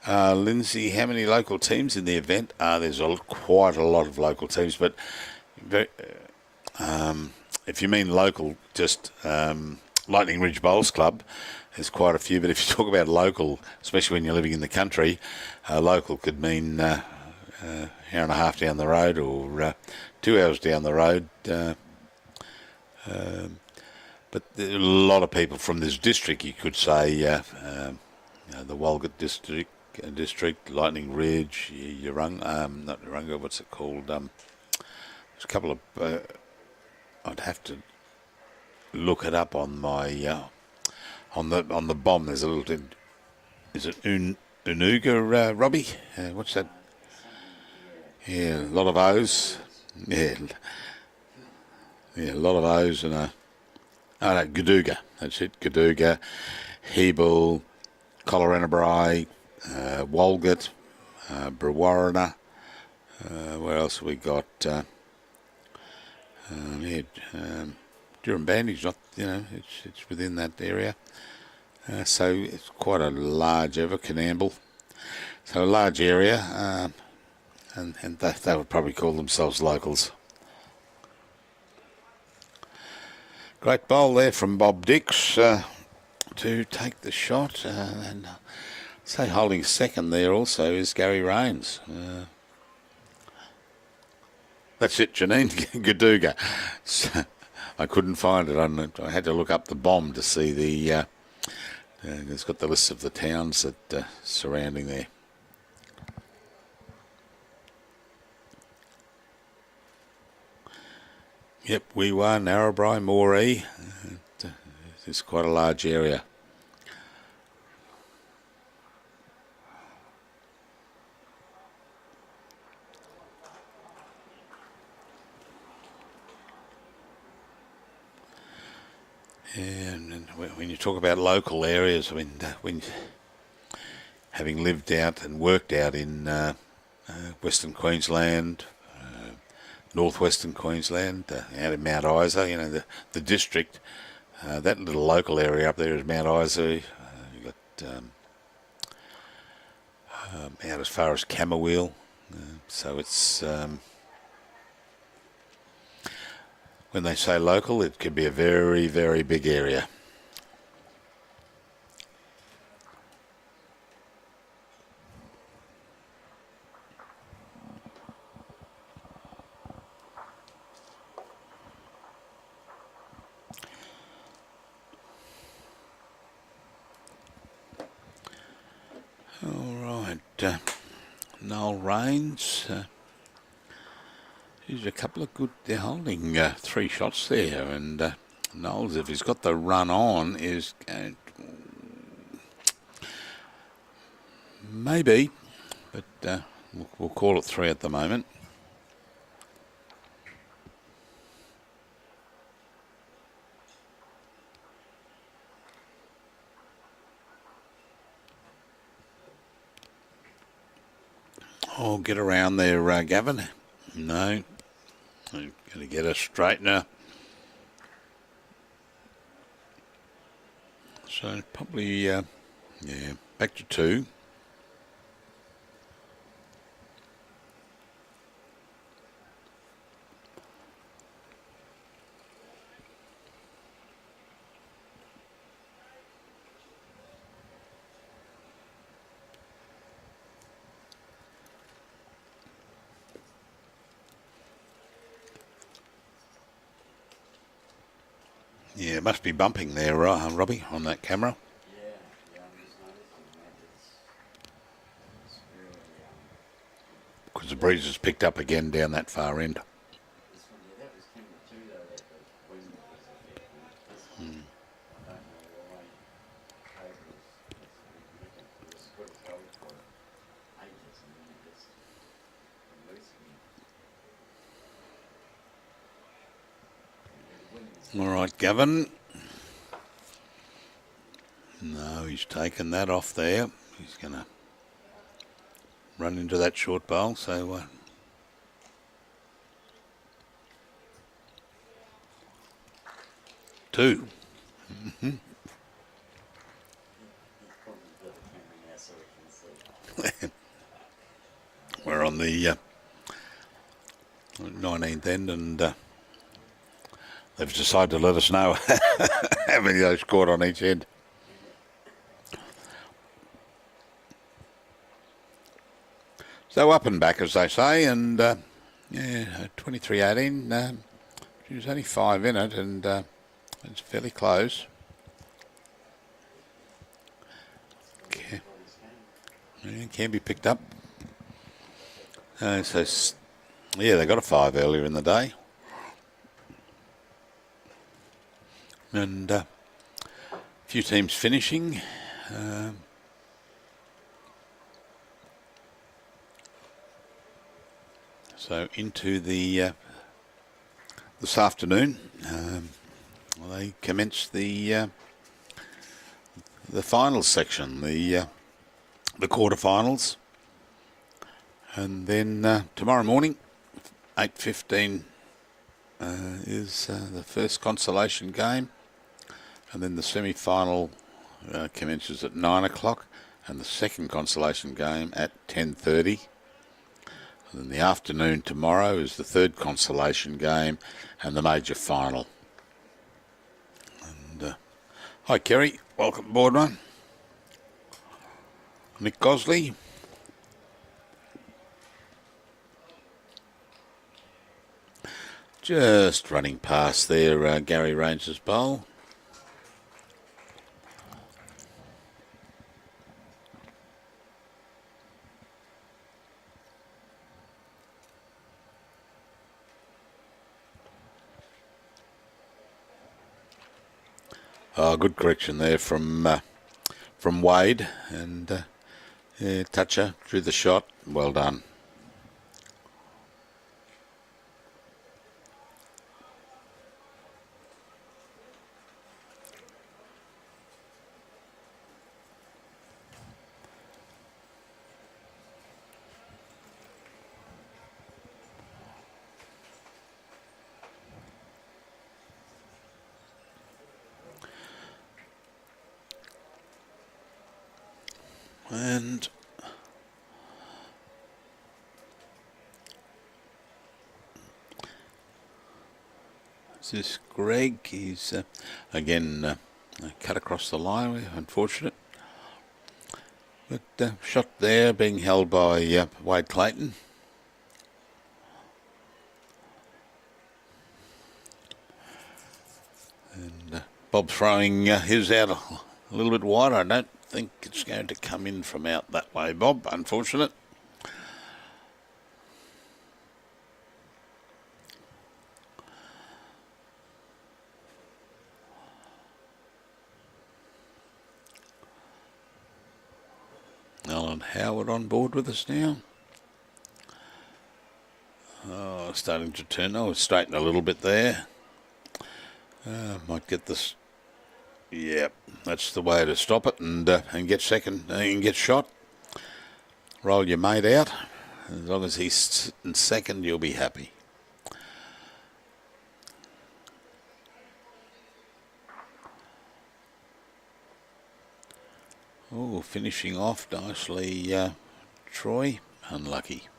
Lindsay, how many local teams in the event? There's quite a lot of local teams, but if you mean local, just Lightning Ridge Bowls Club, there's quite a few. But if you talk about local, especially when you're living in the country, local could mean hour and a half down the road or 2 hours down the road. But there are a lot of people from this district, you could say, the Walgett district, Lightning Ridge, not Urunga, what's it called? There's a couple of, I'd have to look it up on my, on the bomb. There's a little, is it Unuga, Robbie? What's that? Yeah, a lot of O's. Yeah, a lot of O's and no, Gadooga. That's it, Gadooga, Hebel, Coloranabri, Walgett, Brewarrina. Where else have we got? Durham Bandage, not, it's within that area. So it's quite a large area, Canamble. So a large area, and they would probably call themselves locals. Great bowl there from Bob Dix to take the shot, and say holding second there also is Gary Raines. That's it, Janine Gadooga. So I couldn't find it. I had to look up the bomb to see the. It's got the list of the towns that surrounding there. Yep, we were Narrabri, Moree. It's quite a large area. And when you talk about local areas, I mean, when having lived out and worked out in Western Queensland, northwestern Queensland, out in Mount Isa, you know, the district. That little local area up there is Mount Isa. You've got out as far as Camberwell. So it's, when they say local, it could be a very, very big area. All right, Noel Raines. He's a couple of good. They're holding 3 shots there, and Noel's, if he's got the run on, is going maybe, but we'll call it 3 at the moment. Oh, get around there, Gavin. No. I'm going to get a straightener. So probably, yeah, back to 2. Yeah, it must be bumping there, Robbie, on that camera. Yeah, I'm just noticing that it's really, Because the breeze has picked up again down that far end. this one, yeah, that was camera 2 though, that the wind was affecting. This one, I don't know why cables, it was good as held for ages and then it just released again. The wind is All right, Gavin. No, he's taken that off there. He's going to run into that short bowl, so 2. He's probably got a camera now so we can see. We're on the 19th end, and they've decided to let us know how many they've scored on each end. So up and back, as they say, and yeah, 23-18. There's only 5 in it, and it's fairly close. Can be picked up. So yeah, they got a 5 earlier in the day, and a few teams finishing. So into the this afternoon, they commence the finals section, the quarterfinals, and then tomorrow morning, 8:15, is the first consolation game, and then the semi-final commences at 9 o'clock, and the second consolation game at 10:30. And then the afternoon tomorrow is the third consolation game and the major final. And hi, Kerry. Welcome aboard, mate. Nick Gosley. Just running past there, Gary Raines' bowl. Oh, good correction there from Wade, and yeah, toucher drew the shot. Well done. And is this Greg? He's again cut across the line, unfortunate. But shot there being held by Wade Clayton. And Bob throwing his out a little bit wider. I don't think it's going to come in from out that way, Bob. Unfortunate. Alan Howard on board with us now. Oh, starting to turn. Oh, straighten a little bit there. Might get this. Yep, that's the way to stop it and get second and get shot. Roll your mate out. As long as he's in second, you'll be happy. Oh, finishing off nicely, Troy. Unlucky.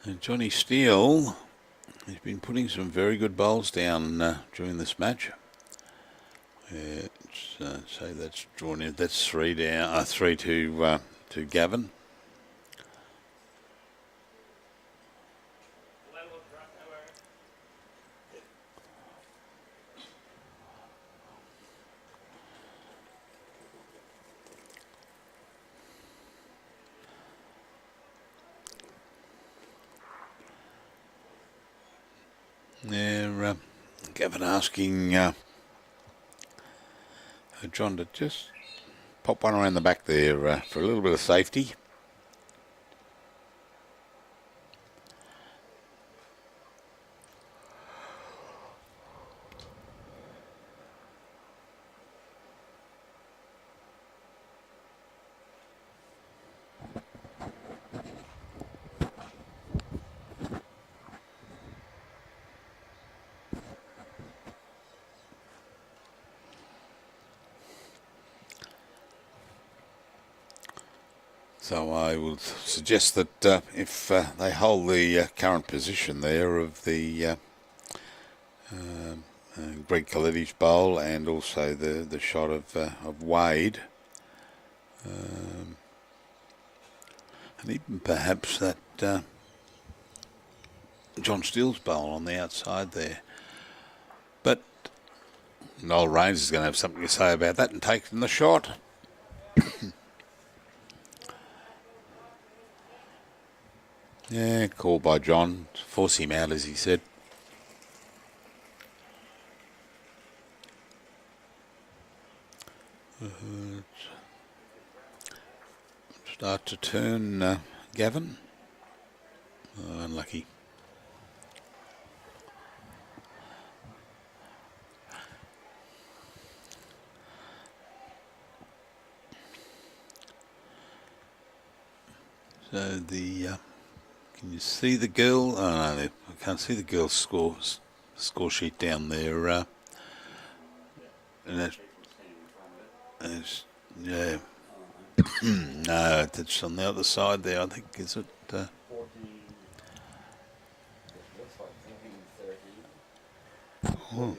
And Johnny Steele has been putting some very good bowls down during this match. So that's drawn in. That's 3 down. 3 to Gavin. There, Gavin asking John to just pop one around the back there for a little bit of safety. So I would suggest that if they hold the current position there of the Greg Coletti's bowl and also the shot of Wade, and even perhaps that John Steele's bowl on the outside there. But Noel Raines is going to have something to say about that and taking the shot. Yeah, called by John. Force him out, as he said. Start to turn, Gavin. Oh, unlucky. So the... can you see the girl? Oh no, I can't see the girl's score sheet down there. And that's yeah. No, that's on the other side there. I think is it? 14, it looks like 14, 13.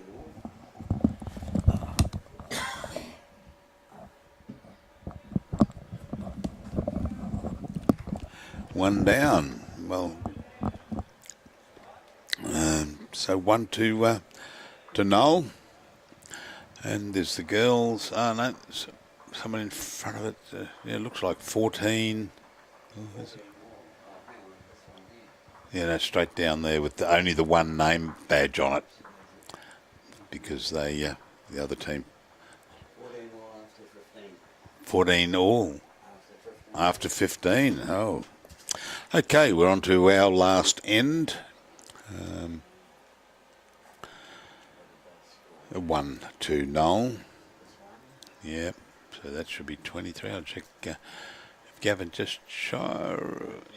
One down. Well, so 1 to Noel, and there's the girls. Oh no, someone in front of it. Yeah, it looks like 14. Oh, is it? Yeah, no, straight down there with only the one name badge on it, because they the other team 14 all after 15. 14 all After 15. after 15. Oh. Okay, we're on to our last end. 1 to Noel. Yep, so that should be 23. I'll check if Gavin just shy.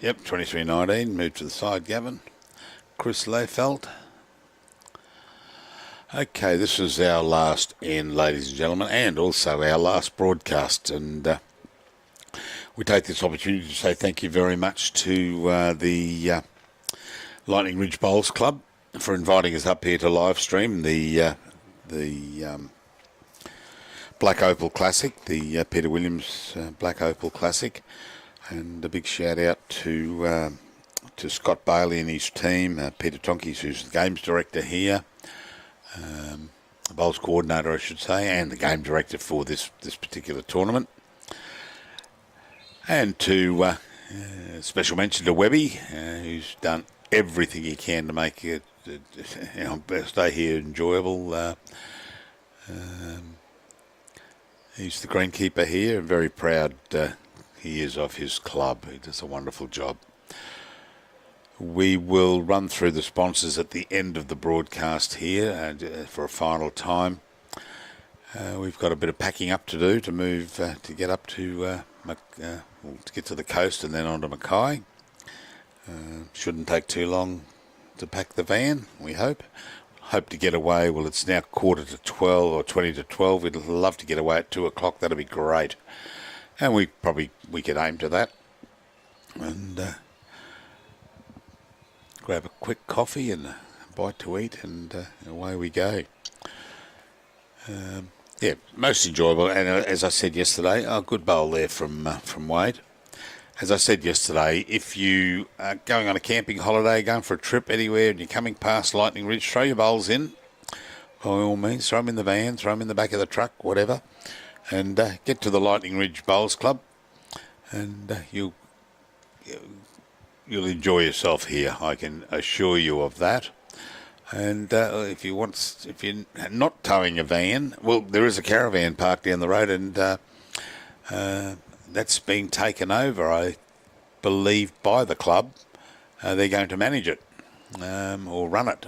Yep, 23.19. Move to the side, Gavin. Chris Layfelt. Okay, this is our last end, ladies and gentlemen, and also our last broadcast. And we take this opportunity to say thank you very much to the Lightning Ridge Bowls Club for inviting us up here to live stream the Black Opal Classic, the Peter Williams Black Opal Classic. And a big shout out to Scott Bailey and his team, Peter Tonkis, who's the games director here, the bowls coordinator, I should say, and the game director for this particular tournament. And to special mention to Webby, who's done everything he can to make it stay here enjoyable. He's the greenkeeper here. Very proud he is of his club. He does a wonderful job. We will run through the sponsors at the end of the broadcast here for a final time. We've got a bit of packing up to do to move to get up to get to the coast and then on to Mackay. Shouldn't take too long to pack the van, we hope. Hope to get away. Well, it's now 11:45 or 20 to 12. We'd love to get away at 2 o'clock. That'd be great. And we could aim to that. And grab a quick coffee and a bite to eat, and away we go. Yeah, most enjoyable. And as I said yesterday, a good bowl there from Wade. As I said yesterday, if you are going on a camping holiday, going for a trip anywhere, and you're coming past Lightning Ridge, throw your bowls in. By all means, throw them in the van, throw them in the back of the truck, whatever, and get to the Lightning Ridge Bowls Club, and you'll enjoy yourself here. I can assure you of that. And if you're not towing a van, well, there is a caravan parked down the road, and that's being taken over, I believe, by the club. They're going to manage it or run it,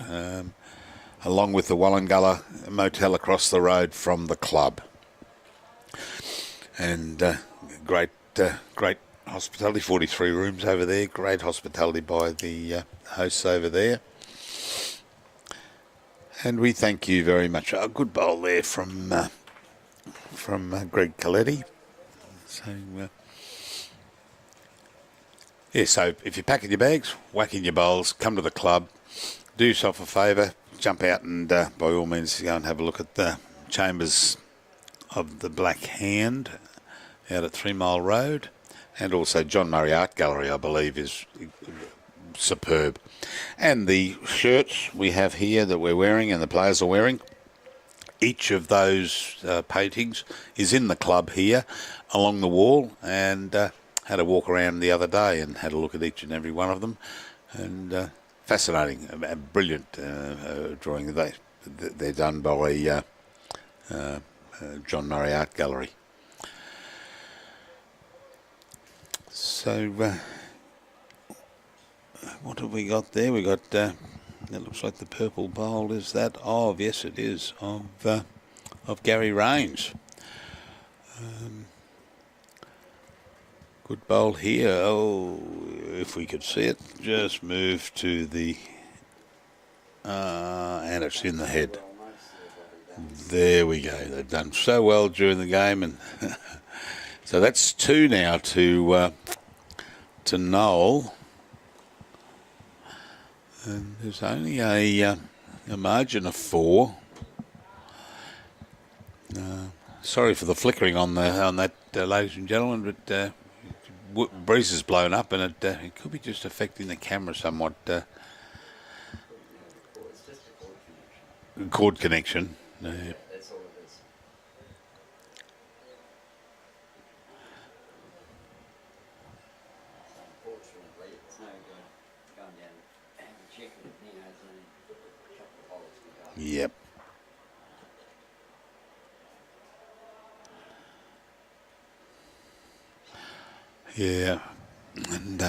along with the Walluнгullah Motel across the road from the club. And great hospitality, 43 rooms over there. Great hospitality by the hosts over there. And we thank you very much. A good bowl there from Greg Coletti. So if you're packing your bags, whacking your bowls, come to the club, do yourself a favour, jump out and by all means go and have a look at the chambers of the Black Hand out at 3 Mile Road, and also John Murray Art Gallery, I believe, is superb. And the shirts we have here that we're wearing and the players are wearing, each of those paintings is in the club here along the wall, and had a walk around the other day and had a look at each and every one of them, and fascinating, brilliant drawing. They're done by John Murray Art Gallery. So what have we got there? We got it looks like the purple bowl. Is that of? Yes, it is of Gary Raines. Good bowl here. Oh, if we could see it, just move to the and it's in the head. There we go. They've done so well during the game, and so that's 2 now to Noel. And there's only a margin of 4. Sorry for the flickering on that, ladies and gentlemen, but breeze has blown up, and it could be just affecting the camera somewhat. It's just a Cord connection. that's all it is. Unfortunately, it's no good going down and checking it now. It's only a couple of holes to go. Yep. Yeah, and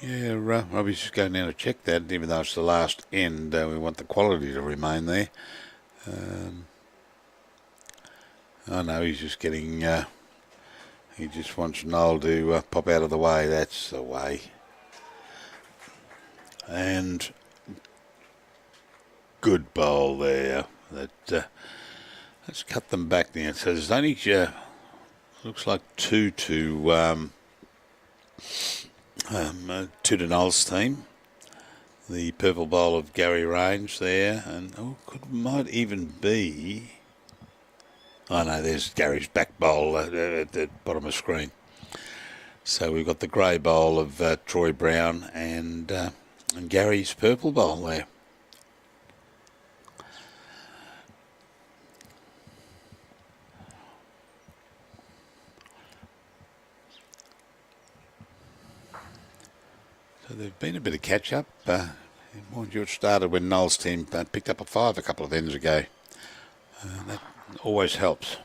Yeah, Robbie's just going down to check that, even though it's the last end. We want the quality to remain there. I know he's just getting... he just wants Noel to pop out of the way. That's the way. And good bowl there. Let's cut them back now. So there's only... looks like two to Noel's team. The purple bowl of Gary Raines there, and might even be. Oh no, there's Gary's back bowl at the bottom of screen. So we've got the grey bowl of Troy Brown and Gary's purple bowl there. So there's been a bit of catch-up. Mind you, it started when Noel's team picked up a 5 a couple of ends ago. That always helps.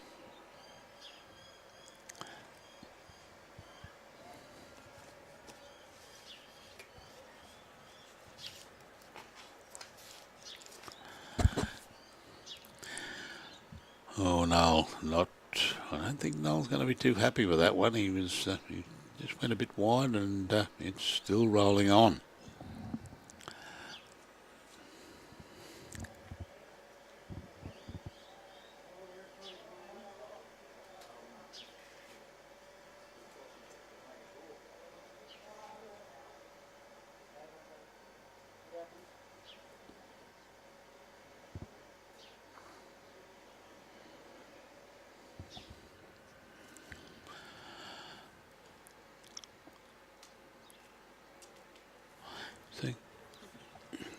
Oh, Noel, I don't think Noel's going to be too happy with that one. He just went a bit wide, and it's still rolling on.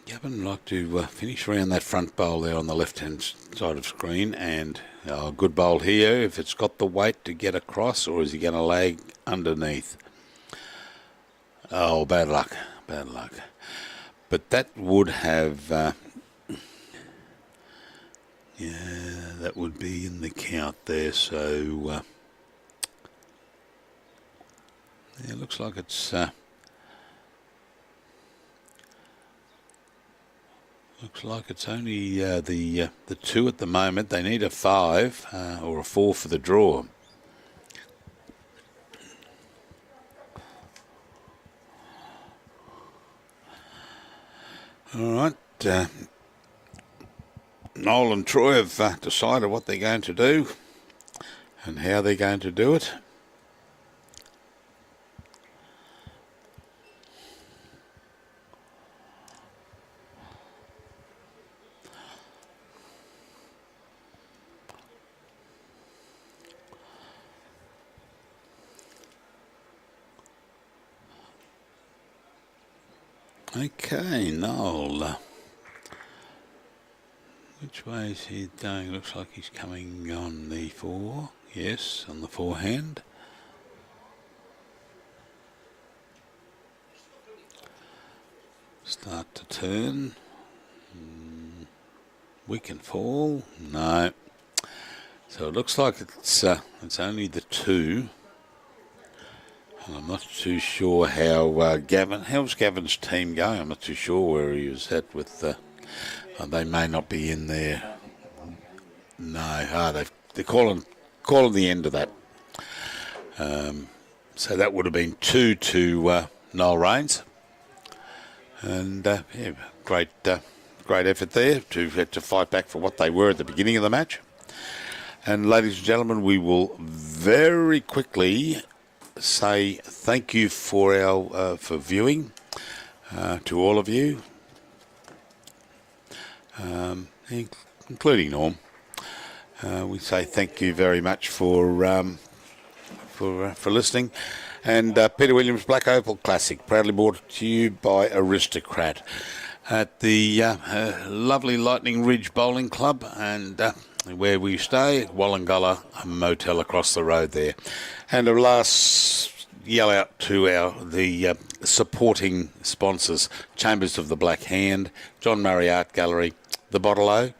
Gavin would like to finish around that front bowl there on the left-hand side of screen, and a good bowl here if it's got the weight to get across, or is he going to lag underneath? Oh, bad luck, bad luck. But that would have, yeah, that would be in the count there, so yeah, it looks like it's... looks like it's only the 2 at the moment. They need a 5 or a 4 for the draw. All right. Noel and Troy have decided what they're going to do and how they're going to do it. Okay, Noel. Which way is he going? Looks like he's coming on the 4. Yes, on the forehand. Start to turn. We can fall. No. So it looks like it's only the 2. And I'm not too sure how how's Gavin's team going? I'm not too sure where he was at with. They may not be in there. No, they're calling the end of that. So that would have been 2 to Noel Raines, and yeah, great effort there to fight back for what they were at the beginning of the match. And ladies and gentlemen, we will very quickly say thank you for viewing to all of you, including Norm. We say thank you very much for listening. And Peter Williams Black Opal Classic, proudly brought to you by Aristocrat at the lovely Lightning Ridge Bowling Club, and where we stay, Wallangulla Motel across the road there. And a last yell out to the supporting sponsors: Chambers of the Black Hand, John Murray Art Gallery, The Bottle-O,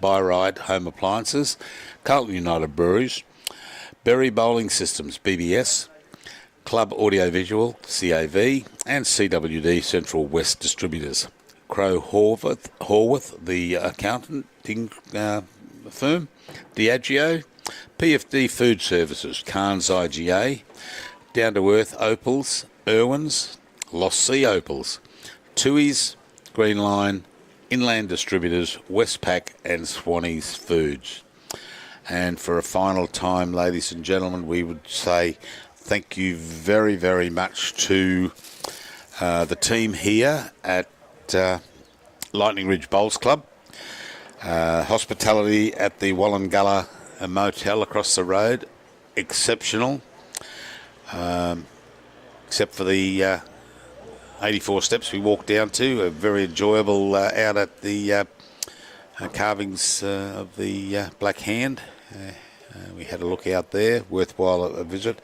Buy Ride Home Appliances, Carlton United Breweries, Berry Bowling Systems BBS, Club Audiovisual, CAV, and CWD Central West Distributors. Crow Horwath, the accounting firm. Diageo, PFD Food Services, Carnes IGA, Down to Earth Opals, Irwins, Lost Sea Opals, Tui's, Green Line, Inland Distributors, Westpac, and Swanee's Foods. And for a final time, ladies and gentlemen, we would say thank you very, very much to the team here at Lightning Ridge Bowls Club. Hospitality at the Wallumbilla Motel across the road, exceptional. Except for the 84 steps we walked down to, very enjoyable out at the carvings of the Black Hand. We had a look out there, worthwhile a visit.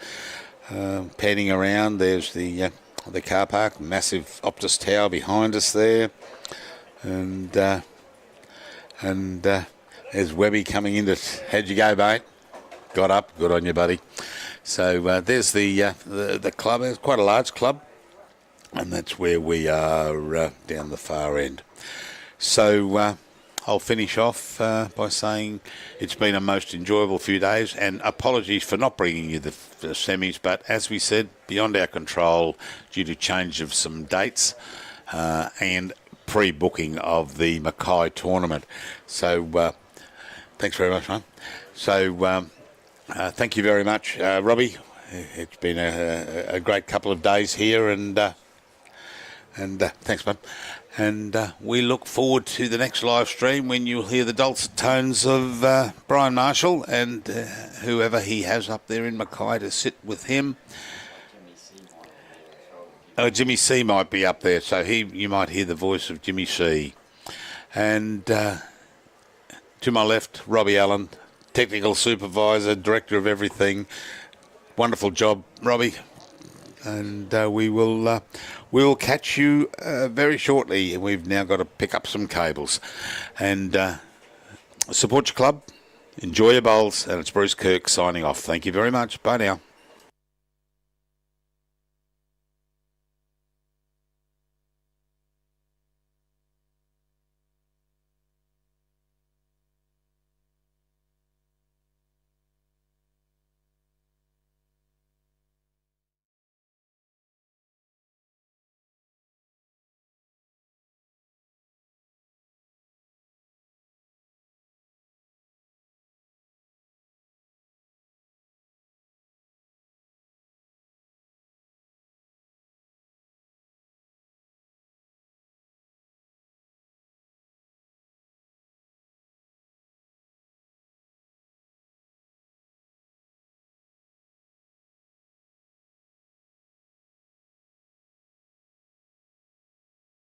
Panning around, there's the car park, massive Optus Tower behind us there, and there's Webby coming in. How'd you go, mate? Got up, good on you, buddy. So there's the club. It's quite a large club, and that's where we are down the far end. So I'll finish off by saying it's been a most enjoyable few days, and apologies for not bringing you the semis, but as we said, beyond our control due to change of some dates and pre-booking of the Mackay tournament. So thanks very much, mate. So thank you very much, Robbie. It's been a great couple of days here, and thanks, bud. And we look forward to the next live stream when you'll hear the dulcet tones of Brian Marshall and whoever he has up there in Mackay to sit with him. Jimmy C might be up there, so you might hear the voice of Jimmy C. And to my left, Robbie Allen, technical supervisor, director of everything. Wonderful job, Robbie. And we will catch you very shortly. We've now got to pick up some cables. And support your club, enjoy your bowls, and it's Bruce Kirk signing off. Thank you very much. Bye now.